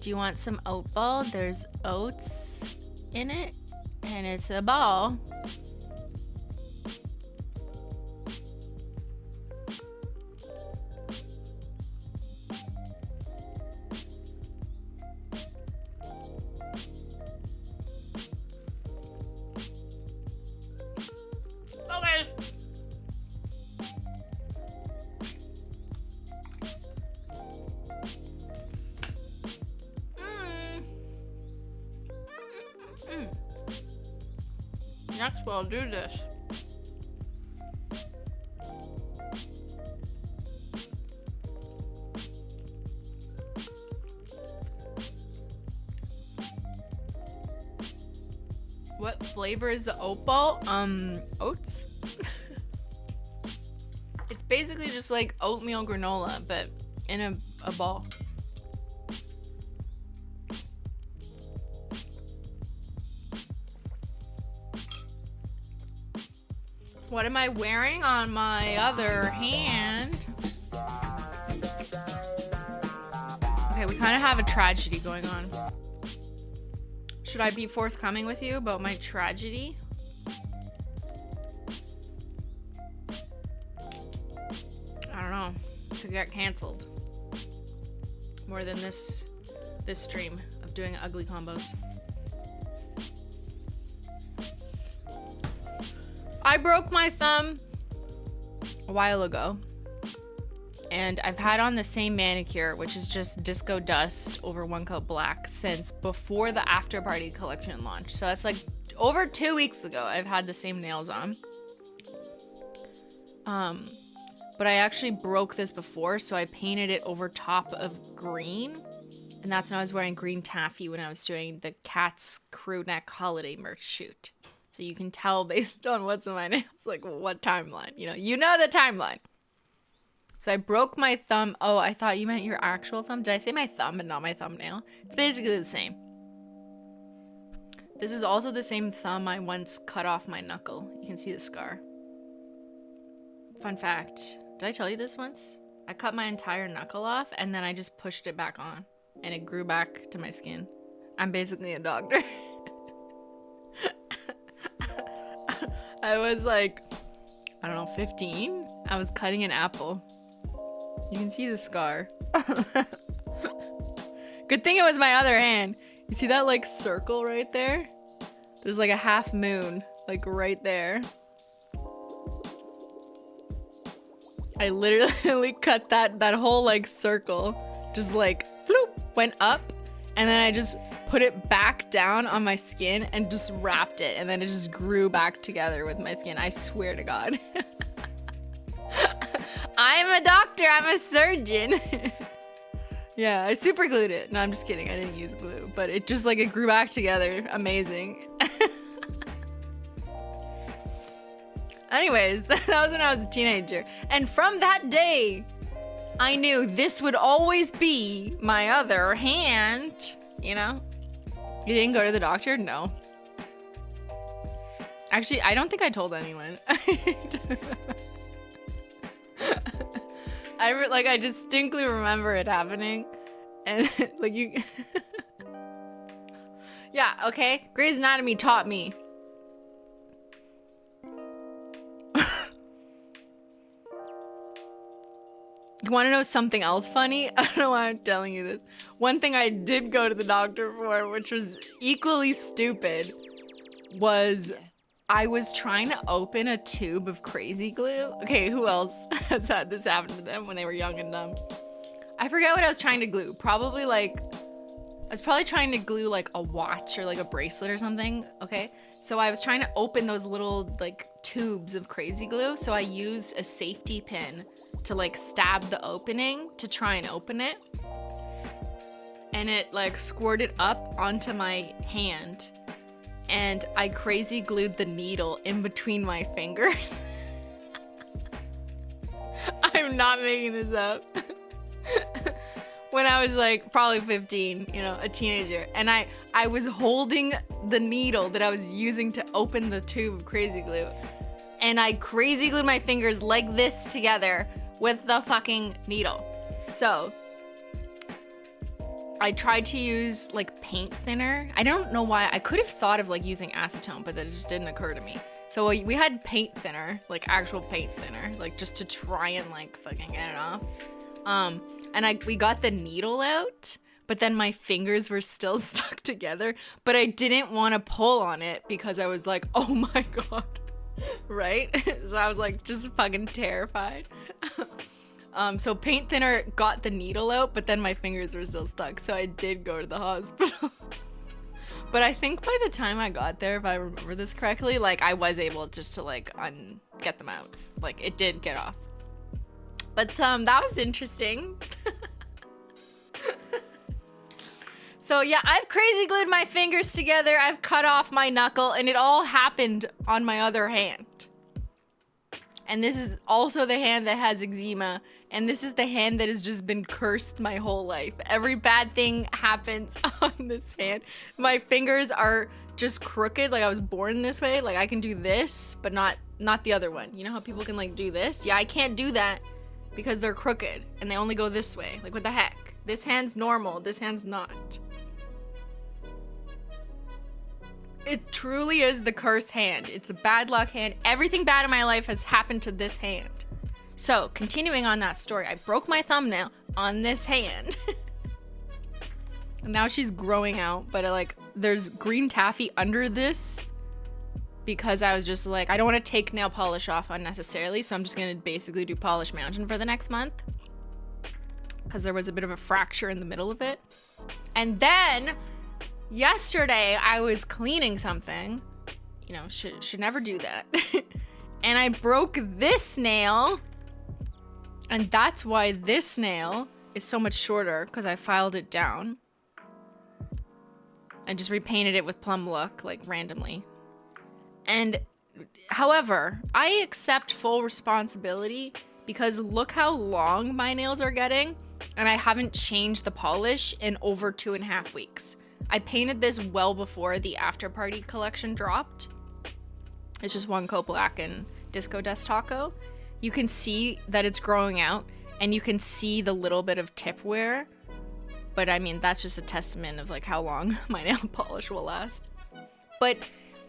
Do you want some oat ball? There's oats in it, and it's a ball. Okay. Next, we'll do this. What flavor is the oat ball? Oats? It's basically just like oatmeal granola, but in a ball. What am I wearing on my other hand? Okay, we kind of have a tragedy going on. Should I be forthcoming with you about my tragedy? I don't know. Could get canceled. More than this stream of doing ugly combos. I broke my thumb a while ago, and I've had on the same manicure, which is just disco dust over one coat black, since before the after party collection launch. So that's like over 2 weeks ago I've had the same nails on. But I actually broke this before, so I painted it over top of green, and that's when I was wearing green taffy when I was doing the Cat's crew neck holiday merch shoot. So you can tell based on what's in my nails, like what timeline, you know the timeline. So I broke my thumb. Oh, I thought you meant your actual thumb. Did I say my thumb and not my thumbnail? It's basically the same. This is also the same thumb I once cut off my knuckle. You can see the scar. Fun fact. Did I tell you this once? I cut my entire knuckle off and then I just pushed it back on. And it grew back to my skin. I'm basically a doctor. I was like, I don't know, 15? I was cutting an apple. You can see the scar. Good thing it was my other hand. You see that like circle right there? There's like a half moon, like right there. I literally cut that whole like circle, just like floop, went up, and then I just put it back down on my skin and just wrapped it, and then it just grew back together with my skin. I swear to God. I'm a doctor, I'm a surgeon. Yeah, I super glued it. No, I'm just kidding, I didn't use glue, but it just like, it grew back together. Amazing. Anyways, that was when I was a teenager. And from that day, I knew this would always be my other hand, you know? You didn't go to the doctor? No. Actually, I don't think I told anyone. I distinctly remember it happening. And like you... Yeah, okay. Grey's Anatomy taught me. You want to know something else funny? I don't know why I'm telling you this. One thing I did go to the doctor for, which was equally stupid, was I was trying to open a tube of crazy glue. Okay, who else has had this happen to them when they were young and dumb? I forget what I was trying to glue. Probably like, I was probably trying to glue like a watch or like a bracelet or something, okay? So I was trying to open those little like tubes of crazy glue. So I used a safety pin to like stab the opening to try and open it. And it like squirted up onto my hand. And I crazy glued the needle in between my fingers. I'm not making this up. When I was like probably 15, you know, a teenager. And I was holding the needle that I was using to open the tube of crazy glue. And I crazy glued my fingers like this together with the fucking needle. So I tried to use like paint thinner. I don't know why. I could have thought of like using acetone, but that just didn't occur to me. So we had paint thinner, like actual paint thinner, like just to try and like fucking get it off. And we got the needle out, but then my fingers were still stuck together, but I didn't want to pull on it because I was like, oh my God. Right? So I was like just fucking terrified. So paint thinner got the needle out, but then my fingers were still stuck. So I did go to the hospital. But I think by the time I got there, if I remember this correctly, like I was able just to like get them out. Like it did get off. But that was interesting. So yeah, I've crazy glued my fingers together, I've cut off my knuckle, and it all happened on my other hand. And this is also the hand that has eczema, and this is the hand that has just been cursed my whole life. Every bad thing happens on this hand. My fingers are just crooked, like I was born this way. Like I can do this, but not the other one. You know how people can like do this? Yeah, I can't do that because they're crooked and they only go this way. Like what the heck? This hand's normal, this hand's not. It truly is the cursed hand. It's the bad luck hand. Everything bad in my life has happened to this hand. So, continuing on that story, I broke my thumbnail on this hand. And now she's growing out, but like there's green taffy under this because I was just like, I don't want to take nail polish off unnecessarily, so I'm just going to basically do Polish Mountain for the next month because there was a bit of a fracture in the middle of it. And then yesterday, I was cleaning something. You know, should never do that. And I broke this nail. And that's why this nail is so much shorter, because I filed it down. I just repainted it with Plum Look, like randomly. And however, I accept full responsibility because look how long my nails are getting, and I haven't changed the polish in over 2.5 weeks. I painted this well before the After Party collection dropped. It's just one coat black and Disco Dust Taco. You can see that it's growing out, and you can see the little bit of tip wear. But I mean, that's just a testament of like how long my nail polish will last. But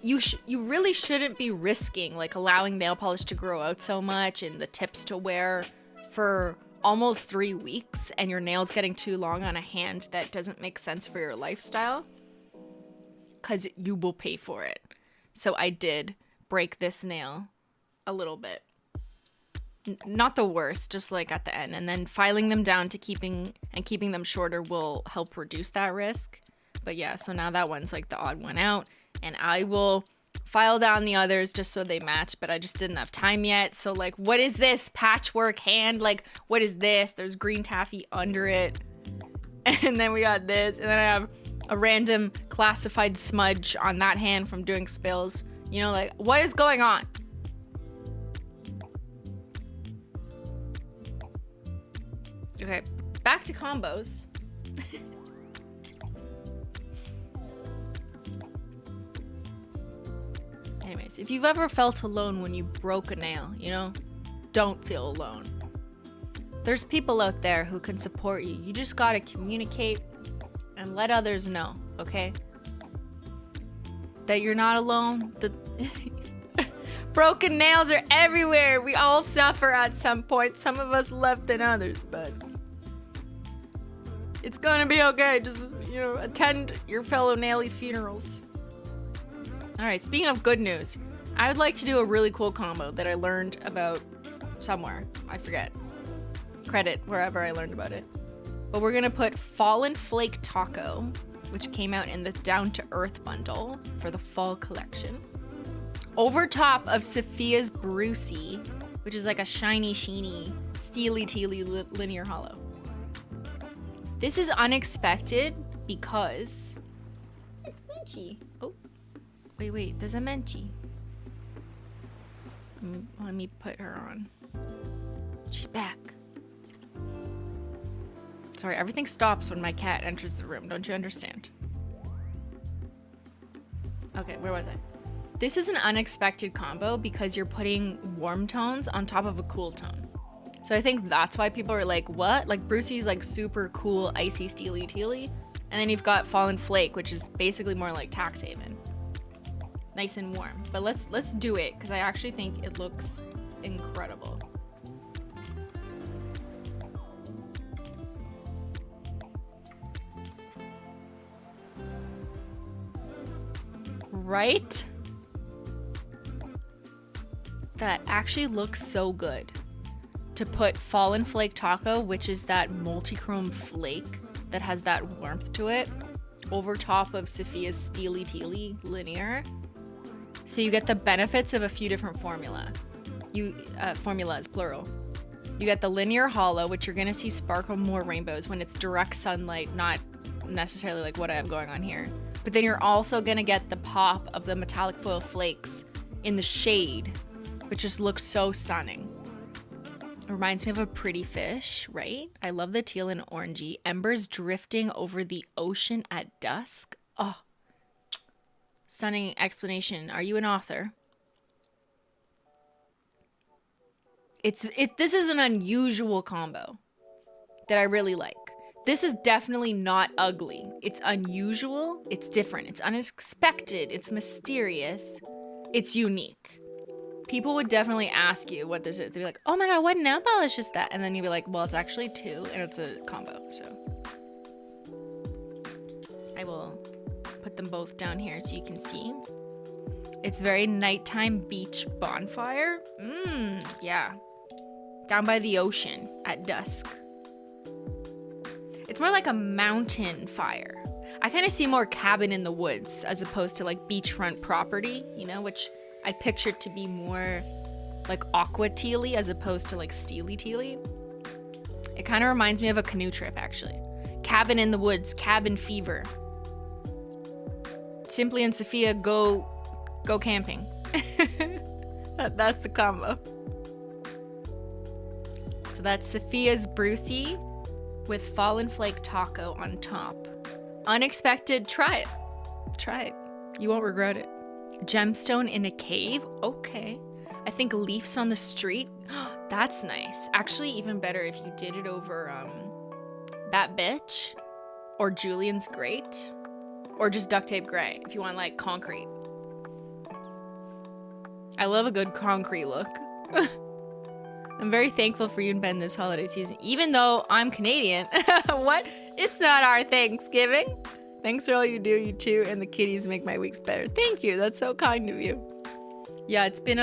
you really shouldn't be risking like allowing nail polish to grow out so much and the tips to wear for almost 3 weeks, and your nails getting too long on a hand that doesn't make sense for your lifestyle, because you will pay for it. So I did break this nail a little bit. Not the worst, just like at the end, and then filing them down to keeping them shorter will help reduce that risk. But yeah, so now that one's like the odd one out, and I will file down the others just so they match, but I just didn't have time yet. So like, what is this patchwork hand? Like, what is this? There's green taffy under it. And then we got this, and then I have a random classified smudge on that hand from doing spills. You know, like, what is going on? Okay, back to combos. Anyways, if you've ever felt alone when you broke a nail, you know, don't feel alone. There's people out there who can support you. You just gotta communicate and let others know, okay? That you're not alone. Broken nails are everywhere. We all suffer at some point. Some of us less than others, but it's gonna be okay. Just, you know, attend your fellow nailies' funerals. All right, speaking of good news, I would like to do a really cool combo that I learned about somewhere. I forget. Credit wherever I learned about it. But we're gonna put Fallen Flake Taco, which came out in the Down to Earth bundle for the fall collection, over top of Sophia's Brucey, which is like a shiny, sheeny, steely-teely linear hollow. This is unexpected because it's Menchie. Oh, wait, there's a Menchie. Let me put her on. She's back. Sorry, everything stops when my cat enters the room. Don't you understand? Okay, where was I? This is an unexpected combo because you're putting warm tones on top of a cool tone. So I think that's why people are like, what? Like, Brucey's like super cool, icy, steely, teely. And then you've got Fallen Flake, which is basically more like Tax Haven. Nice and warm. But let's do it, because I actually think it looks incredible. Right? That actually looks so good. To put Fallen Flake Taco, which is that multi-chrome flake that has that warmth to it, over top of Sophia's Steely Teely linear. So you get the benefits of a few different formulas, plural. You get the linear hollow, which you're gonna see sparkle more rainbows when it's direct sunlight, not necessarily like what I have going on here. But then you're also gonna get the pop of the metallic foil flakes in the shade, which just looks so stunning. It reminds me of a pretty fish, right? I love the teal and orangey. Embers drifting over the ocean at dusk. Oh, stunning explanation. Are you an author? This is an unusual combo that I really like. This is definitely not ugly. It's unusual, it's different, it's unexpected, it's mysterious, it's unique. People would definitely ask you what this is. They'd be like, oh my god, what nail polish is that? And then you'd be like, well, it's actually 2 and it's a combo, so. I will put them both down here so you can see. It's very nighttime beach bonfire. Yeah. Down by the ocean at dusk. It's more like a mountain fire. I kind of see more cabin in the woods as opposed to like beachfront property, you know, which I pictured to be more like aqua tealy as opposed to like steely tealy. It kind of reminds me of a canoe trip, actually. Cabin in the woods, cabin fever. Simply and Sophia go camping. That's the combo. So that's Sophia's Brucey with Fallen Flake Taco on top. Unexpected, try it. Try it. You won't regret it. Gemstone in a cave, okay. I think Leaves on the Street, that's nice. Actually, even better if you did it over That Bitch or Julian's Great or just Duct Tape Gray if you want like concrete. I love a good concrete look. I'm very thankful for you and Ben this holiday season, even though I'm Canadian. What? It's not our Thanksgiving. Thanks for all you do, you two, and the kitties make my weeks better. Thank you. That's so kind of you. Yeah, it's been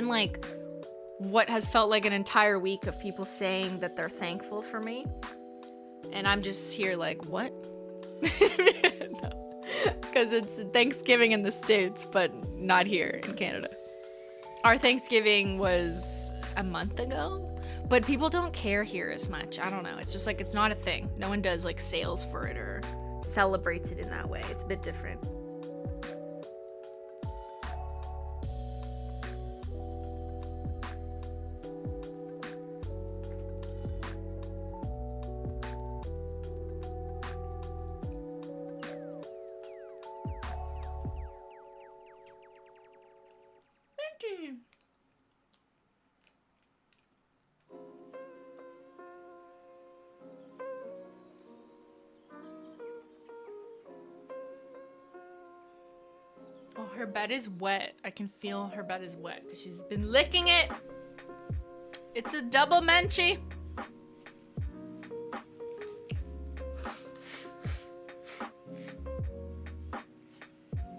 like what has felt like an entire week of people saying that they're thankful for me, and I'm just here like, what? Because it's Thanksgiving in the States, but not here in Canada. Our Thanksgiving was a month ago, but people don't care here as much. I don't know. It's just like, it's not a thing. No one does like sales for it or celebrates it in that way. It's a bit different. Oh, her bed is wet. I can feel her bed is wet because she's been licking it. It's a double Menchie.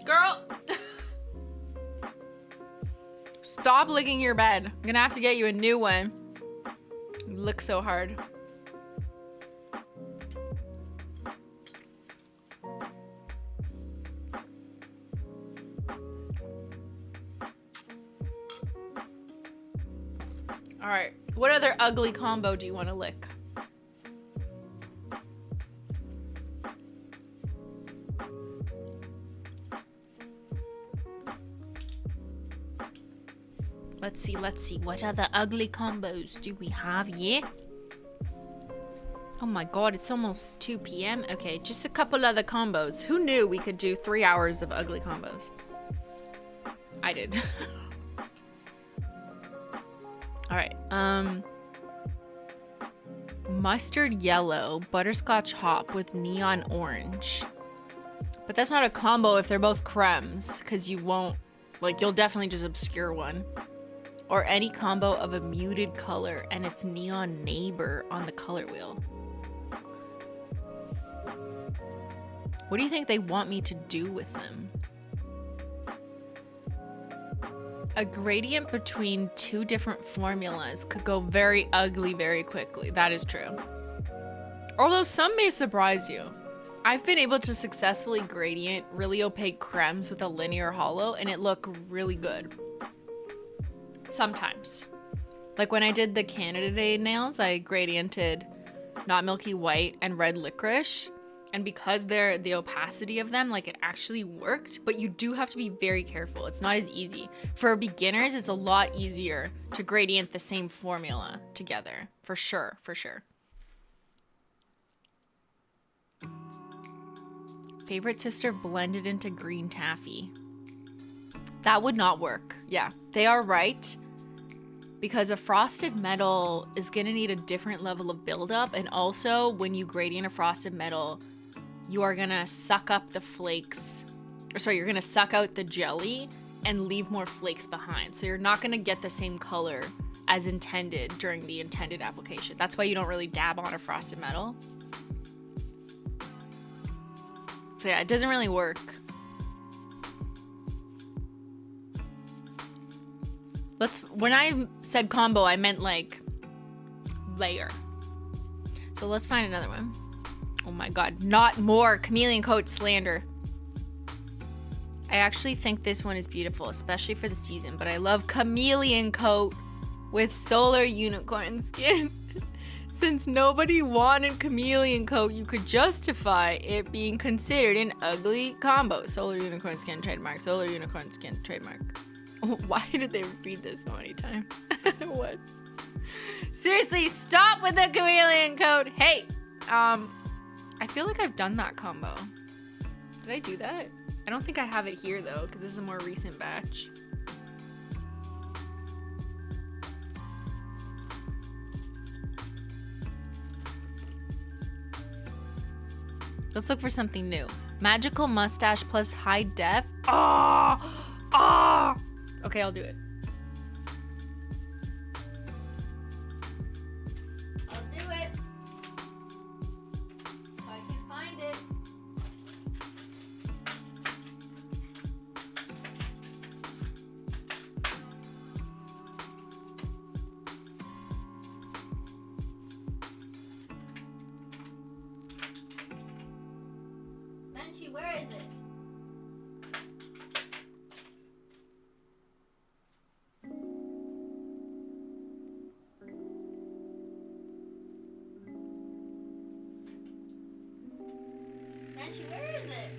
Girl. Stop licking your bed. I'm gonna have to get you a new one. You lick so hard. All right, what other ugly combo do you want to lick? Let's see. What other ugly combos do we have? Yeah. Oh my god, it's almost 2 p.m. Okay, just a couple other combos. Who knew we could do 3 hours of ugly combos? I did. All right. Mustard yellow, butterscotch hop with neon orange. But that's not a combo if they're both cremes, because you won't, like, you'll definitely just obscure one. Or any combo of a muted color and its neon neighbor on the color wheel. What do you think they want me to do with them? A gradient between two different formulas could go very ugly very quickly. That is true. Although some may surprise you. I've been able to successfully gradient really opaque cremes with a linear holo and it look really good. Sometimes. Like when I did the Canada Day nails, I gradiented Not Milky White and Red Licorice. And because they're the opacity of them, like it actually worked, but you do have to be very careful. It's not as easy. For beginners, it's a lot easier to gradient the same formula together. For sure, for sure. Favorite sister blended into green taffy. That would not work. Yeah, they are right. Because a frosted metal is gonna need a different level of buildup. And also when you gradient a frosted metal, you are gonna suck up the flakes, or sorry, you're gonna suck out the jelly and leave more flakes behind. So you're not gonna get the same color as intended during the intended application. That's why you don't really dab on a frosted metal. So yeah, it doesn't really work. When I said combo, I meant like layer. So let's find another one. Oh my god, not more Chameleon Coat slander. I actually think this one is beautiful, especially for the season, but I love Chameleon Coat with solar unicorn skin. Since nobody wanted Chameleon Coat, you could justify it being considered an ugly combo. Solar unicorn skin trademark, solar unicorn skin trademark. Why did they repeat this so many times? What? Seriously, stop with the chameleon coat. Hey, I feel like I've done that combo. Did I do that? I don't think I have it here though, because this is a more recent batch. Let's look for something new. Magical Mustache plus high def. Okay, I'll do it. I'll do it. If I can find it. Menchie, where is it? Menchie, where is it?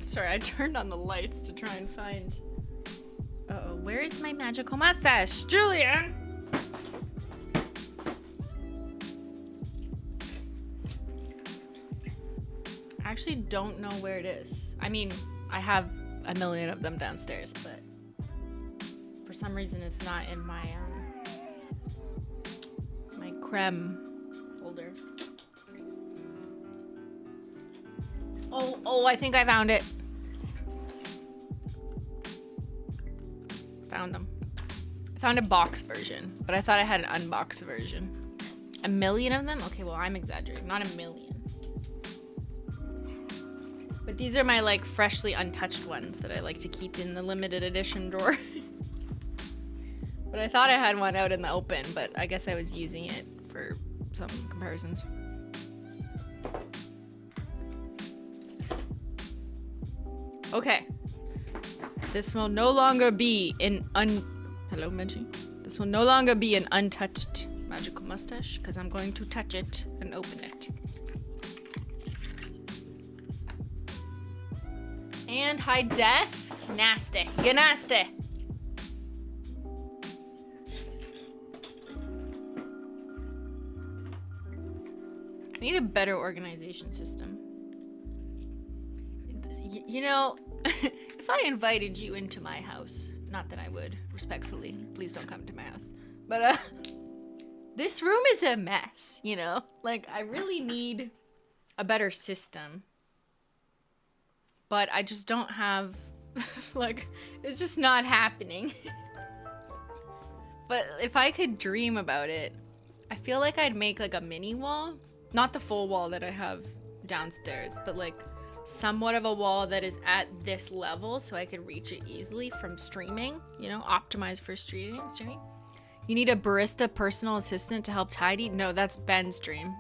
Sorry, I turned on the lights to try and find. Uh-oh, where is my magical mustache? Julian! I actually don't know where it is. I mean, I have a million of them downstairs, but for some reason it's not in my my creme folder. Oh, I think I found it. Found them. I found a box version, but I thought I had an unboxed version. A million of them? Okay, well, I'm exaggerating. Not a million. But these are my, like, freshly untouched ones that I like to keep in the limited edition drawer. But I thought I had one out in the open, but I guess I was using it for some comparisons. Okay. This will no longer be an Hello, Menchie. This will no longer be an untouched magical mustache, because I'm going to touch it and open it. And high def. Nasty. You're nasty. I need a better organization system. You know, if I invited you into my house, not that I would, respectfully, please don't come to my house, but this room is a mess, you know? Like, I really need a better system. But I just don't have, like, it's just not happening. But if I could dream about it, I feel like I'd make, like, a mini wall. Not the full wall that I have downstairs, but, like, somewhat of a wall that is at this level so I could reach it easily from streaming, you know, optimized for streaming. You need a barista personal assistant to help tidy? No, that's Ben's dream.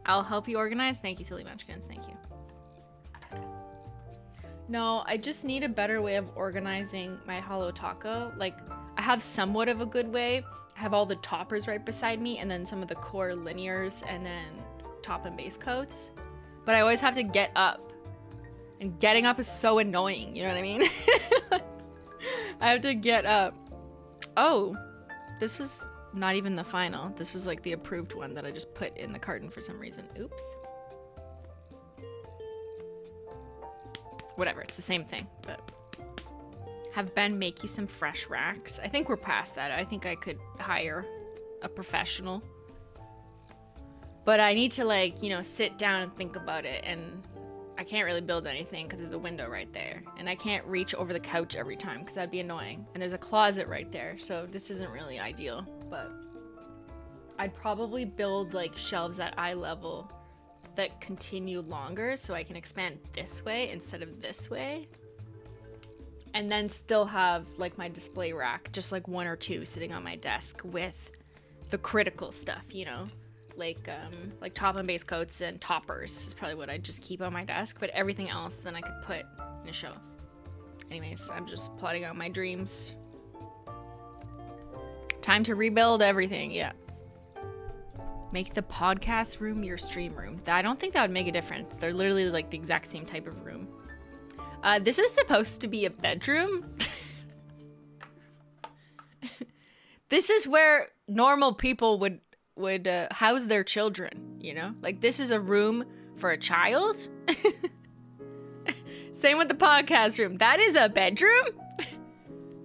I'll help you organize. Thank you, Silly Munchkins. Thank you. No, I just need a better way of organizing my Holo Taco. Like, I have somewhat of a good way. I have all the toppers right beside me and then some of the core linears and then top and base coats. But I always have to get up. And getting up is so annoying, you know what I mean? I have to get up. Oh, this was not even the final. This was like the approved one that I just put in the carton for some reason. Oops. Whatever, it's the same thing, but have Ben make you some fresh racks. I think we're past that. I think I could hire a professional. But I need to, like, you know, sit down and think about it, and I can't really build anything because there's a window right there, and I can't reach over the couch every time because that'd be annoying, and there's a closet right there, so this isn't really ideal. But I'd probably build, like, shelves at eye level that continue longer so I can expand this way instead of this way, and then still have, like, my display rack, just like one or two sitting on my desk with the critical stuff, you know, like top and base coats and toppers is probably what I'd just keep on my desk, but everything else then I could put in a shelf. Anyways, I'm just plotting out my dreams. Time to rebuild everything. Yeah. Make the podcast room your stream room. I don't think that would make a difference. They're literally like the exact same type of room. This is supposed to be a bedroom. This is where normal people would house their children, you know? Like, this is a room for a child. Same with the podcast room. That is a bedroom?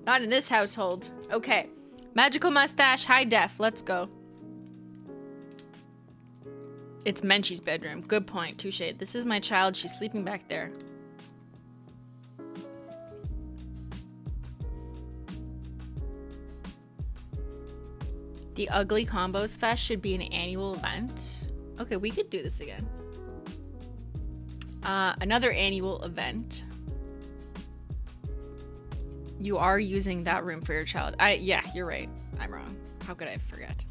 Not in this household. Okay. Magical Mustache, high def. Let's go. It's Menchie's bedroom. Good point. Touche. This is my child. She's sleeping back there. The Ugly Combos Fest should be an annual event. Okay, we could do this again. Another annual event. You are using that room for your child. Yeah, you're right. I'm wrong. How could I forget?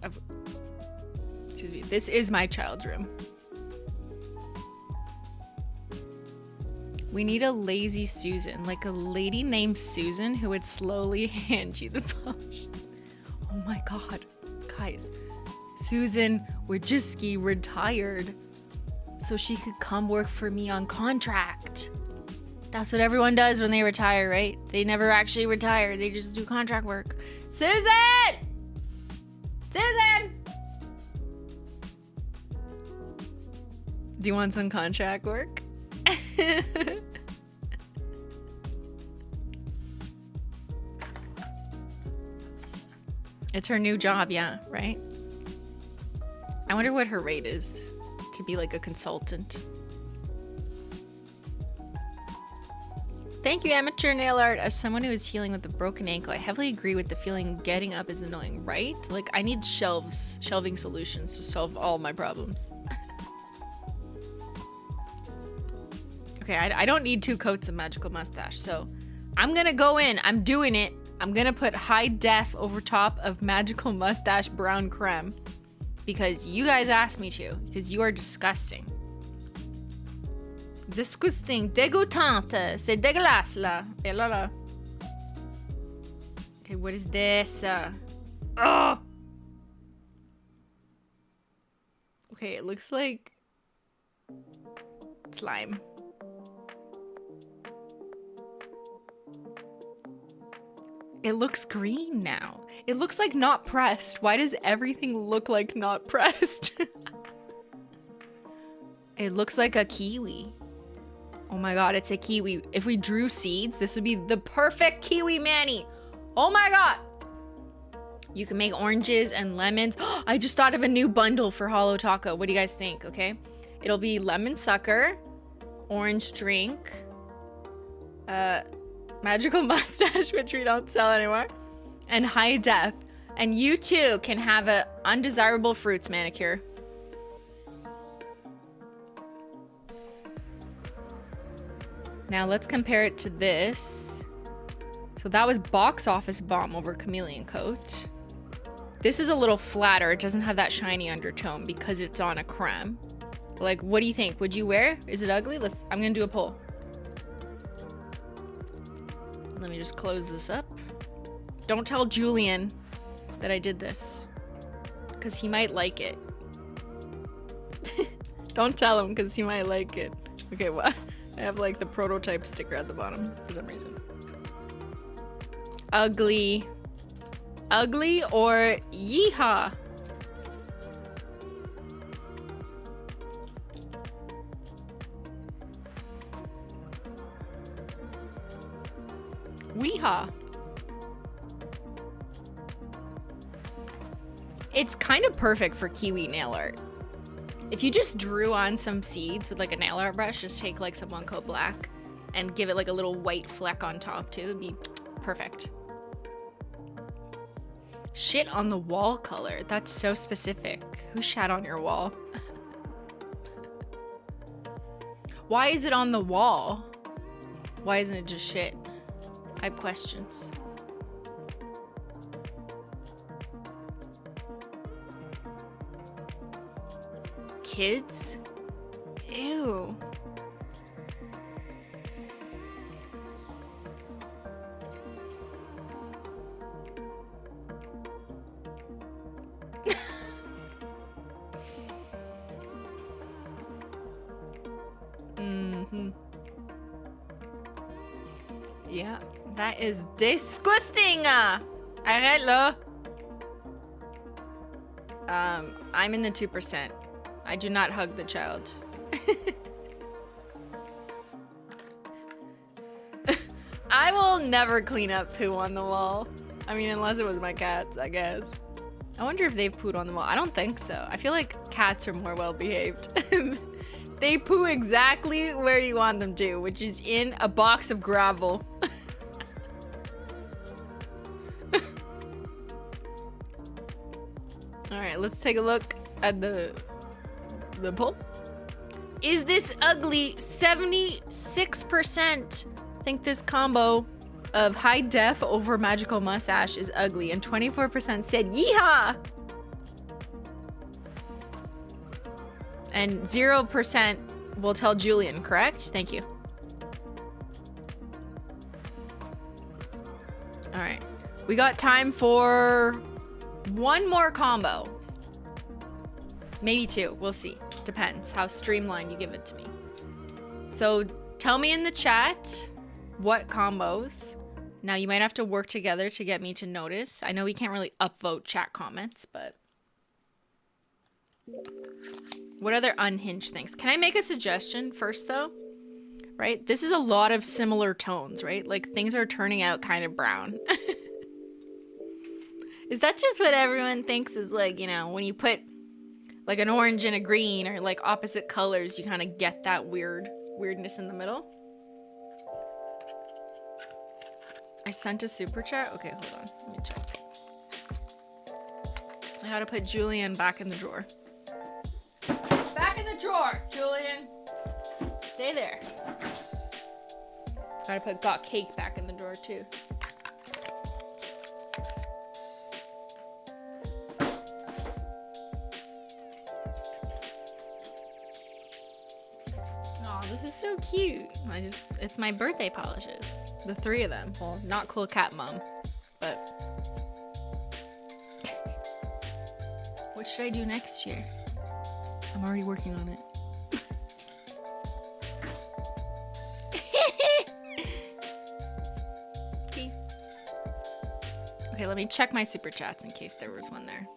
Excuse me. This is my child's room. We need a lazy Susan. Like a lady named Susan who would slowly hand you the polish. Oh my god. Guys. Susan Wojcicki retired so she could come work for me on contract. That's what everyone does when they retire, right? They never actually retire. They just do contract work. Susan! Susan! Do you want some contract work? It's her new job, yeah, right? I wonder what her rate is to be like a consultant. Thank you, Amateur Nail Art. As someone who is healing with a broken ankle, I heavily agree with the feeling getting up is annoying, right? Like, I need shelving solutions to solve all my problems. Okay, I don't need 2 coats of Magical Mustache, so I'm gonna go in. I'm doing it. I'm gonna put high def over top of Magical Mustache brown creme because you guys asked me to, because you are disgusting. Disgusting, dégoûtante, c'est dégueulasse là. Et là là. Okay, what is this? Oh! Okay, it looks like slime. It looks green now. It looks like not pressed. Why does everything look like not pressed? It looks like a kiwi. Oh my god, it's a kiwi. If we drew seeds, this would be the perfect kiwi mani. Oh my god. You can make oranges and lemons. I just thought of a new bundle for Holo Taco. What do you guys think? Okay. It'll be lemon sucker, orange drink, Magical Mustache, which we don't sell anymore, and high def. And you too can have a undesirable fruits manicure. Now let's compare it to this. So that was box office bomb over Chameleon Coat. This is a little flatter. It doesn't have that shiny undertone because it's on a creme. But like, what do you think? Would you wear? Is it ugly? I'm gonna do a poll. Let me just close this up. Don't tell Julian that I did this, because he might like it. Don't tell him, because he might like it. Okay, what? I have like the prototype sticker at the bottom for some reason. Ugly. Ugly or yeehaw? Weehaw. It's kind of perfect for kiwi nail art. If you just drew on some seeds with like a nail art brush, just take like some One Coat Black and give it like a little white fleck on top too, it'd be perfect. Shit on the wall color. That's so specific. Who shat on your wall? Why is it on the wall? Why isn't it just shit? I have questions. Kids? Ew. Yeah, that is disgusting. Arrête là. I'm in the 2%. I do not hug the child. I will never clean up poo on the wall. I mean, unless it was my cats, I guess. I wonder if they've pooed on the wall. I don't think so. I feel like cats are more well behaved. They poo exactly where you want them to, which is in a box of gravel. Alright, let's take a look at the poll. Is this ugly? 76% think this combo of high def over Magical Mustache is ugly, and 24% said yeehaw! And 0% will tell Julian, correct? Thank you. Alright. We got time for one more combo. Maybe two. We'll see. Depends how streamlined you give it to me. So tell me in the chat what combos. Now you might have to work together to get me to notice. I know we can't really upvote chat comments, but what other unhinged things? Can I make a suggestion first though? Right? This is a lot of similar tones, right? Like things are turning out kind of brown. Is that just what everyone thinks is like, you know, when you put like an orange and a green or like opposite colors, you kind of get that weirdness in the middle? I sent a super chat? Okay, hold on. Let me check. I gotta put Julian back in the drawer. Back in the drawer, Julian! Stay there. Gotta put got cake back in the drawer too. Oh, this is so cute. It's my birthday polishes. The three of them. Well, not cool cat mom, but what should I do next year? I'm already working on it. Okay, let me check my super chats in case there was one there.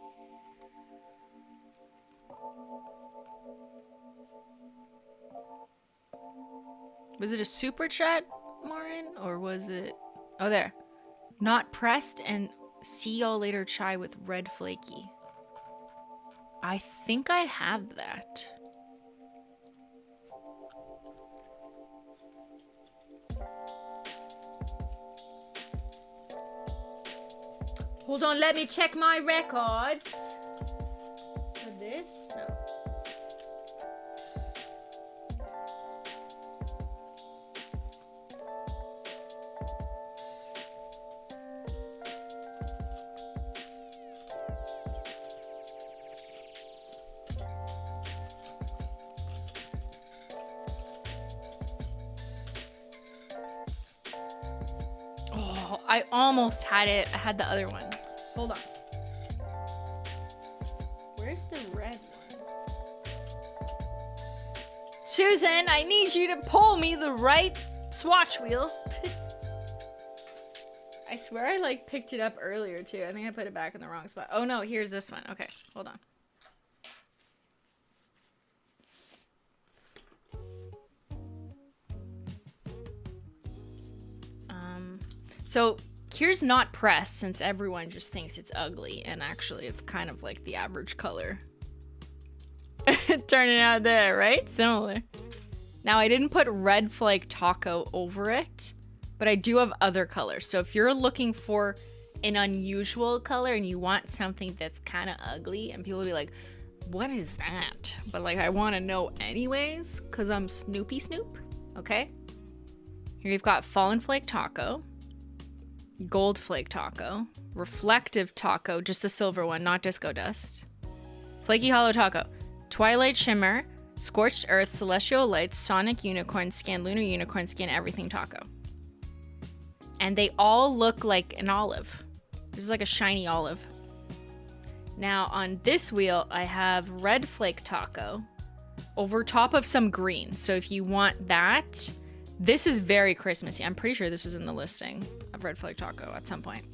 Was it a super chat, Maureen? Or was it... Oh, there. Not pressed and see y'all later chai with red flaky. I think I have that. Hold on, let me check my records. For this? No. I almost had it. I had the other ones. Hold on. Where's the red one? Susan, I need you to pull me the right swatch wheel. I swear I like picked it up earlier too. I think I put it back in the wrong spot. Oh no, here's this one. Okay, hold on. So here's not pressed since everyone just thinks it's ugly and actually it's kind of like the average color. Turning out there, right? Similar. Now I didn't put Red Flake Taco over it, but I do have other colors. So if you're looking for an unusual color and you want something that's kind of ugly and people will be like, what is that? But like I want to know anyways because I'm Snoopy Snoop. Okay. Here you've got Fallen Flake Taco. Gold Flake Taco, Reflective Taco, just the silver one, not Disco Dust, Flaky Holo Taco, Twilight Shimmer, Scorched Earth, Celestial Light, Sonic Unicorn Skin, Lunar Unicorn Skin, Everything Taco. And they all look like an olive. This is like a shiny olive. Now on this wheel, I have Red Flake Taco, over top of some green. So if you want that, this is very Christmassy. I'm pretty sure this was in the listing of Red Flake Taco at some point.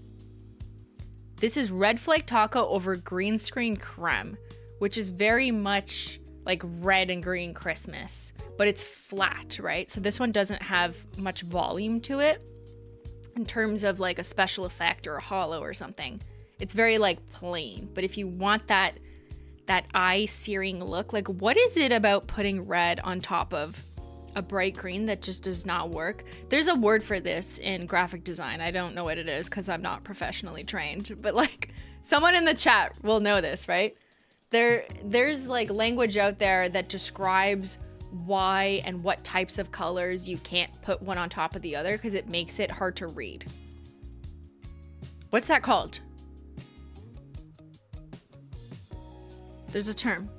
This is Red Flake Taco over green screen creme, which is very much like red and green Christmas, but it's flat, right? So this one doesn't have much volume to it in terms of like a special effect or a hollow or something. It's very like plain. But if you want that eye searing look, like what is it about putting red on top of a bright green that just does not work? There's a word for this in graphic design. I don't know what it is because I'm not professionally trained, but like someone in the chat will know this, right? There's like language out there that describes why and what types of colors you can't put one on top of the other because it makes it hard to read. What's that called? There's a term.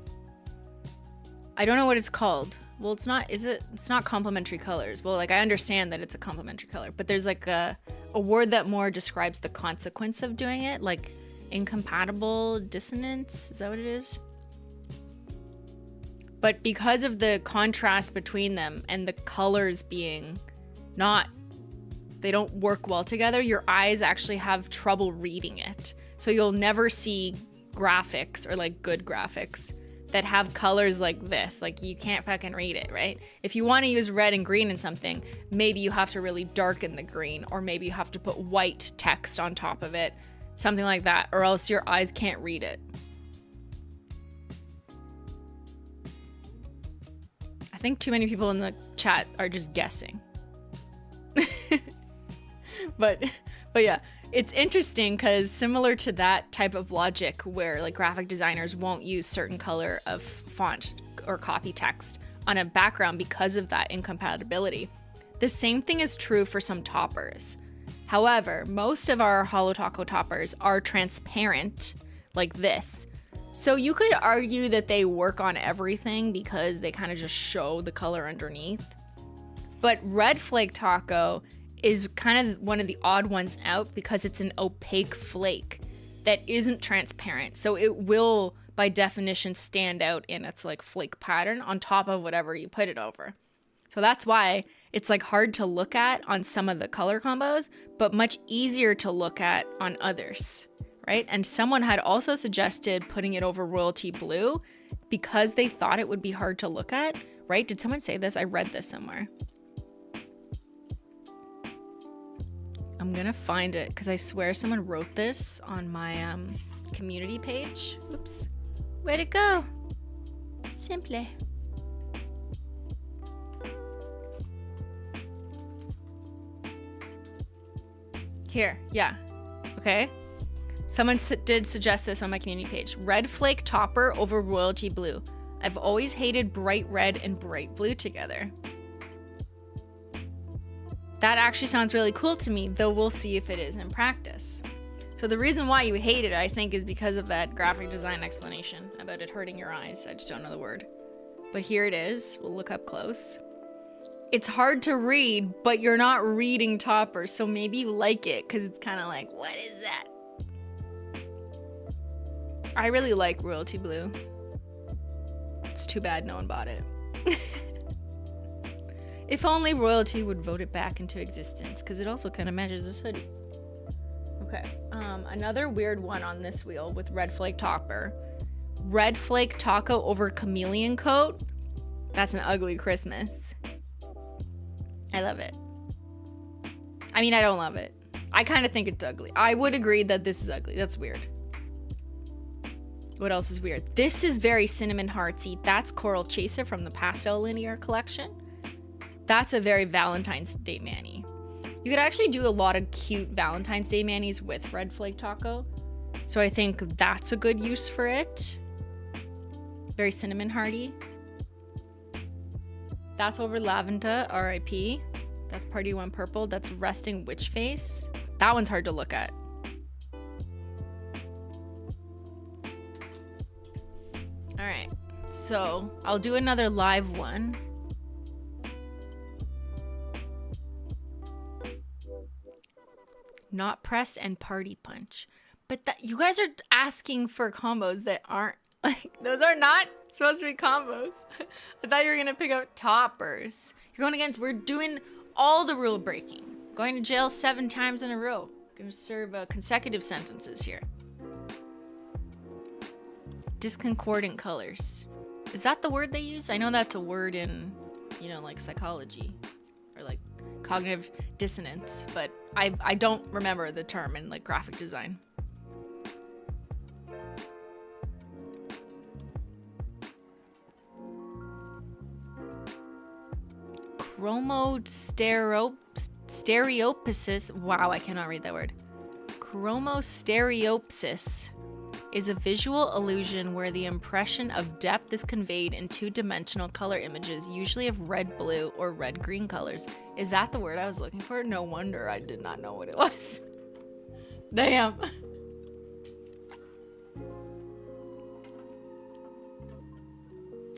I don't know what it's called. Well, it's not complementary colors. Well, like I understand that it's a complementary color, but there's like a word that more describes the consequence of doing it, like incompatible dissonance. Is that what it is? But because of the contrast between them and the colors being they don't work well together, your eyes actually have trouble reading it. So you'll never see graphics or like good graphics that have colors like this. Like you can't fucking read it, right? If you want to use red and green in something, maybe you have to really darken the green, or maybe you have to put white text on top of it, something like that, or else your eyes can't read it. I think too many people in the chat are just guessing. But yeah, it's interesting because similar to that type of logic where like graphic designers won't use certain color of font or copy text on a background because of that incompatibility, the same thing is true for some toppers. However, most of our Holo Taco toppers are transparent like this. So you could argue that they work on everything because they kind of just show the color underneath. But Red Flake Taco is kind of one of the odd ones out because it's an opaque flake that isn't transparent. So it will, by definition, stand out in its like flake pattern on top of whatever you put it over. So that's why it's like hard to look at on some of the color combos, but much easier to look at on others, right? And someone had also suggested putting it over royalty blue because they thought it would be hard to look at, right? Did someone say this? I read this somewhere. I'm gonna find it because I swear someone wrote this on my community page. Oops. Where'd it go? Simply. Here, yeah. Okay. Someone did suggest this on my community page. Red Flake Topper over royalty blue. I've always hated bright red and bright blue together. That actually sounds really cool to me, though we'll see if it is in practice. So the reason why you hate it, I think, is because of that graphic design explanation about it hurting your eyes. I just don't know the word. But here it is. We'll look up close. It's hard to read, but you're not reading toppers, so maybe you like it because it's kind of like, what is that? I really like royalty blue. It's too bad no one bought it. If only royalty would vote it back into existence, because it also kind of matches this hoodie. Okay, another weird one on this wheel with Red Flake Topper. Red Flake Taco over Chameleon Coat. That's an ugly Christmas. I love it. I mean, I don't love it. I kind of think it's ugly. I would agree that this is ugly. That's weird. What else is weird? This is very cinnamon heartsy. That's Coral Chaser from the Pastel Linear collection. That's a very Valentine's Day mani. You could actually do a lot of cute Valentine's Day manis with Red Flake Taco. So I think that's a good use for it. Very cinnamon hearty. That's over Lavender, R.I.P. That's Party One Purple. That's Resting Witch Face. That one's hard to look at. All right, so I'll do another live one. Not Pressed and Party Punch. But that, you guys are asking for combos that aren't Like, those are not supposed to be combos. I thought you were gonna pick out toppers. You're going against, we're doing all the rule breaking. Going to jail 7 times in a row. Gonna serve consecutive sentences here. Disconcordant colors. Is that the word they use? I know that's a word in, you know, like psychology or like cognitive dissonance, but I don't remember the term in like graphic design. Chromostereopsis. Wow, I cannot read that word. Chromostereopsis is a visual illusion where the impression of depth is conveyed in 2-dimensional color images, usually of red, blue, or red-green colors. Is that the word I was looking for? No wonder I did not know what it was. Damn.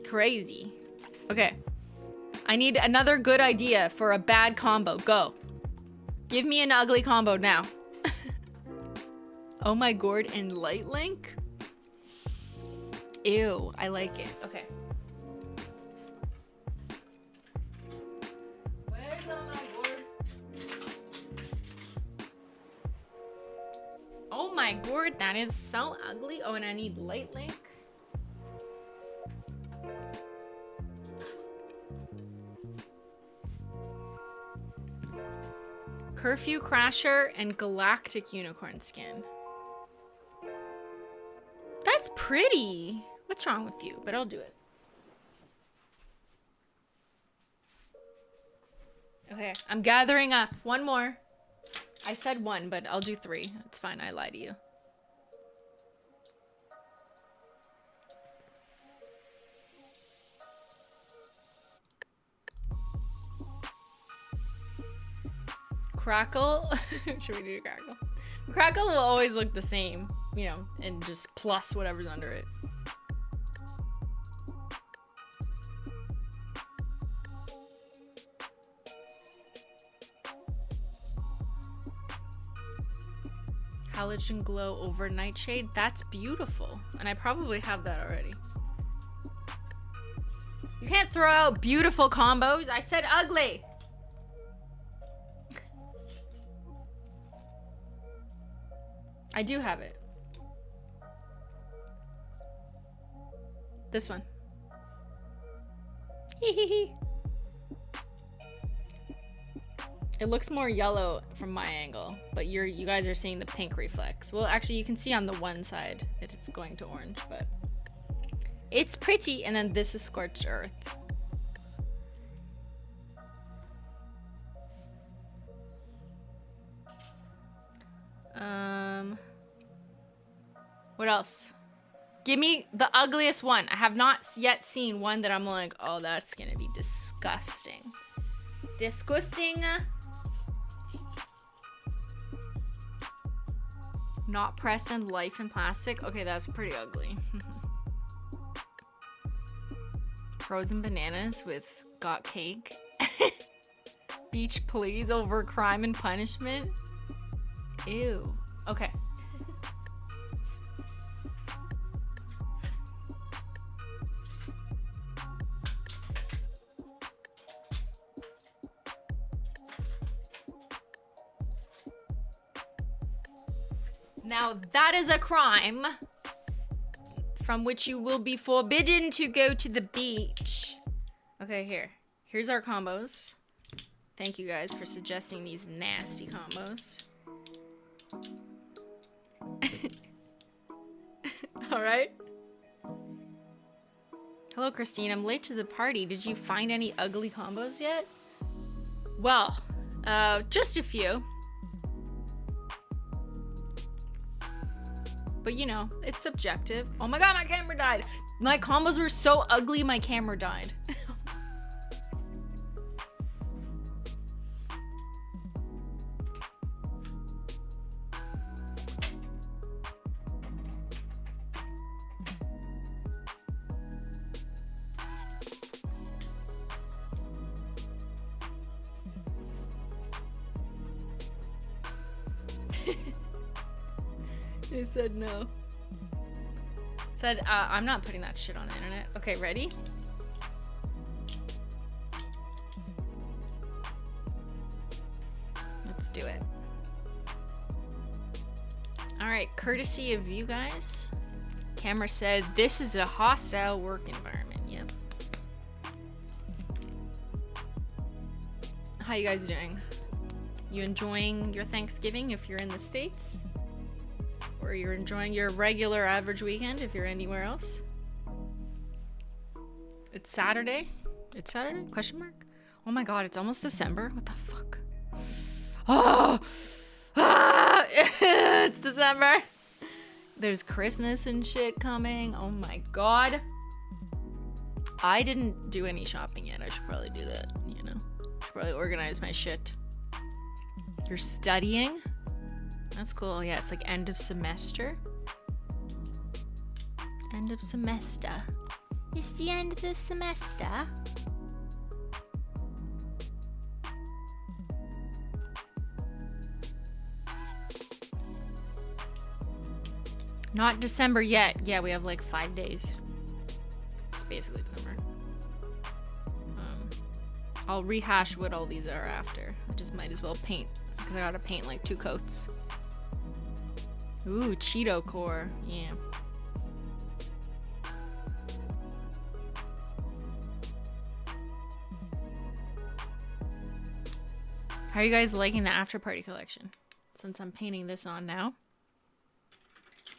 Crazy. Okay. I need another good idea for a bad combo. Go. Give me an ugly combo now. Oh my gourd and light link? Ew, I like it. Okay. Where's oh my gourd? Oh my gourd, that is so ugly. Oh, and I need light link. Curfew Crasher and Galactic Unicorn Skin. That's pretty. What's wrong with you? But I'll do it. Okay, I'm gathering up. One more. I said 1, but I'll do 3. It's fine, I lied to you. Crackle. Should we do crackle? Crackle will always look the same, you know, and just plus whatever's under it. Halogen Glow Overnight Shade. That's beautiful. And I probably have that already. You can't throw out beautiful combos. I said ugly. I do have it. This one. Hee. It looks more yellow from my angle, but you guys are seeing the pink reflex. Well, actually, you can see on the one side that it's going to orange, but it's pretty. And then this is Scorched Earth. What else? Give me the ugliest one. I have not yet seen one that I'm like, oh, that's gonna be disgusting. Disgusting. Not pressed in life in plastic. Okay, that's pretty ugly. Frozen bananas with got cake. Beach please over crime and punishment. Ew. Okay. Now that is a crime from which you will be forbidden to go to the beach. Okay, here's our combos. Thank you guys for suggesting these nasty combos. All right. Hello, Christine. I'm late to the party. Did you find any ugly combos yet? Well, just a few. But you know, it's subjective. Oh my god, my camera died. My combos were so ugly, my camera died. They said no. Said, I'm not putting that shit on the internet. Okay, ready? Let's do it. All right, courtesy of you guys. Camera said, this is a hostile work environment. Yep. How you guys doing? You enjoying your Thanksgiving if you're in the States? Or you're enjoying your regular average weekend if you're anywhere else? It's Saturday? It's Saturday? Question mark? Oh my god, it's almost December? What the fuck? Oh! Ah! It's December! There's Christmas and shit coming. Oh my god. I didn't do any shopping yet. I should probably do that, you know? Should probably organize my shit. You're studying? That's cool. Yeah, it's like end of semester. End of semester. It's the end of the semester. Not December yet. Yeah, we have like 5 days. It's basically December. I'll rehash what all these are after. I just might as well paint, because I gotta paint like 2 coats. Ooh, Cheeto core. Yeah. How are you guys liking the after party collection? Since I'm painting this on now.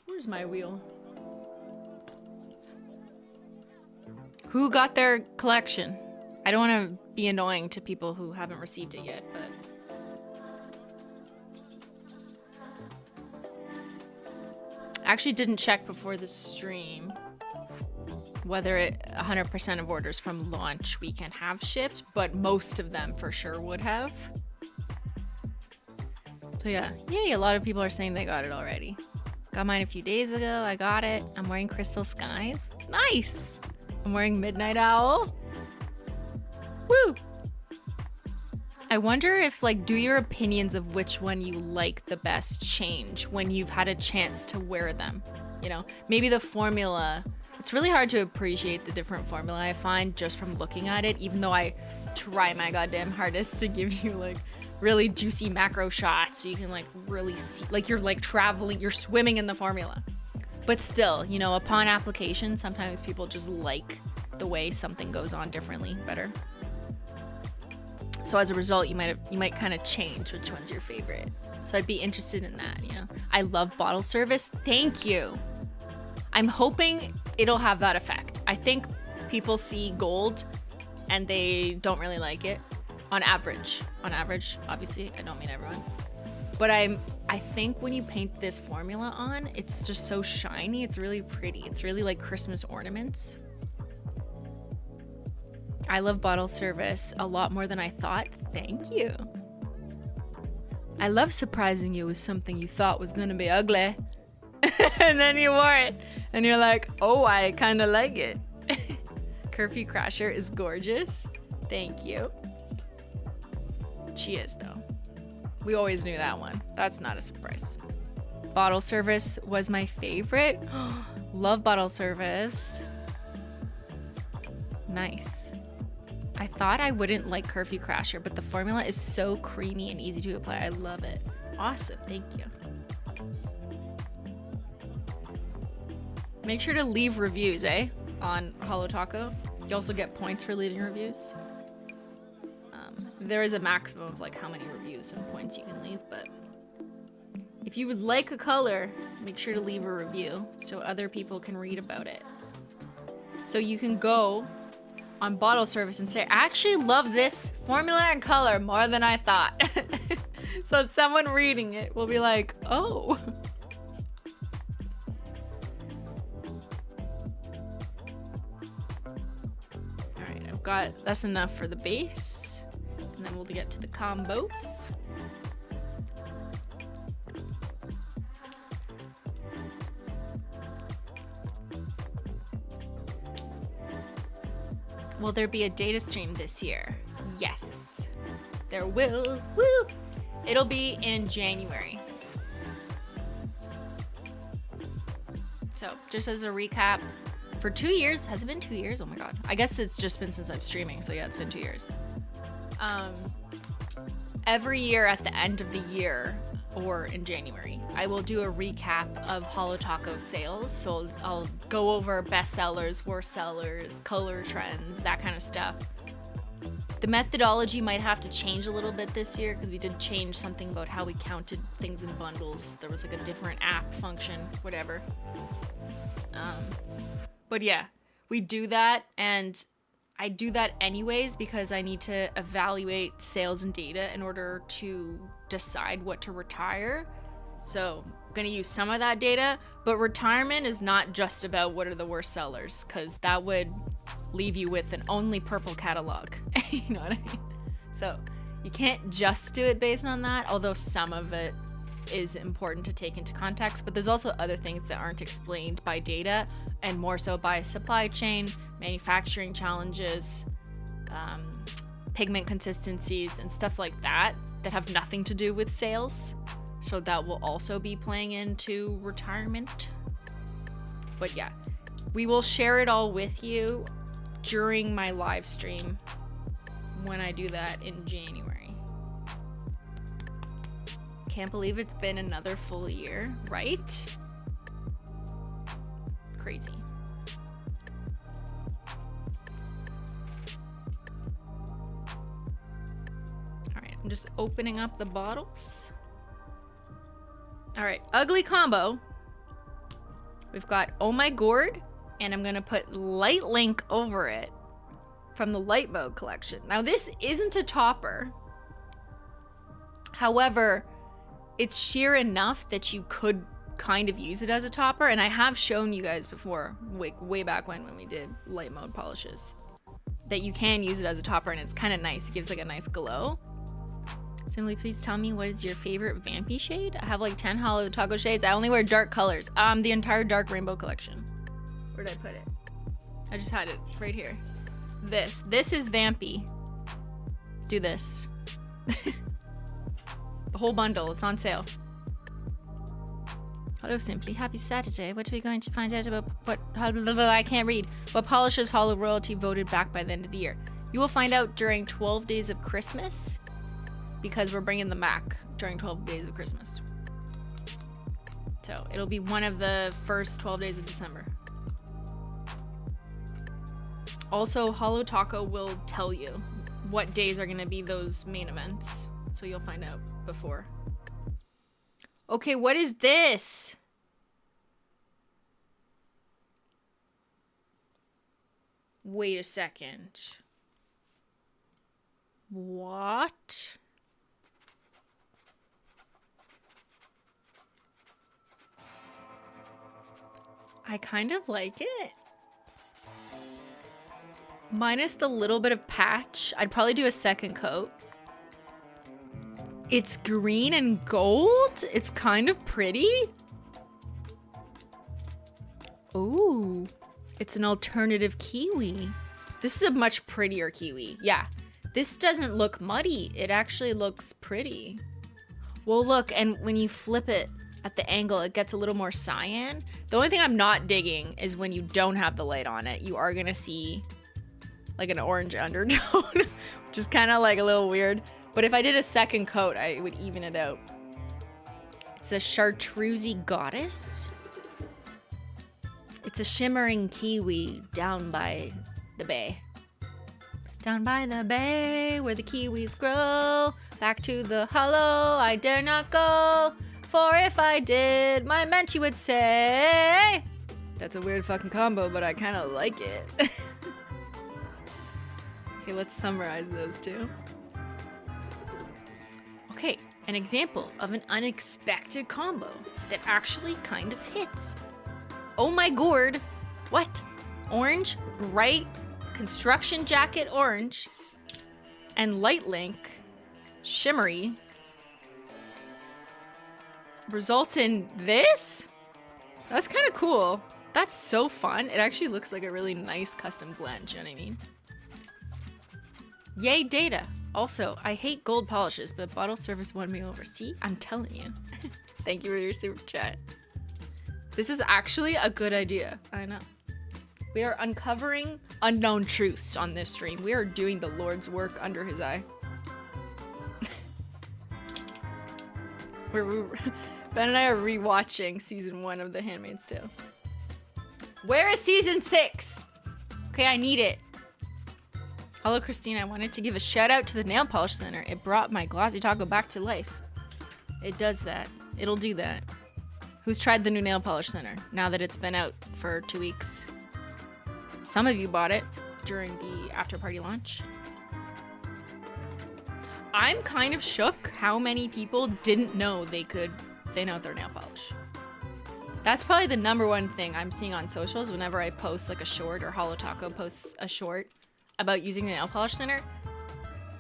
Where's my wheel? Who got their collection? I don't want to be annoying to people who haven't received it yet, but... I actually didn't check before the stream whether 100% of orders from launch weekend have shipped, but most of them for sure would have. So yeah, yay, a lot of people are saying they got it already. Got mine a few days ago, I got it. I'm wearing Crystal Skies. Nice! I'm wearing Midnight Owl. Woo! I wonder if, like, do your opinions of which one you like the best change when you've had a chance to wear them? You know, maybe the formula. It's really hard to appreciate the different formula I find just from looking at it, even though I try my goddamn hardest to give you, like, really juicy macro shots so you can, like, really see, like, you're, like, traveling, you're swimming in the formula. But still, you know, upon application, sometimes people just like the way something goes on differently better. So as a result, you might kind of change which one's your favorite. So I'd be interested in that, you know. I love bottle service. Thank you. I'm hoping it'll have that effect. I think people see gold and they don't really like it. On average, obviously, I don't mean everyone. But I think when you paint this formula on, it's just so shiny. It's really pretty. It's really like Christmas ornaments. I love bottle service a lot more than I thought. Thank you. I love surprising you with something you thought was gonna be ugly. And then you wore it. And you're like, oh, I kinda like it. Curfew Crasher is gorgeous. Thank you. She is, though. We always knew that one. That's not a surprise. Bottle service was my favorite. Love bottle service. Nice. I thought I wouldn't like Curfew Crasher, but the formula is so creamy and easy to apply. I love it. Awesome. Thank you. Make sure to leave reviews, on Holo Taco. You also get points for leaving reviews. There is a maximum of like how many reviews and points you can leave, but if you would like a color, make sure to leave a review so other people can read about it. So you can go on bottle service and say, I actually love this formula and color more than I thought. So someone reading it will be like, oh. All right, that's enough for the base. And then we'll get to the combos. Will there be a data stream this year? Yes, there will. Woo! It'll be in January. So So just as a recap, for 2 years, has it been 2 years? Oh my god. I guess it's just been since I'm streaming, so yeah, it's been 2 years. Every year at the end of the year, or in January, I will do a recap of Holo Taco sales. So I'll go over best sellers, worst sellers, color trends, that kind of stuff. The methodology might have to change a little bit this year because we did change something about how we counted things in bundles. There was like a different app function, whatever. But yeah, we do that, and I do that anyways because I need to evaluate sales and data in order to decide what to retire. So I'm gonna use some of that data, but retirement is not just about what are the worst sellers, because that would leave you with an only purple catalog. You know what I mean? So you can't just do it based on that, although some of it is important to take into context, but there's also other things that aren't explained by data and more so by supply chain, manufacturing challenges, pigment consistencies, and stuff like that that have nothing to do with sales. So that will also be playing into retirement. But yeah, we will share it all with you during my live stream when I do that in January. Can't believe it's been another full year, right? Crazy. All right, I'm just opening up the bottles. All right, ugly combo. We've got Oh My Gourd, and I'm gonna put Light Link over it from the Light Mode collection. Now this isn't a topper. However, it's sheer enough that you could kind of use it as a topper, and I have shown you guys before, way back when we did light mode polishes, that you can use it as a topper, and it's kind of nice. It gives like a nice glow. Simply, please tell me, what is your favorite vampy shade? I have like 10 Holo Taco shades. I only wear dark colors. The entire dark rainbow collection. Where did I put it? I just had it right here. This is vampy. Do this. The whole bundle, it's on sale. Hello, Simply. Happy Saturday. What are we going to find out about I can't read. What polishes Holo Royalty voted back by the end of the year? You will find out during 12 Days of Christmas, because we're bringing them back during 12 Days of Christmas. So it'll be one of the first 12 days of December. Also, Holo Taco will tell you what days are going to be those main events. So you'll find out before. Okay, what is this? Wait a second. What? I kind of like it. Minus the little bit of patch. I'd probably do a second coat. It's green and gold. It's kind of pretty. Ooh, it's an alternative kiwi. This is a much prettier kiwi. Yeah, this doesn't look muddy. It actually looks pretty. Well, look, and when you flip it at the angle, it gets a little more cyan. The only thing I'm not digging is when you don't have the light on it, you are gonna see like an orange undertone, which is kind of like a little weird. But if I did a second coat, I would even it out. It's a chartreuse goddess. It's a shimmering kiwi down by the bay. Down by the bay where the kiwis grow. Back to the hollow I dare not go. For if I did, my Menchie would say. That's a weird fucking combo, but I kind of like it. Okay, let's summarize those two. Okay, an example of an unexpected combo that actually kind of hits. Oh my gourd. What? Orange, bright, construction jacket orange, and Light Link, shimmery, results in this? That's kind of cool. That's so fun. It actually looks like a really nice custom blend, you know what I mean? Yay, data. Also, I hate gold polishes, but bottle service won me over. See? I'm telling you. Thank you for your super chat. This is actually a good idea. I know. We are uncovering unknown truths on this stream. We are doing the Lord's work under his eye. Ben and I are rewatching season 1 of The Handmaid's Tale. Where is season 6? Okay, I need it. Hello, Christine. I wanted to give a shout out to the nail polish center. It brought my glossy taco back to life. It does that. It'll do that. Who's tried the new nail polish center now that it's been out for 2 weeks? Some of you bought it during the after party launch. I'm kind of shook how many people didn't know they could thin out their nail polish. That's probably the #1 thing I'm seeing on socials whenever I post like a short, or Holo Taco posts a short about using the nail polish thinner.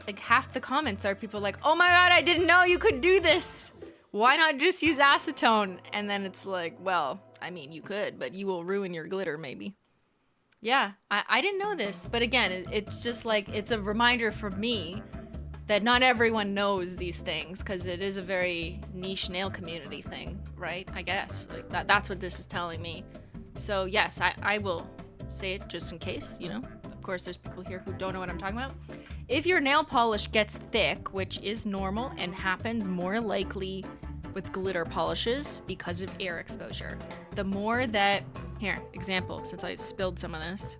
Like half the comments are people like, oh my god, I didn't know you could do this. Why not just use acetone? And then it's like, well, I mean, you could, but you will ruin your glitter maybe. Yeah, I didn't know this. But again, it's just like, it's a reminder for me that not everyone knows these things, because it is a very niche nail community thing, right? I guess. Like that's what this is telling me. So yes, I will say it just in case, you know. Of course, there's people here who don't know what I'm talking about. If your nail polish gets thick, which is normal and happens more likely with glitter polishes because of air exposure, the more that, here, example, since I spilled some of this,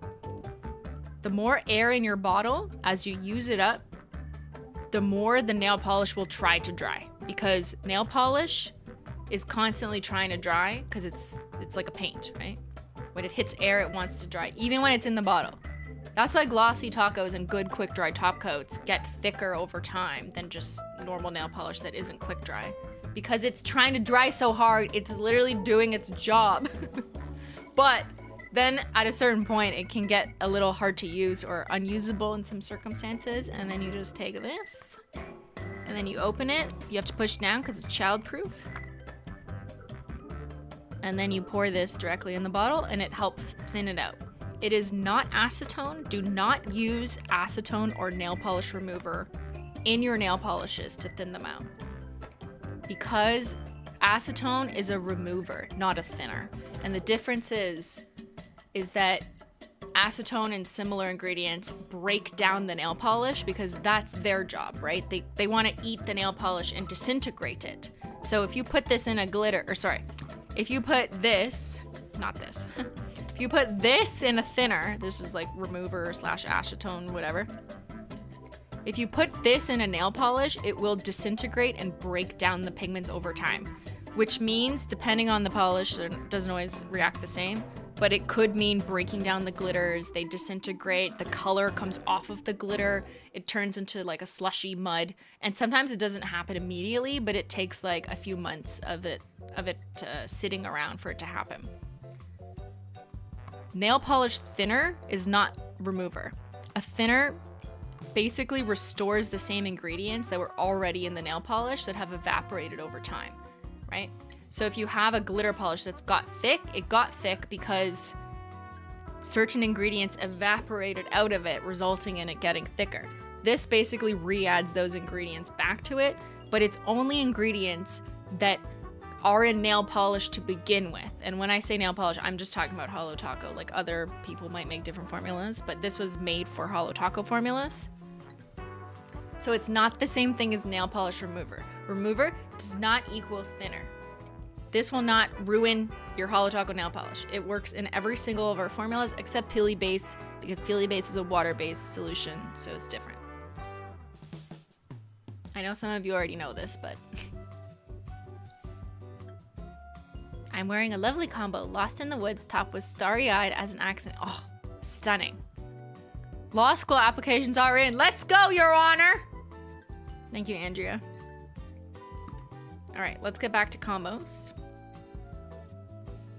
the more air in your bottle as you use it up, the more the nail polish will try to dry, because nail polish is constantly trying to dry because it's like a paint, right? When it hits air, it wants to dry, even when it's in the bottle. That's why glossy tacos and good quick dry top coats get thicker over time than just normal nail polish that isn't quick dry, because it's trying to dry so hard, it's literally doing its job. But then at a certain point, it can get a little hard to use or unusable in some circumstances, and then you just take this, and then you open it. You have to push down because it's childproof. And then you pour this directly in the bottle, and it helps thin it out. It is not acetone. Do not use acetone or nail polish remover in your nail polishes to thin them out, because acetone is a remover, not a thinner. And the difference is that acetone and similar ingredients break down the nail polish, because that's their job, right? They want to eat the nail polish and disintegrate it. So if you put this in a glitter, or sorry, if you put this, not this, if you put this in a thinner, this is like remover / acetone, whatever. If you put this in a nail polish, it will disintegrate and break down the pigments over time, which means, depending on the polish, it doesn't always react the same, but it could mean breaking down the glitters, they disintegrate, the color comes off of the glitter, it turns into like a slushy mud, and sometimes it doesn't happen immediately, but it takes like a few months of it sitting around for it to happen. Nail polish thinner is not remover. A thinner basically restores the same ingredients that were already in the nail polish that have evaporated over time, right? So if you have a glitter polish that's got thick, it got thick because certain ingredients evaporated out of it, resulting in it getting thicker. This basically re-adds those ingredients back to it, but it's only ingredients that are in nail polish to begin with. And when I say nail polish, I'm just talking about Holo Taco. Like, other people might make different formulas, but this was made for Holo Taco formulas. So it's not the same thing as nail polish remover. Remover does not equal thinner. This will not ruin your Holo Taco nail polish. It works in every single of our formulas except Peely Base, because Peely Base is a water-based solution, so it's different. I know some of you already know this, but I'm wearing a lovely combo. Lost in the Woods top was starry-eyed as an accent. Oh, stunning. Law school applications are in. Let's go, Your Honor. Thank you, Andrea. All right, let's get back to combos.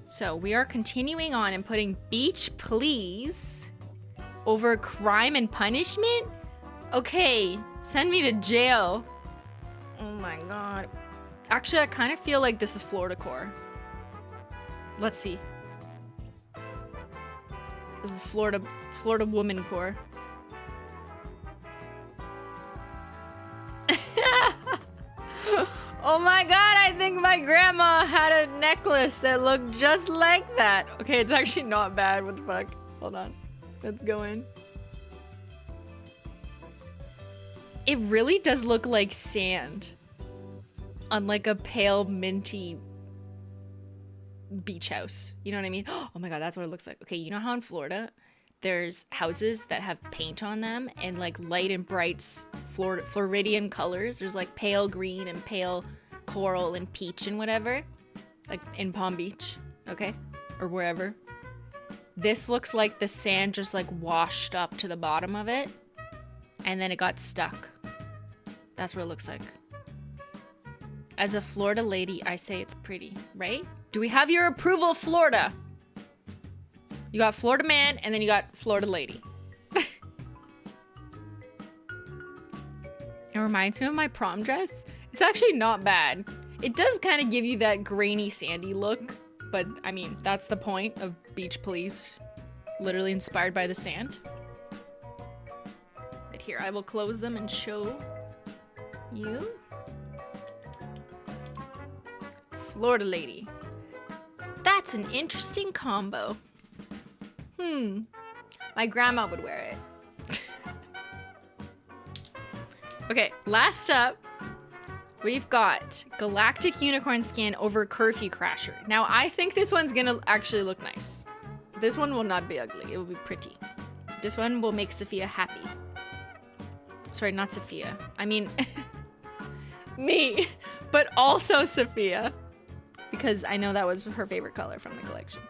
So we are continuing on and putting Beach Please over Crime and Punishment? Okay, send me to jail. Oh my god. Actually, I kind of feel like this is Florida core. Let's see. This is Florida woman core. Oh my god, I think my grandma had a necklace that looked just like that. Okay, it's actually not bad. What the fuck? Hold on. Let's go in. It really does look like sand on like a pale minty beach house. You know what I mean? Oh my god, that's what it looks like. Okay, you know how in Florida there's houses that have paint on them and like light and bright Floridian colors? There's like pale green and pale coral and peach and whatever. Like in Palm Beach, okay? Or wherever. This looks like the sand just like washed up to the bottom of it and then it got stuck. That's what it looks like. As a Florida lady, I say it's pretty, right? Do we have your approval, Florida? You got Florida man and then you got Florida lady. It reminds me of my prom dress. It's actually not bad. It does kind of give you that grainy, sandy look, but I mean, that's the point of beach police. Literally inspired by the sand. But here, I will close them and show you. Florida lady. That's an interesting combo. My grandma would wear it. Okay, last up, we've got Galactic Unicorn Skin over Curfew Crasher. Now, I think this one's gonna actually look nice. This one will not be ugly. It will be pretty. This one will make Sophia happy. Sorry, not Sophia. I mean, me, but also Sophia. Because I know that was her favorite color from the collection.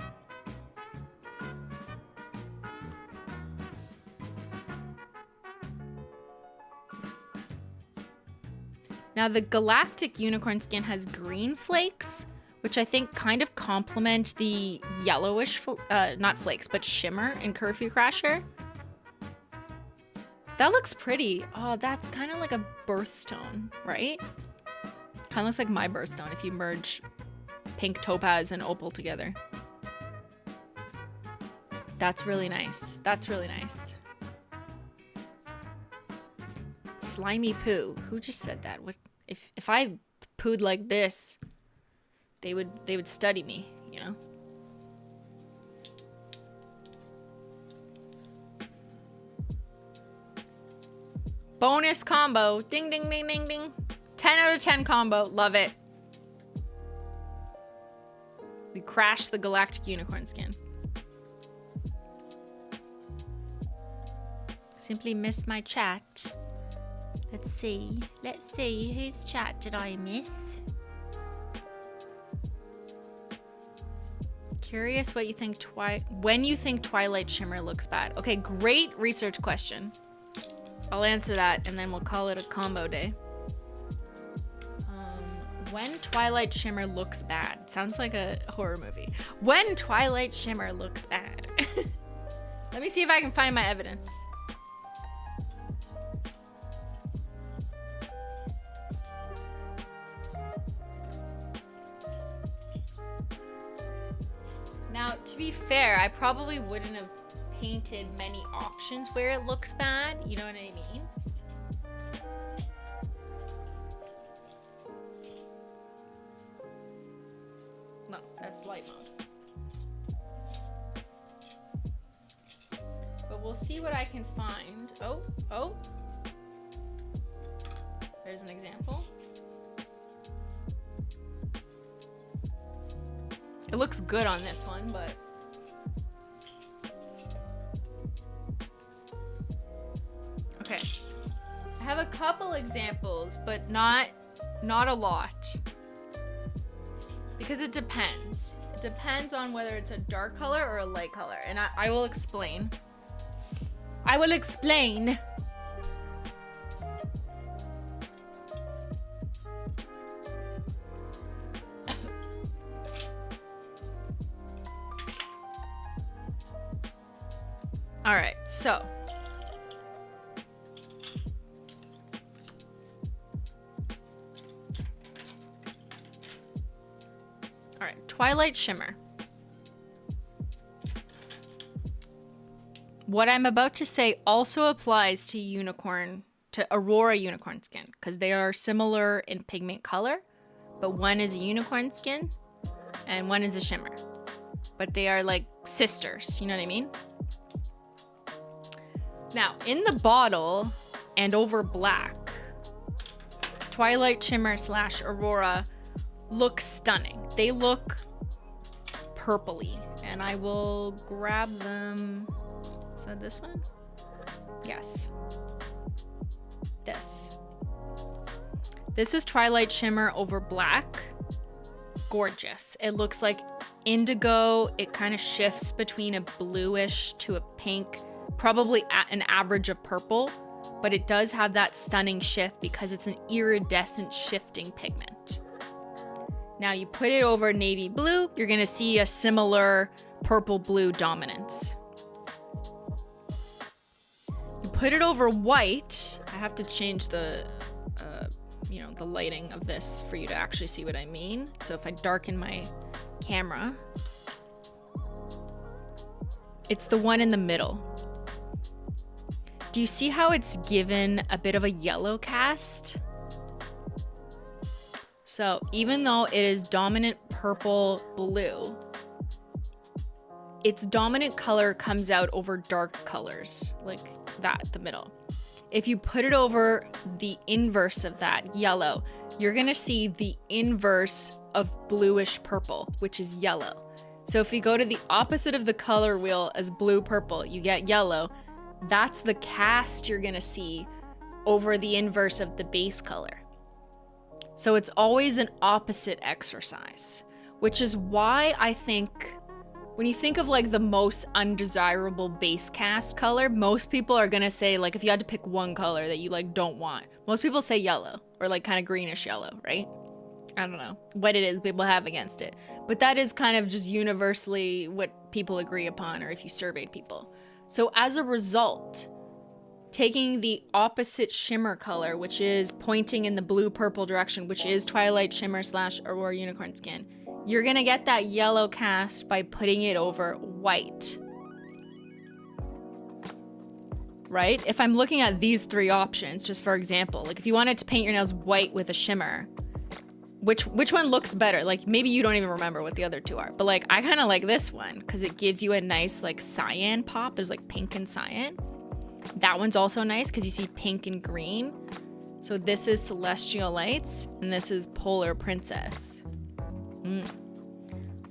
Now the Galactic Unicorn Skin has green flakes, which I think kind of complement the yellowish, not flakes, but shimmer in Curfew Crasher. That looks pretty. Oh, that's kind of like a birthstone, right? Kind of looks like my birthstone if you merge pink topaz and opal together. That's really nice. That's really nice. Slimy poo. Who just said that? What if I pooed like this, they would study me, you know? Bonus combo. Ding ding ding ding ding. 10 out of 10 combo. Love it. We crashed the Galactic Unicorn Skin. Simply missed my chat. Let's see. Let's see. Whose chat did I miss? Curious what you think when you think Twilight Shimmer looks bad. Okay, great research question. I'll answer that and then we'll call it a combo day. When Twilight Shimmer looks bad. Sounds like a horror movie. When Twilight Shimmer looks bad. Let me see if I can find my evidence. Now, to be fair, I probably wouldn't have painted many options where it looks bad. You know what I mean? No, that's light mode. But we'll see what I can find. Oh. There's an example. It looks good on this one, but... Okay. I have a couple examples, but not a lot. Because it depends. It depends on whether it's a dark color or a light color. And I will explain. I will explain. All right, so. All right, Twilight Shimmer. What I'm about to say also applies to Aurora Unicorn Skin, because they are similar in pigment color, but one is a unicorn skin and one is a shimmer. But they are like sisters, you know what I mean? Now, in the bottle and over black, Twilight Shimmer / Aurora look stunning. They look purpley, and I will grab them. Is that this one? Yes. This is Twilight Shimmer over black. Gorgeous. It looks like indigo. It kind of shifts between a bluish to a pink, probably at an average of purple, but it does have that stunning shift because it's an iridescent shifting pigment. Now you put it over navy blue, you're gonna see a similar purple blue dominance. You put it over white. I have to change the the lighting of this for you to actually see what I mean. So if I darken my camera, it's the one in the middle. Do you see how it's given a bit of a yellow cast? So even though it is dominant purple blue, its dominant color comes out over dark colors like that, the middle. If you put it over the inverse of that, yellow, you're gonna see the inverse of bluish purple, which is yellow. So if you go to the opposite of the color wheel as blue purple, you get yellow. That's the cast you're gonna see over the inverse of the base color. So it's always an opposite exercise, which is why I think when you think of like the most undesirable base cast color, most people are gonna say, like, if you had to pick one color that you like don't want, most people say yellow or like kind of greenish yellow, right? I don't know what it is people have against it, but that is kind of just universally what people agree upon, or if you surveyed people. So as a result, taking the opposite shimmer color, which is pointing in the blue-purple direction, which is Twilight Shimmer / Aurora Unicorn Skin, you're gonna get that yellow cast by putting it over white. Right? If I'm looking at these three options, just for example, like if you wanted to paint your nails white with a shimmer, which one looks better? Like maybe you don't even remember what the other two are, but like I kind of like this one because it gives you a nice like cyan pop. There's like pink and cyan. That one's also nice because you see pink and green. So this is Celestial Lights and this is Polar Princess.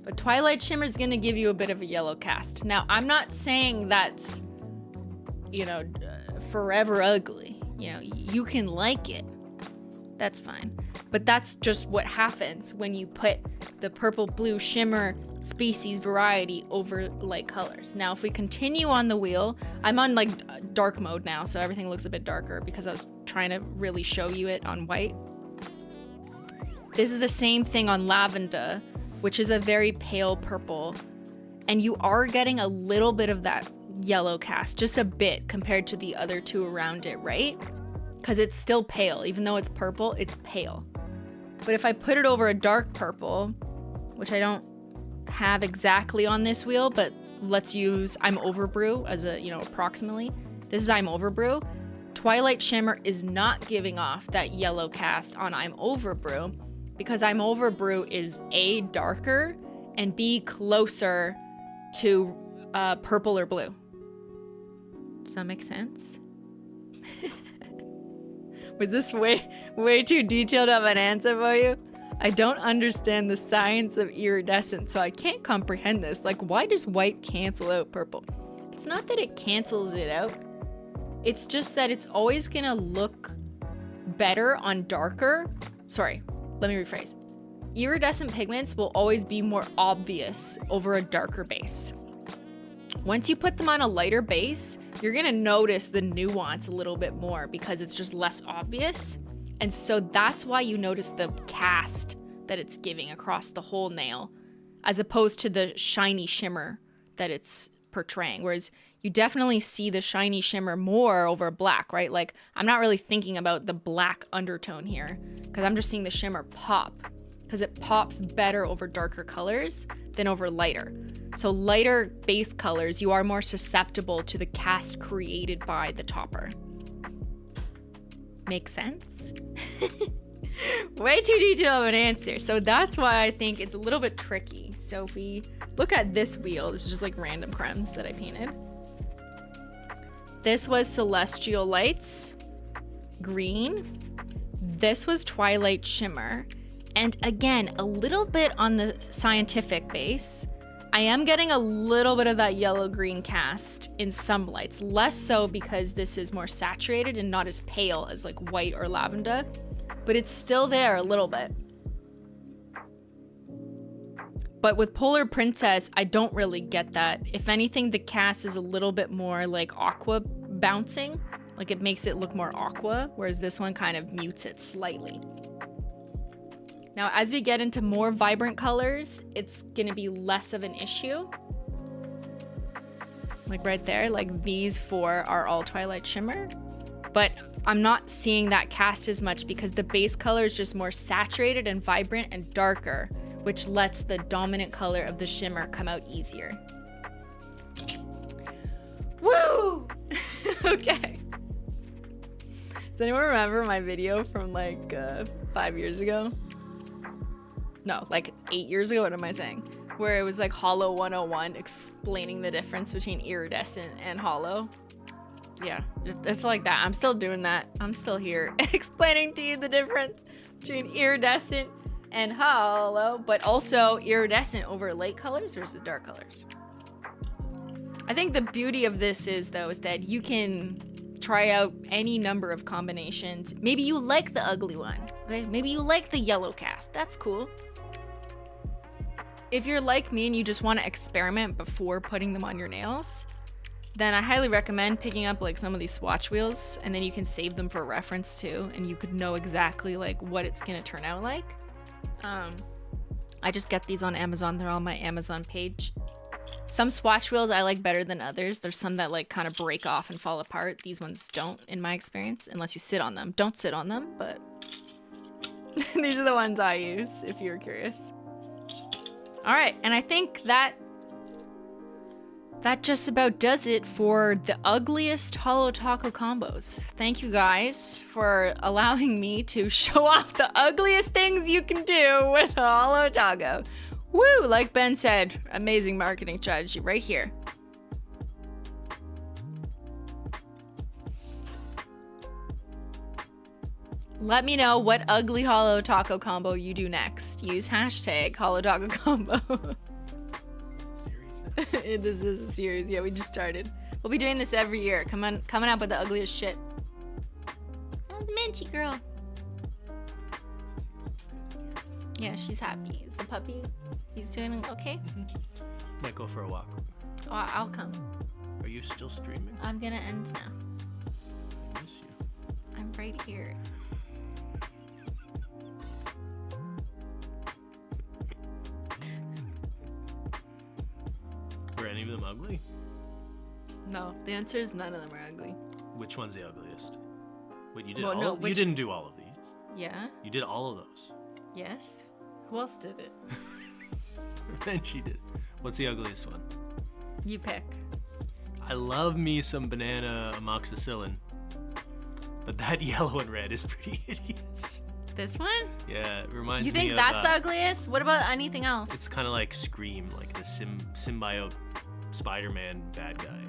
But Twilight Shimmer is going to give you a bit of a yellow cast. Now, I'm not saying that's, forever ugly. You can like it. That's fine. But that's just what happens when you put the purple blue shimmer species variety over light colors. Now, if we continue on the wheel, I'm on like dark mode now, so everything looks a bit darker because I was trying to really show you it on white. This is the same thing on lavender, which is a very pale purple, and you are getting a little bit of that yellow cast, just a bit compared to the other two around it, right? Because it's still pale. Even though it's purple, it's pale. But if I put it over a dark purple, which I don't have exactly on this wheel, but let's use I'm Overbrew as a, approximately. This is I'm Overbrew. Twilight Shimmer is not giving off that yellow cast on I'm Overbrew because I'm Overbrew is A, darker, and B, closer to purple or blue. Does that make sense? Was this way too detailed of an answer for you? I don't understand the science of iridescence, so I can't comprehend this. Like, why does white cancel out purple? It's not that it cancels it out. It's just that it's always gonna look better on darker. Sorry, let me rephrase. Iridescent pigments will always be more obvious over a darker base. Once you put them on a lighter base, you're gonna notice the nuance a little bit more because it's just less obvious. And so that's why you notice the cast that it's giving across the whole nail, as opposed to the shiny shimmer that it's portraying. Whereas you definitely see the shiny shimmer more over black, right? Like, I'm not really thinking about the black undertone here because I'm just seeing the shimmer pop because it pops better over darker colors than over lighter. So lighter base colors, you are more susceptible to the cast created by the topper. Make sense? Way too detailed of an answer. So that's why I think it's a little bit tricky. So if we look at this wheel, this is just like random crumbs that I painted. This was Celestial Lights, green. This was Twilight Shimmer. And again, a little bit on the scientific base. I am getting a little bit of that yellow-green cast in some lights. Less so because this is more saturated and not as pale as like white or lavender. But it's still there a little bit. But with Polar Princess, I don't really get that. If anything, the cast is a little bit more like aqua bouncing. Like it makes it look more aqua, whereas this one kind of mutes it slightly. Now, as we get into more vibrant colors, it's gonna be less of an issue. Like right there, like these four are all Twilight Shimmer. But I'm not seeing that cast as much because the base color is just more saturated and vibrant and darker, which lets the dominant color of the shimmer come out easier. Woo! Okay. Does anyone remember my video from like 5 years ago? No, like 8 years ago, what am I saying? Where it was like Holo 101 explaining the difference between iridescent and holo. Yeah, it's like that. I'm still doing that. I'm still here explaining to you the difference between iridescent and holo, but also iridescent over light colors versus dark colors. I think the beauty of this is though, is that you can try out any number of combinations. Maybe you like the ugly one, okay? Maybe you like the yellow cast. That's cool. If you're like me and you just want to experiment before putting them on your nails, then I highly recommend picking up like some of these swatch wheels, and then you can save them for reference too, and you could know exactly like what it's gonna turn out like. I just get these on Amazon. They're on my Amazon page. Some swatch wheels I like better than others. There's some that like kind of break off and fall apart. These ones don't, in my experience, unless you sit on them. Don't sit on them, but these are the ones I use if you're curious. All right, and I think that just about does it for the ugliest Holo Taco combos. Thank you guys for allowing me to show off the ugliest things you can do with a Holo Taco. Woo, like Ben said, amazing marketing strategy right here. Let me know what ugly Holo Taco combo you do next. Use hashtag holotacocombo. This is a series. Yeah, we just started. We'll be doing this every year. Coming up with the ugliest shit. Oh, the Menchie girl. Yeah, she's happy. Is the puppy? He's doing okay? Mm-hmm. Might go for a walk. Oh, I'll come. Are you still streaming? I'm gonna end now. I miss you. I'm right here. Were any of them ugly? No, the answer is none of them are ugly. Which one's the ugliest? Wait, you did Well, all? no, You didn't do all of these. Yeah? You did all of those. Yes? Who else did it? Then she did. What's the ugliest one? You pick. I love me some banana amoxicillin, but that yellow and red is pretty hideous. This one? Yeah, it reminds me You think of, that's the ugliest? What about anything else? It's kind of like Scream, like the symbiote Spider-Man bad guy.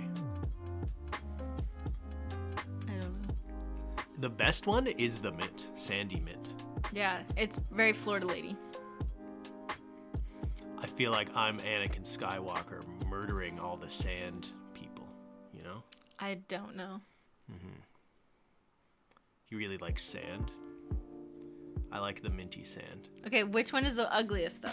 I don't know. The best one is the mint, sandy mint. Yeah, it's very Florida lady. I feel like I'm Anakin Skywalker murdering all the sand people, you know? I don't know. Mm-hmm. You really like sand? I like the minty sand. Okay, which one is the ugliest though?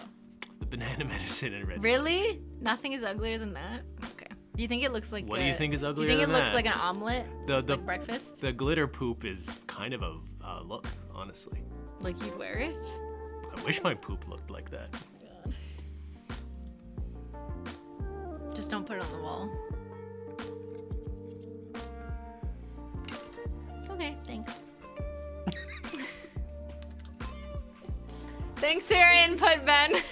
The banana medicine and red. Really? Nothing is uglier than that? Okay. Do you think it looks like What do you think is Do uglier you think than it looks that? like an omelet? The like breakfast? The glitter poop is kind of a look, honestly. Like you'd wear it? I wish my poop looked like that. God. Just don't put it on the wall. Okay, thanks. Thanks for your input, Ben.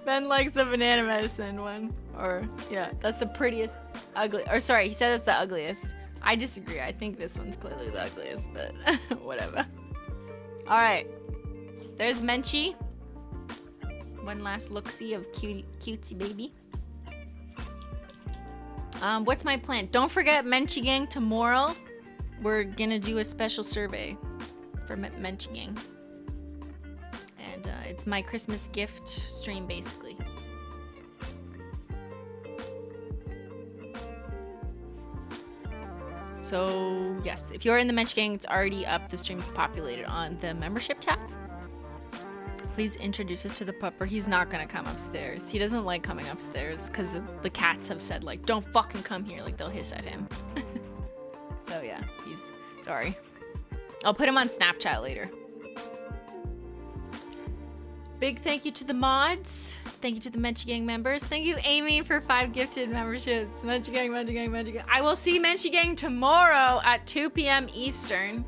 Ben likes the banana medicine one. Or, yeah, that's the prettiest, ugly. Or, sorry, he said it's the ugliest. I disagree. I think this one's clearly the ugliest, but whatever. All right. There's Menchie. One last look-see of cutesy baby. What's my plan? Don't forget, Menchie Gang, tomorrow we're gonna do a special survey for Menchie Gang. And it's my Christmas gift stream, basically. So, yes, if you're in the Menchie Gang, it's already up. The stream's populated on the membership tab. Please introduce us to the pupper. He's not gonna come upstairs. He doesn't like coming upstairs because the cats have said, like, don't fucking come here. Like, they'll hiss at him. So, yeah, he's sorry. I'll put him on Snapchat later. Big thank you to the mods. Thank you to the Menchie Gang members. Thank you, Amy, for 5 gifted memberships. Menchie Gang, Menchie Gang, Menchie Gang. I will see Menchie Gang tomorrow at 2 p.m. Eastern.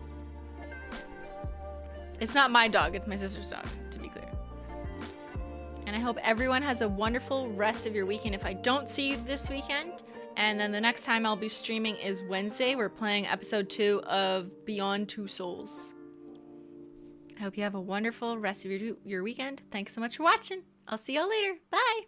It's not my dog, it's my sister's dog, to be clear. And I hope everyone has a wonderful rest of your weekend if I don't see you this weekend. And then the next time I'll be streaming is Wednesday. We're playing episode 2 of Beyond Two Souls. I hope you have a wonderful rest of your weekend. Thanks so much for watching. I'll see y'all later. Bye.